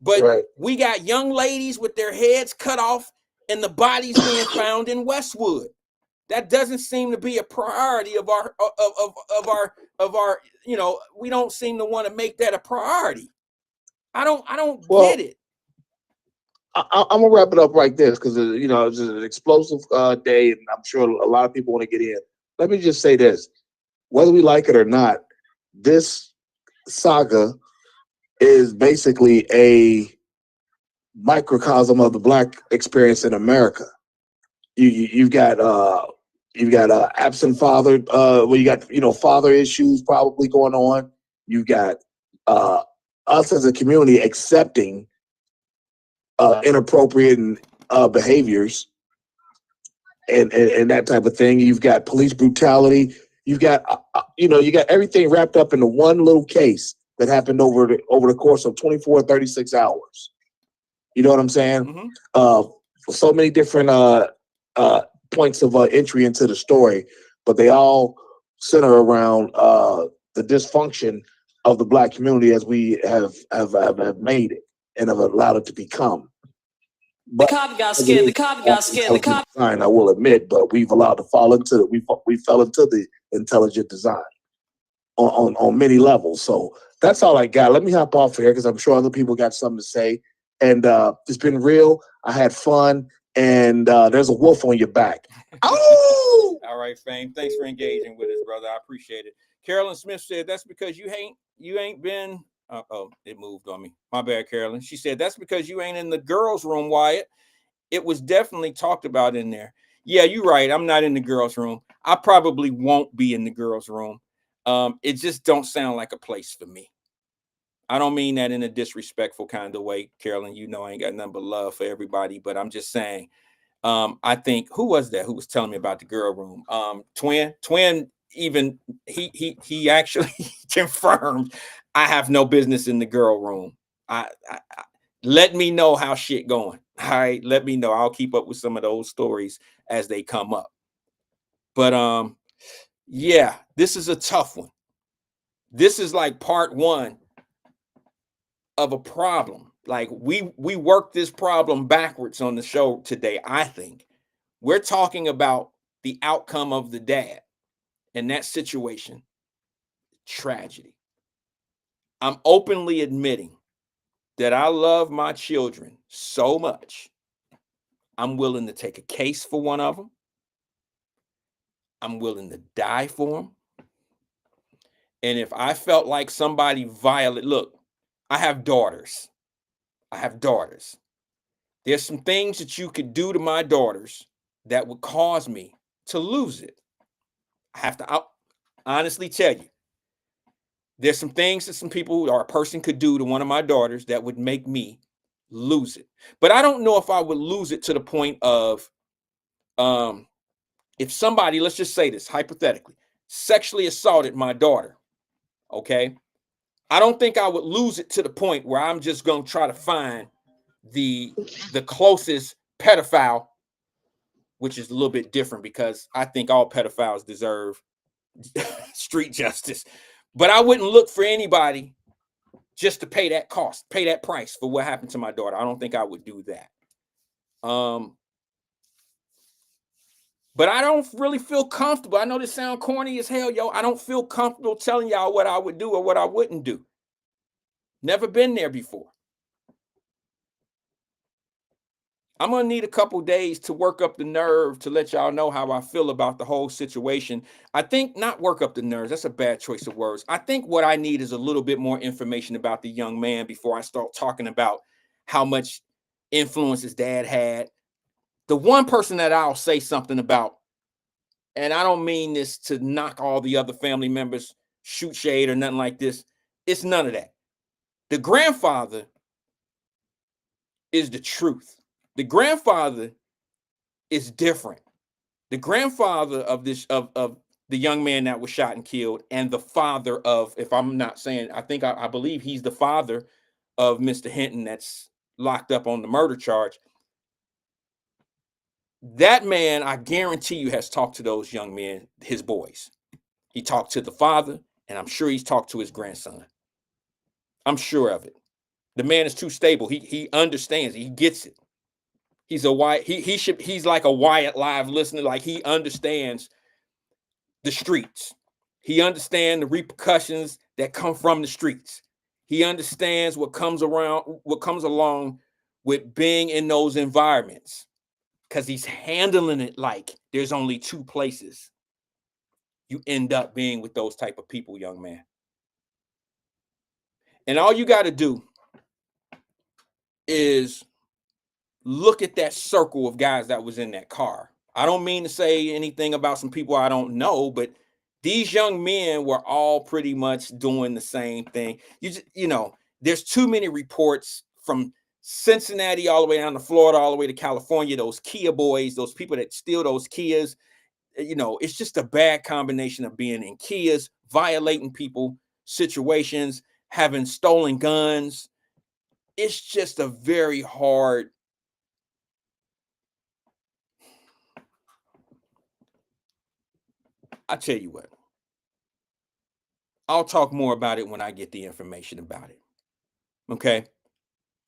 But we got young ladies with their heads cut off and the bodies being found in Westwood. That doesn't seem to be a priority of our, we don't seem to want to make that a priority. I don't get it.
I'm gonna wrap it up right there because it's an explosive day, and I'm sure a lot of people want to get in. Let me just say this: whether we like it or not, this saga is basically a microcosm of the Black experience in America. You've got absent father, you got father issues probably going on. You've got us as a community accepting inappropriate behaviors and that type of thing. You've got police brutality. You've got you got everything wrapped up into one little case that happened over the course of 24, 36 hours. You know what I'm saying? Mm-hmm. So many different points of entry into the story, but they all center around the dysfunction of the Black community as we have made it and have allowed it to become. But the cop got scared. The cop got scared. The cop design, I will admit, but we've allowed to fall into it. We fell into the intelligent design on many levels. So that's all I got. Let me hop off here because I'm sure other people got something to say. And it's been real. I had fun. And there's a wolf on your back. Oh!
All right, Fame. Thanks for engaging with us, brother. I appreciate it. Carolyn Smith said that's because you ain't been. It moved on me. My bad, Carolyn. She said that's because you ain't in the girls' room, Wyatt. It was definitely talked about in there. Yeah, you're right. I'm not in the girls' room. I probably won't be in the girls' room. It just don't sound like a place for me. I don't mean that in a disrespectful kind of way, Carolyn. You know I ain't got nothing but love for everybody, but I'm just saying. I think who was that who was telling me about the girl room? Twin. Even he actually confirmed I have no business in the girl room. I let me know how shit going. All right, let me know. I'll keep up with some of those stories as they come up. But yeah, this is a tough one. This is like part one of a problem. Like we work this problem backwards on the show today. I think we're talking about the outcome of the dad in that situation. Tragedy. I'm openly admitting that I love my children so much. I'm willing to take a case for one of them. I'm willing to die for them. And if I felt like somebody look, I have daughters. There's some things that you could do to my daughters that would cause me to lose it. I have to honestly tell you, there's some things that some people or a person could do to one of my daughters that would make me lose it. But I don't know if I would lose it to the point of, if somebody, let's just say this hypothetically, sexually assaulted my daughter, okay? I don't think I would lose it to the point where I'm just going to try to find the closest pedophile, which is a little bit different because I think all pedophiles deserve street justice. But I wouldn't look for anybody just to pay that cost, pay that price for what happened to my daughter. I don't think I would do that. But I don't really feel comfortable. I know this sounds corny as hell, yo. I don't feel comfortable telling y'all what I would do or what I wouldn't do. Never been there before. I'm gonna need a couple days to work up the nerve to let y'all know how I feel about the whole situation. I think not work up the nerves. That's a bad choice of words. I think what I need is a little bit more information about the young man before I start talking about how much influence his dad had. The one person that I'll say something about, and I don't mean this to knock all the other family members, shoot shade or nothing like this. It's none of that. The grandfather is the truth. The grandfather is different. The grandfather of of the young man that was shot and killed, and the father of, if I'm not saying, I believe he's the father of Mr. Hinton that's locked up on the murder charge. That man, I guarantee you, has talked to those young men, his boys. He talked to the father, and I'm sure he's talked to his grandson. I'm sure of it. The man is too stable. He understands. He gets it. He's a Wyatt. He's like a Wyatt live listener. Like, he understands the streets. He understands the repercussions that come from the streets. He understands what comes along with being in those environments, because he's handling it like there's only two places you end up being with those type of people, young man. And all you got to do is look at that circle of guys that was in that car. I don't mean to say anything about some people I don't know, but these young men were all pretty much doing the same thing. There's too many reports from Cincinnati all the way down to Florida, all the way to California, those Kia boys, those people that steal those Kias. It's just a bad combination of being in Kias, violating people, situations, having stolen guns. It's just a very hard. I tell you what, I'll talk more about it when I get the information about it. Okay.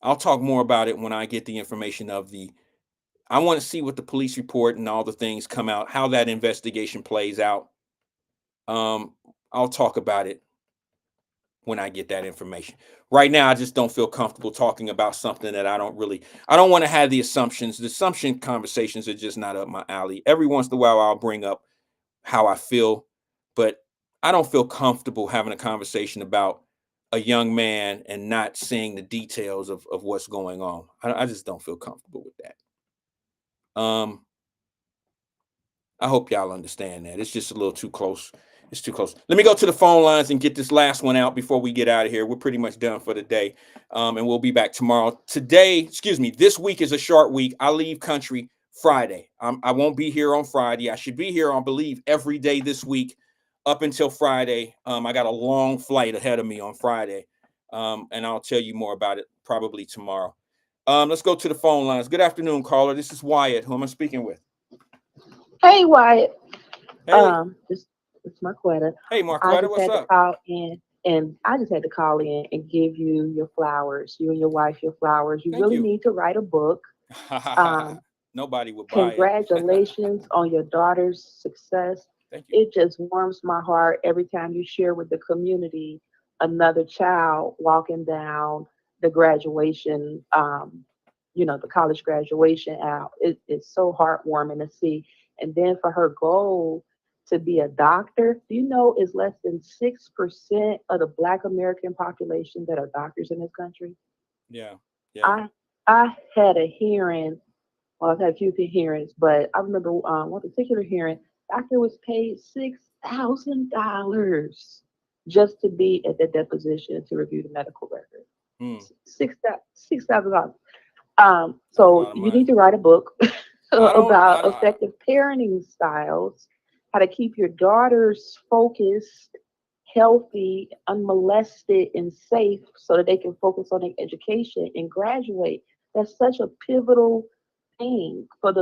I'll talk more about it when I get the information I want to see what the police report and all the things come out, how that investigation plays out. I'll talk about it when I get that information. Right now, I just don't feel comfortable talking about something that I don't want to have the assumptions. The assumption conversations are just not up my alley. Every once in a while, I'll bring up how I feel, but I don't feel comfortable having a conversation about a young man and not seeing the details of what's going on. I just don't feel comfortable with that. I hope y'all understand that. It's just a little too close. It's too close. Let me go to the phone lines and get this last one out before we get out of here. We're pretty much done for the day. And we'll be back tomorrow. This week is a short week. I leave country Friday. I won't be here on Friday. I should be here, I believe, every day this week up until Friday. I got a long flight ahead of me on Friday. And I'll tell you more about it probably tomorrow. Let's go to the phone lines. Good afternoon, caller. This is Wyatt. Who am I speaking with?
Hey, Wyatt.
Hey.
It's Marquetta.
Hey, Marquetta, what's up?
I just had to call in and give you your flowers. You and your wife, your flowers. You
Thank
really
you.
need to write a book.
Nobody would buy it.
Congratulations on your daughter's success.
Thank you.
It just warms my heart every time you share with the community another child walking down the graduation, the college graduation aisle. It's so heartwarming to see. And then for her goal to be a doctor, do you know it's less than 6% of the Black American population that are doctors in this country?
Yeah.
I had a hearing. Well, I've had a few hearings, but I remember one particular hearing, doctor was paid $6,000 just to be at the deposition to review the medical record. $6,000. So you need to write a book about effective parenting styles, how to keep your daughters focused, healthy, unmolested, and safe so that they can focus on their education and graduate. That's such a pivotal thing for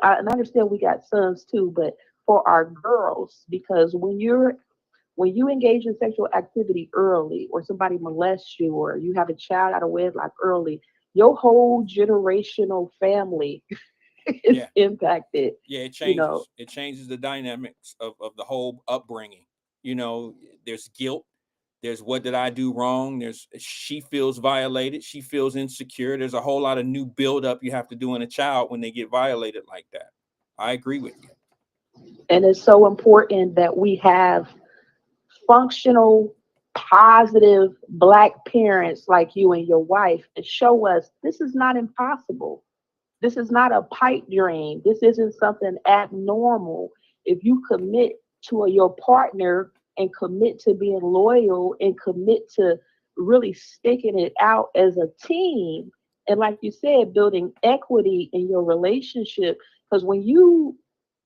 I understand we got sons too, but for our girls, because when you engage in sexual activity early, or somebody molests you, or you have a child out of wedlock early, your whole generational family it's
Yeah.
impacted,
Yeah, it
you know.
changes. It changes the dynamics of the whole upbringing. You know, there's guilt. There's what did I do wrong? There's she feels violated. She feels insecure. There's a whole lot of new buildup you have to do in a child when they get violated like that. I agree with you.
And it's so important that we have functional, positive Black parents like you and your wife to show us this is not impossible. This is not a pipe dream. This isn't something abnormal. If you commit to your partner and commit to being loyal and commit to really sticking it out as a team, and like you said, building equity in your relationship, because when you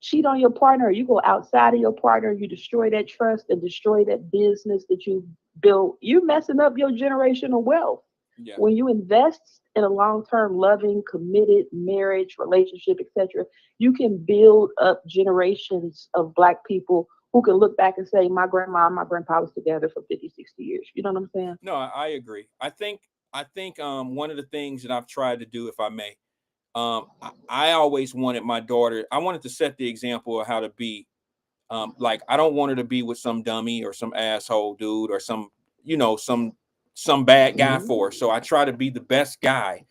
cheat on your partner, or you go outside of your partner, you destroy that trust and destroy that business that you built, you're messing up your generational wealth.
Yeah.
When you invest in a long-term, loving, committed marriage, relationship, etc., you can build up generations of Black people who can look back and say, my grandma and my grandpa was together for 50, 60 years. You know what I'm saying?
No, I agree. I think one of the things that I've tried to do, if I may, I always wanted my daughter, I wanted to set the example of how to be. Like I don't want her to be with some dummy or some asshole dude or some, some bad guy
Mhm.
for her. So I try to be the best guy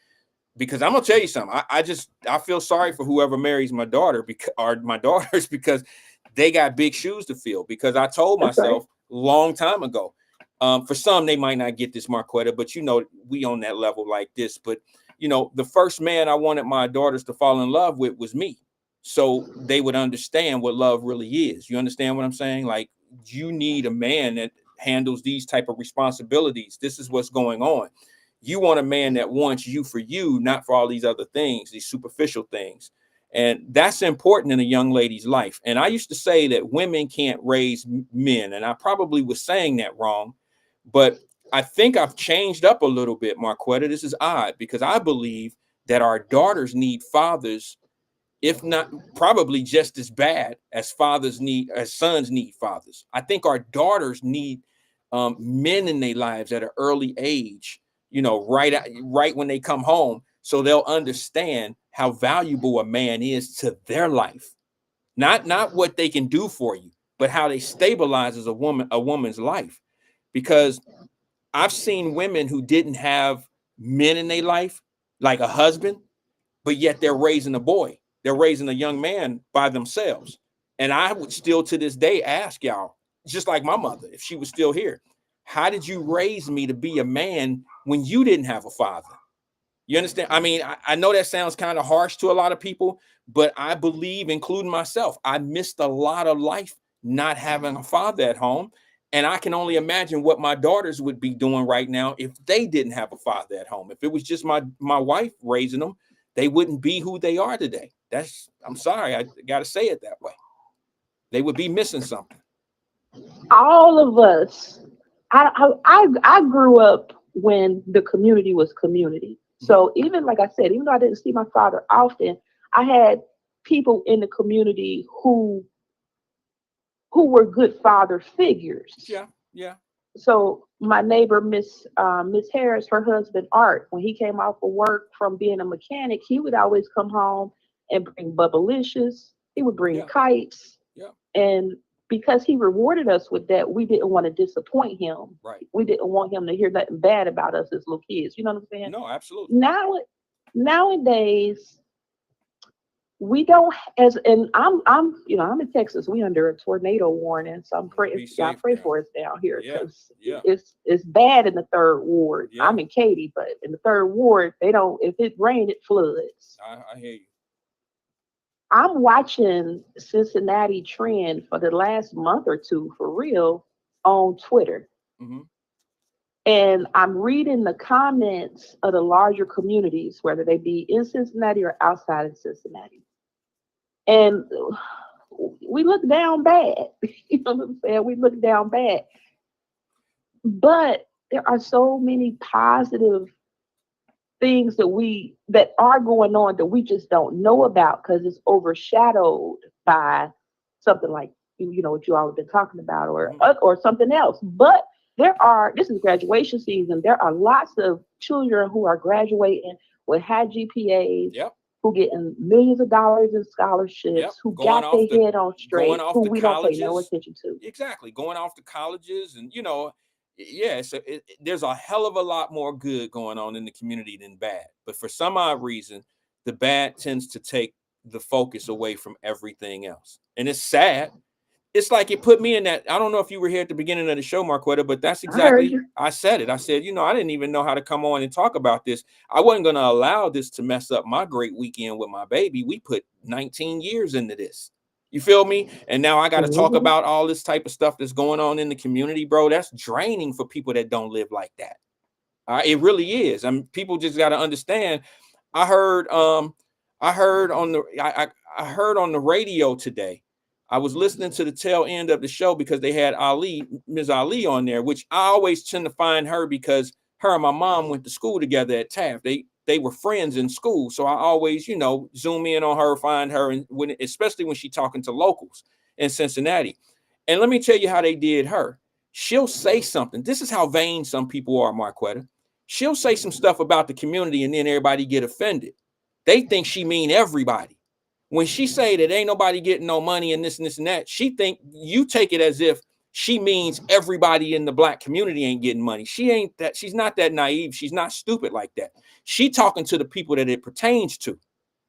because I'm gonna tell you something. I feel sorry for whoever marries my daughter because or my daughters because they got big shoes to fill. Because I told
That's right.
myself long time ago. For some, they might not get this, Marquetta, but we on that level like this. But the first man I wanted my daughters to fall in love with was me, so they would understand what love really is. You understand what I'm saying? Like you need a man that handles these type of responsibilities. This is what's going on. You want a man that wants you for you, not for all these other things, these superficial things. And that's important in a young lady's life. And I used to say that women can't raise men, and I probably was saying that wrong, but I think I've changed up a little bit, Marquetta. This is odd because I believe that our daughters need fathers, if not probably just as bad as sons need fathers. I think our daughters need men in their lives at an early age, right when they come home, so they'll understand how valuable a man is to their life. Not what they can do for you, but how they stabilizes a woman's life. Because I've seen women who didn't have men in their life, like a husband, but yet they're raising a boy. They're raising a young man by themselves. And I would still to this day ask y'all, just like my mother, if she was still here, how did you raise me to be a man when you didn't have a father? You understand? I mean, I know that sounds kind of harsh to a lot of people, but I believe, including myself, I missed a lot of life not having a father at home. And I can only imagine what my daughters would be doing right now if they didn't have a father at home. If it was just my wife raising them, they wouldn't be who they are today. I'm sorry, I got to say it that way. They would be missing something.
All of us, I grew up when the community was community.
Mhm.
So even like I said, even though I didn't see my father often, I had people in the community who were good father figures.
Yeah, yeah,
So my neighbor, Miss Harris, her husband Art, when he came off of work from being a mechanic, he would always come home and bring bubblicious. He would bring
yeah,
kites,
yeah.
and because he rewarded us with that, we didn't want to disappoint him.
Right.
We didn't want him to hear nothing bad about us as little kids. You know what I'm saying?
No, absolutely.
Now, nowadays, we don't as and I'm in Texas. We under a tornado warning, so I'm praying.
Be
Y'all
safe,
pray
girl.
for us down here
Yeah,
because
yeah,
it's bad in the third ward.
yeah.
I'm in Katy, but in the third ward, they don't. If it rains, it floods.
I hear you.
I'm watching Cincinnati trend for the last month or two for real on Twitter.
Hmm.
And I'm reading the comments of the larger communities, whether they be in Cincinnati or outside of Cincinnati. And we look down bad. You know what I'm saying? We look down bad. But there are so many positive things that are going on that we just don't know about because it's overshadowed by something like what you all have been talking about
Hmm.
or something else. But this is graduation season. There are lots of children who are graduating with high GPAs
Yep.
who getting millions of dollars in scholarships,
Yep,
who got their head on straight,
going off
who
the
we don't pay no
colleges.
attention to.
Exactly, going off to colleges, and yeah, so there's a hell of a lot more good going on in the community than bad. But for some odd reason, the bad tends to take the focus away from everything else, and it's sad. It's like it put me in that. I don't know if you were here at the beginning of the show, Marquetta, but that's
I heard
exactly,
you.
I said it. I said, I didn't even know how to come on and talk about this. I wasn't going to allow this to mess up my great weekend with my baby. We put 19 years into this. You feel me? And now I got to talk
Mhm.
about all this type of stuff that's going on in the community, bro. That's draining for people that don't live like that. It really is. I mean, people just got to understand. I heard, I heard on the, I heard on the radio today. I was listening to the tail end of the show because they had Ms. Ali on there, which I always tend to find her because her and my mom went to school together at Taft. They were friends in school, so I always, zoom in on her, find her, and especially when she's talking to locals in Cincinnati. And let me tell you how they did her. She'll say something. This is how vain some people are, Marquetta. She'll say some stuff about the community, and then everybody get offended. They think she mean everybody. When she say that ain't nobody getting no money and this and this and that, she think you take it as if she means everybody in the Black community ain't getting money. She ain't that. She's not that naive. She's not stupid like that. She talking to the people that it pertains to.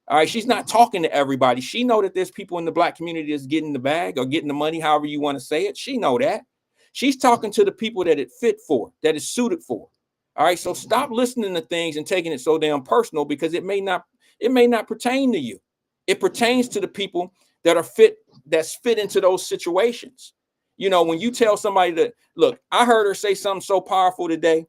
All right, she's not talking to everybody. She know that there's people in the Black community that's getting the bag or getting the money, however you want to say it. She know that. She's talking to the people that it fit for, that is suited for. All right, so stop listening to things and taking it so damn personal because it may not pertain to you. It pertains to the people that are that's fit into those situations. When you tell somebody that, look, I heard her say something so powerful today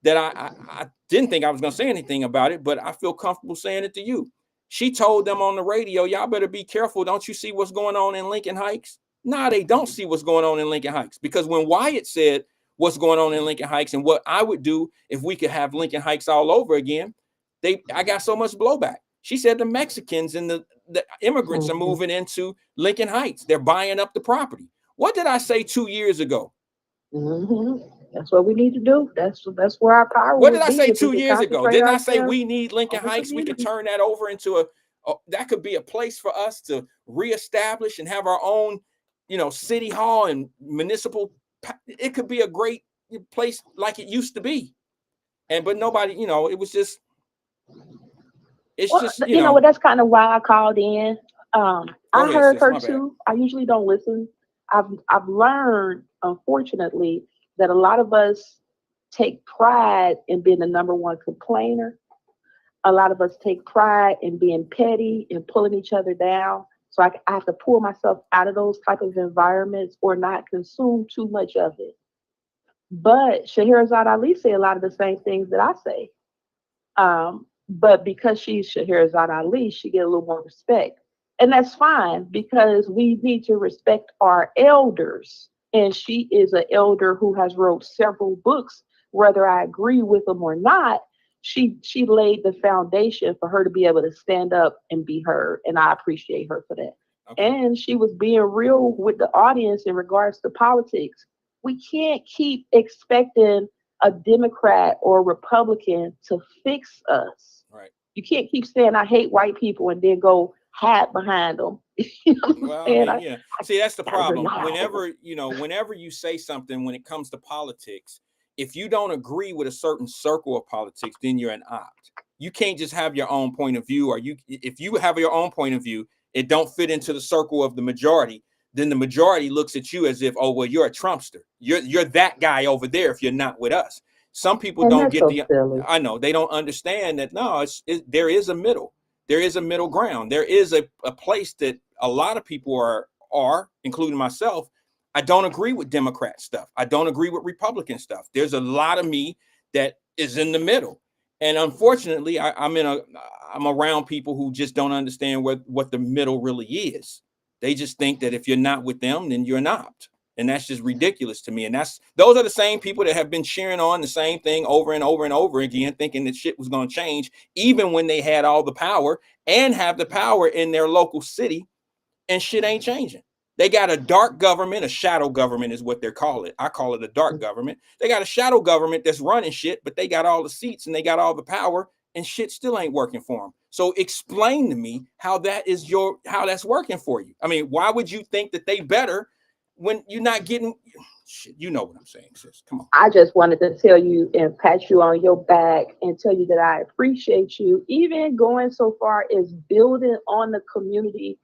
that I didn't think I was going to say anything about it, but I feel comfortable saying it to you. She told them on the radio, y'all better be careful. Don't you see what's going on in Lincoln Heights? Nah, they don't see what's going on in Lincoln Heights because when Wyatt said what's going on in Lincoln Heights and what I would do if we could have Lincoln Heights all over again, I got so much blowback. She said the Mexicans and the immigrants are moving into Lincoln Heights. They're buying up the property. What did I say 2 years ago?
Mm-hmm. That's what we need to do. That's where our power
What did
would
I
be
say
if we
2
could
years ago?
concentrate
Didn't I say
ourselves
we need Lincoln
on the
Heights? We could
community.
turn that over into that could be a place for us to reestablish and have our own, city hall and municipal. It could be a great place like it used to be. But nobody, it was just, it's
Well,
just,
you know what? That's kind of why I called in.
Go
I
ahead,
heard
sis.
her
My bad.
too. I usually don't listen. I've learned, unfortunately, that a lot of us take pride in being the number one complainer. A lot of us take pride in being petty and pulling each other down. So I have to pull myself out of those type of environments or not consume too much of it. But Scheherazade Ali say a lot of the same things that I say. But because she's Scheherazade Ali, she get a little more respect. And that's fine because we need to respect our elders. And she is an elder who has wrote several books, whether I agree with them or not. She laid the foundation for her to be able to stand up and be heard. And I appreciate her for that.
Okay.
And she was being real with the audience in regards to politics. We can't keep expecting a Democrat or Republican to fix us.
Right.
You can't keep saying I hate white people and then go hide behind them. You know what I'm
Well,
saying?
yeah. See, that's the
gotta
problem.
rely.
Whenever you say something when it comes to politics, if you don't agree with a certain circle of politics, then you're an opt. You can't just have your own point of view, if you have your own point of view, it don't fit into the circle of the majority, then the majority looks at you as if, oh, well, you're a Trumpster. You're that guy over there if you're not with us. Some people
And
don't
that's
get
so silly.
I know they don't understand that. No, there is a middle. There is a middle ground. There is a place that a lot of people are, including myself. I don't agree with Democrat stuff. I don't agree with Republican stuff. There's a lot of me that is in the middle. And unfortunately, I'm around people who just don't understand what the middle really is. They just think that if you're not with them, then you're not. And that's just ridiculous to me. And those are the same people that have been cheering on the same thing over and over and over again, thinking that shit was going to change, even when they had all the power and have the power in their local city, and shit ain't changing. They got a dark government, a shadow government is what they call it. I call it a dark government. They got a shadow government that's running shit, but they got all the seats and they got all the power, and shit still ain't working for them. So explain to me how that's working for you. I mean, why would you think that they better when you're not getting shit? You know what I'm saying, sis. Come on.
I just wanted to tell you and pat you on your back and tell you that I appreciate you, even going so far as building on the community,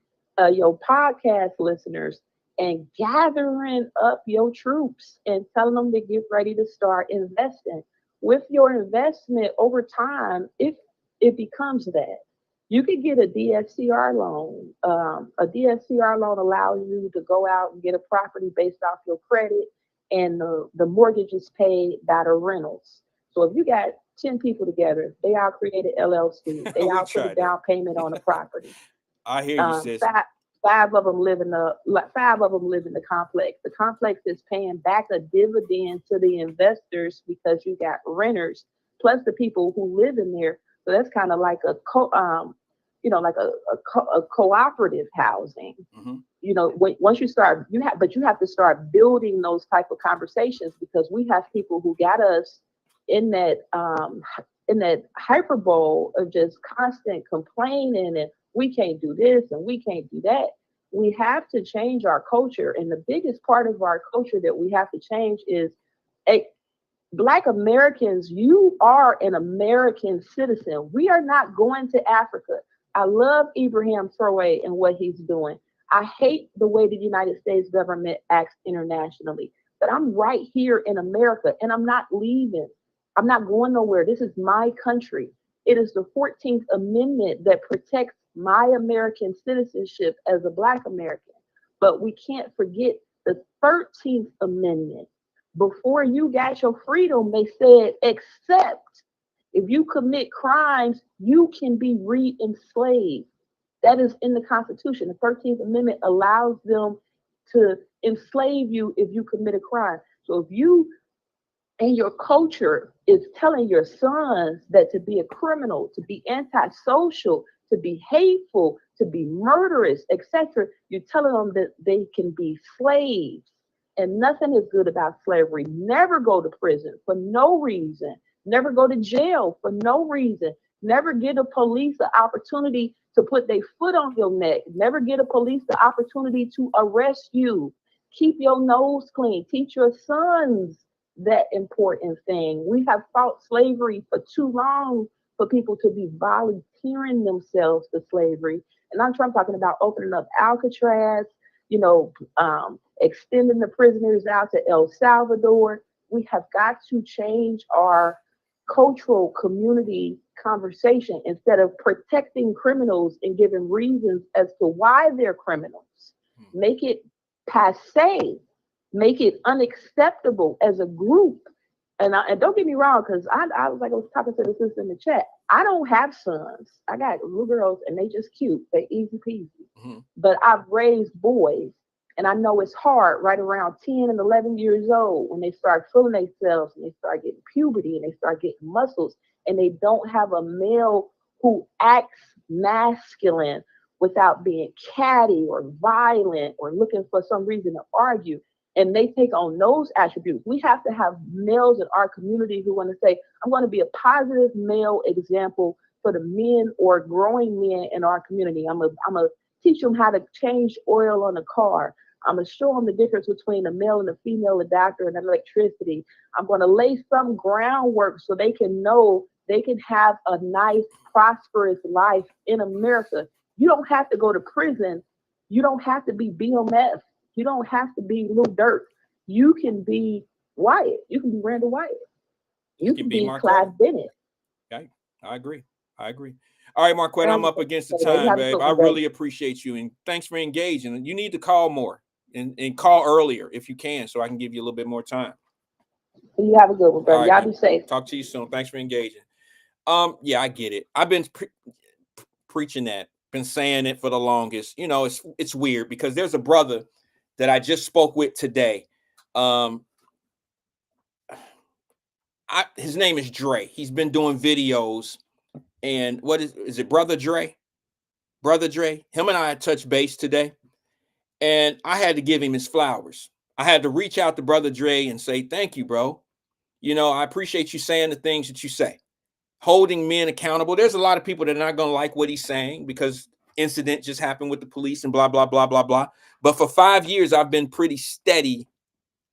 your podcast listeners, and gathering up your troops and telling them to get ready to start investing. With your investment over time, if it becomes that, you could get a DSCR loan. A DSCR loan allows you to go out and get a property based off your credit, and the mortgage is paid by the rentals. So if you got 10 people together, they all created LLC, they all put a down payment on the property.
I hear you, sis.
Five of them live in the complex. The complex is paying back a dividend to the investors because you got renters plus the people who live in there. So that's kind of like a cooperative housing.
Mm-hmm.
You know, once you start, you have to start building those type of conversations, because we have people who got us in that hyperbole of just constant complaining, and we can't do this and we can't do that. We have to change our culture, and the biggest part of our culture that we have to change is Black Americans. You are an American citizen. We are not going to Africa. I love Ibrahim Traoré and what he's doing. I hate the way the United States government acts internationally, but I'm right here in America and I'm not leaving. I'm not going nowhere. This is my country. It is the 14th Amendment that protects my American citizenship as a Black American. But we can't forget the 13th Amendment. Before you got your freedom, they said, except if you commit crimes, you can be re-enslaved. That is in the Constitution. The 13th Amendment allows them to enslave you if you commit a crime. So if you and your culture is telling your sons that to be a criminal, to be antisocial, to be hateful, to be murderous, etc., you're telling them that they can be slaves. And nothing is good about slavery. Never go to prison for no reason. Never go to jail for no reason. Never give a police the opportunity to put their foot on your neck. Never give a police the opportunity to arrest you. Keep your nose clean. Teach your sons that important thing. We have fought slavery for too long for people to be volunteering themselves to slavery. And I'm talking about opening up Alcatraz, extending the prisoners out to El Salvador. We have got to change our cultural community conversation instead of protecting criminals and giving reasons as to why they're criminals. Make it passe, make it unacceptable as a group. And don't get me wrong, because I was talking to the sister in the chat. I don't have sons. I got little girls and they just cute. They easy peasy. Mm-hmm. But I've raised boys. And I know it's hard right around 10 and 11 years old when they start feeling themselves and they start getting puberty and they start getting muscles and they don't have a male who acts masculine without being catty or violent or looking for some reason to argue. And they take on those attributes. We have to have males in our community who want to say, I'm going to be a positive male example for the men or growing men in our community. I'm going to teach them how to change oil on a car. I'm going to show them the difference between a male and a female adapter and electricity. I'm going to lay some groundwork so they can know they can have a nice, prosperous life in America. You don't have to go to prison. You don't have to be BMF. You don't have to be Lou Dirt. You can be Wyatt. You can be Randall Wyatt. You can be Clive Bennett.
Okay, I agree. All right, Marquette, I'm up against the time, babe. I really appreciate you, and thanks for engaging. You need to call more and call earlier if you can, so I can give you a little bit more time.
You have a good one, brother. Y'all be safe.
Talk to you soon. Thanks for engaging. Yeah, I get it. I've been preaching that, been saying it for the longest. It's weird because there's a brother that I just spoke with today. His name is Dre. He's been doing videos. And what is it, Brother Dre? Brother Dre. Him and I touched base today. And I had to give him his flowers. I had to reach out to Brother Dre and say, thank you, bro. I appreciate you saying the things that you say. holding men accountable. There's a lot of people that are not going to like what he's saying because incident just happened with the police and blah, blah, blah, blah, blah. But for 5 years, I've been pretty steady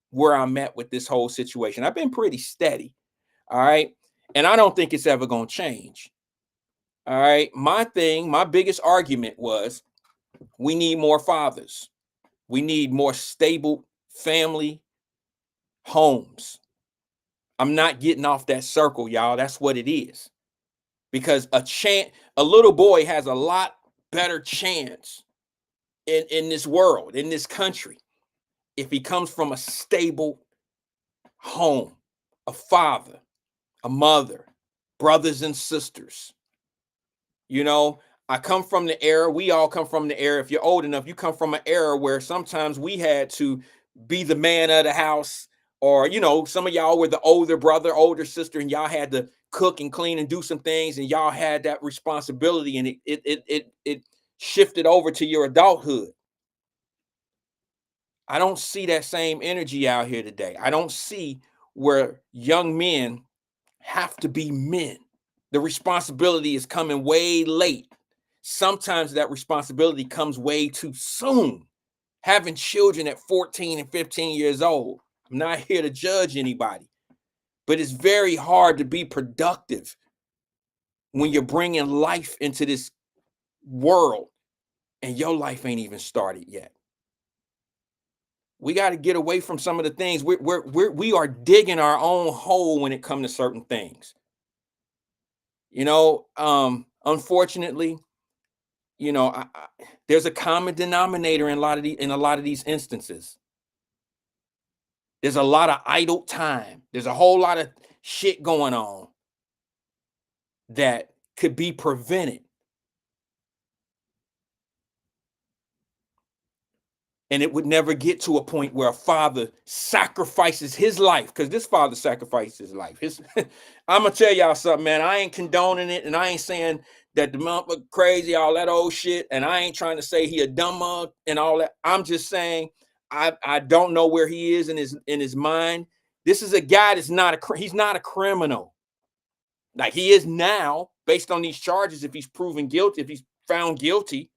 where I'm at with this whole situation. I've been pretty steady. All right. And I don't think it's ever going to change. All right. My biggest argument was we need more fathers. We need more stable family homes. I'm not getting off that circle, y'all. That's what it is. Because a little boy has a lot better chance in this world, in this country, if he comes from a stable home, a father, a mother, brothers and sisters. You know, I come from the era, we all come from the era. If you're old enough, you come from an era where sometimes we had to be the man of the house, or, you know, some of y'all were the older brother, older sister, and y'all had to cook and clean and do some things, and y'all had that responsibility, and it shifted over to your adulthood. I don't see that same energy out here today. I don't see where young men have to be men. The responsibility is coming way late. Sometimes that responsibility comes way too soon. Having children at 14 and 15 years old. I'm not here to judge anybody, but it's very hard to be productive when you're bringing life into this world and your life ain't even started yet. We got to get away from some of the things. We are digging our own hole when it comes to certain things. You know, unfortunately, you know, there's a common denominator in a lot of these instances. There's a lot of idle time. There's a whole lot of shit going on that could be prevented. And it would never get to a point where a father sacrifices his life, because this father sacrificed his life. I'm going to tell y'all something, man. I ain't condoning it, and I ain't saying that the mother crazy, all that old shit, and I ain't trying to say he a dumb mug and all that. I'm just saying I don't know where he is in his mind. This is a guy that's he's not a criminal. Like he is now, based on these charges, if he's proven guilty, if he's found guilty.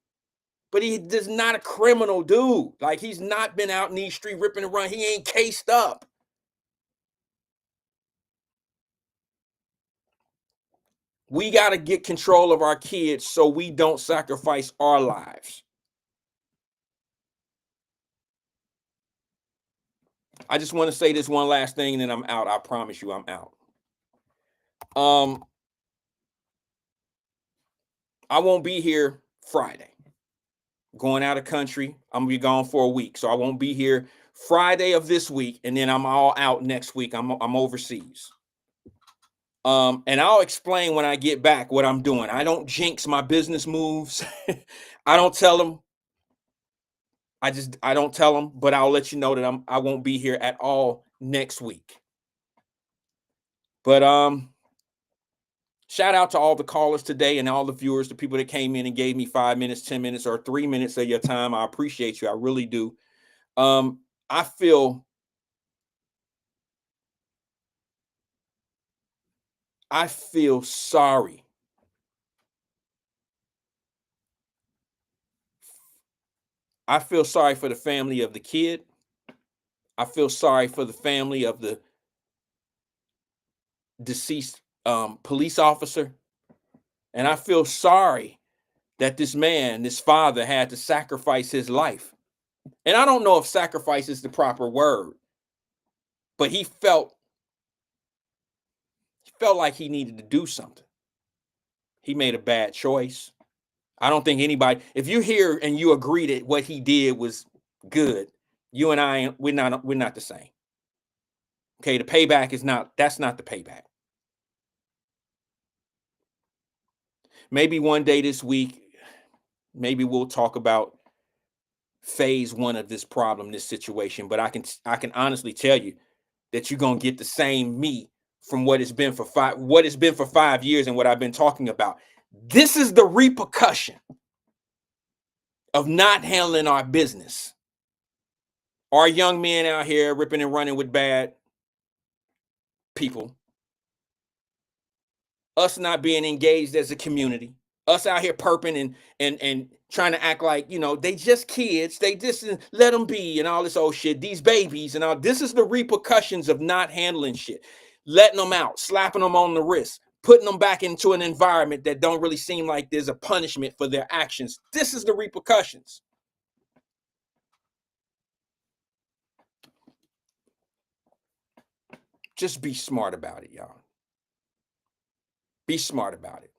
But he is not a criminal dude. Like, he's not been out in these streets ripping and running. He ain't cased up. We got to get control of our kids so we don't sacrifice our lives. I just want to say this one last thing, and then I'm out. I promise you I'm out. I won't be here Friday. Going out of country. I'm gonna be gone for a week, so I won't be here Friday of this week, and then I'm all out next week. I'm overseas. And I'll explain when I get back what I'm doing. I don't jinx my business moves. I don't tell them. I don't tell them, but I'll let you know that I won't be here at all next week. But shout out to all the callers today and all the viewers, the people that came in and gave me 5 minutes, 10 minutes, or 3 minutes of your time. I appreciate you. I really do. I feel sorry. I feel sorry for the family of the kid. I feel sorry for the family of the deceased police officer. And I feel sorry that this father had to sacrifice his life. And I don't know if sacrifice is the proper word, but he felt like he needed to do something. He made a bad choice. I don't think anybody, if you're here and you agree that what he did was good, you and I, we're not the same. Okay, the payback that's not the payback. Maybe one day this week, maybe we'll talk about phase 1 of this problem, this situation. But I can honestly tell you that you're gonna get the same me from what it's been for 5 years and what I've been talking about. This is the repercussion of not handling our business. Our young men out here ripping and running with bad people. us not being engaged as a community, us out here perping and trying to act like, they just kids, they just let them be and all this old shit, these babies and all. This is the repercussions of not handling shit, letting them out, slapping them on the wrist, putting them back into an environment that don't really seem like there's a punishment for their actions. This is the repercussions. Just be smart about it, y'all. Be smart about it.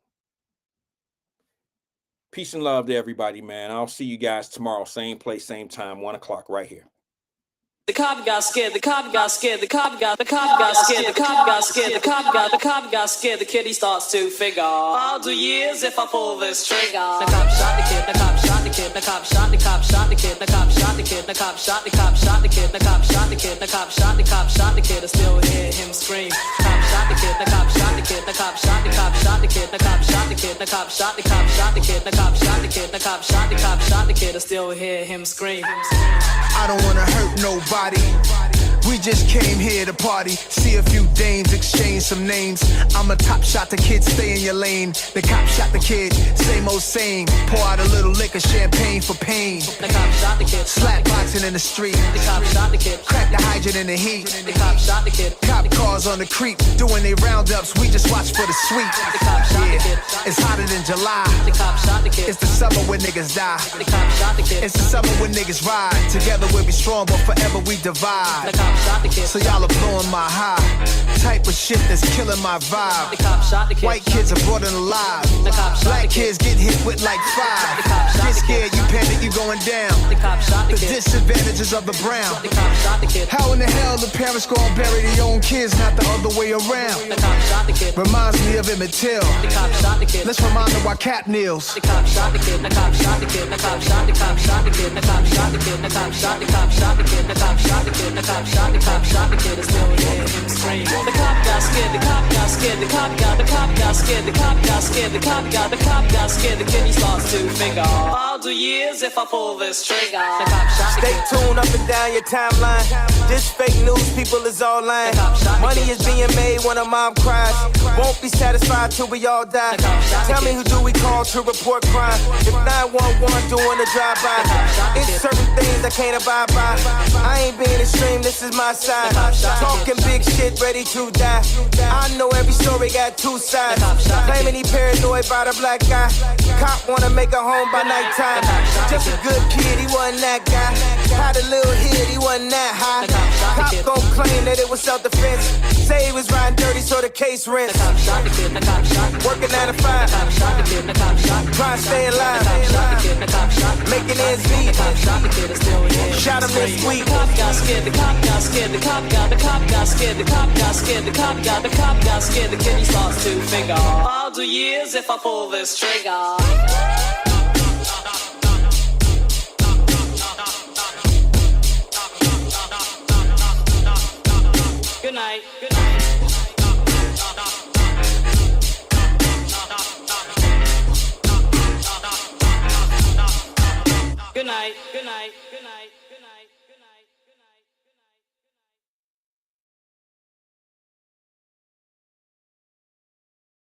Peace and love to everybody, man. I'll see you guys tomorrow, same place, same time, 1 o'clock right here.
The cop got scared, the cop got scared, the cop got scared, the cop got scared, the cop got scared, the kid he starts to figure, I'll do years if I pull this trigger. The cop shot the kid, the cop shot the kid, the cop shot the kid, the cop shot the kid, the cop shot the kid, the cop shot the kid, the cop shot the kid, I still hear him scream. Cop shot the kid, the cop shot the kid, the cop shot the kid, the cop shot the kid, the cop shot the kid, the cop shot the kid, the cop shot the kid, I still hear him scream.
I don't wanna hurt nobody. We just came here to party, see a few dames, exchange some names. I'm a top shot, the kid, stay in your lane. The cop shot the kid, same old same. Pour out a little liquor, champagne for pain.
The cop shot the kid,
slap boxing in the street.
The cop shot the kid,
crack the hydrant in the heat.
The cop shot the kid,
cop cars on the creep, doing they roundups, we just watch for the sweet.
The cop shot the kid,
it's hotter than July.
The cop shot the kid,
it's the summer when niggas die.
The cop shot the kid,
it's the summer when niggas ride. Together we'll be strong, but forever we divide.
The cop shot the kid,
so y'all are blowing my high. Type of shit that's killing my vibe.
The cop shot the kid,
white kids are brought in alive.
The cop shot
black
the kid,
kids get hit with like 5.
The cop shot
get
the
scared,
kid,
you panic, you going down.
The cop shot the kid,
the disadvantages of the brown.
The cop shot the kid,
how in the hell the parents gonna bury their own kids, not the other way around?
The cop shot the kid,
reminds me of Emmett Till.
The cop shot the kid,
let's remind them why Cap kneels.
The cop shot the kid, the cop shot the kid, the cop shot the kid, the cop shot the kid, the cop shot the kid, the cop shot the kid, the cop shot the kid, I still hear him scream. The cop got scared, the cop got scared, the cop got scared, the cop got scared, the cop got scared, the kid he starts to figure, I'll do years if I pull this trigger. The cop shot the kid.
Stay tuned up and down your timeline. This fake news, people is all lying. Money is being made when a mom cries. Won't be satisfied till we all die. Tell me who do we call to report crime? If 911 doing a drive-by, it's certain things I can't abide by. I ain't being extreme, this is my side. Talking big shit, ready to die. I know every story got 2 sides. Claiming he paranoid by the black guy. Cop wanna make a home by nighttime. Just a good kid, he wasn't that guy. Had a little hit, he wasn't that high. Cop gon' claim that it was self-defense. Say he was riding dirty, so the case rents. Working 9 to 5. Trying to stay alive. Making ends meet. Shot him this week.
The cop got scared, the cop got scared, the cop got scared, the cop got scared, the cop got scared, the kid he starts to figure, I'll do years if I pull this trigger. Good night. Good night. Good night. Good night. Good night.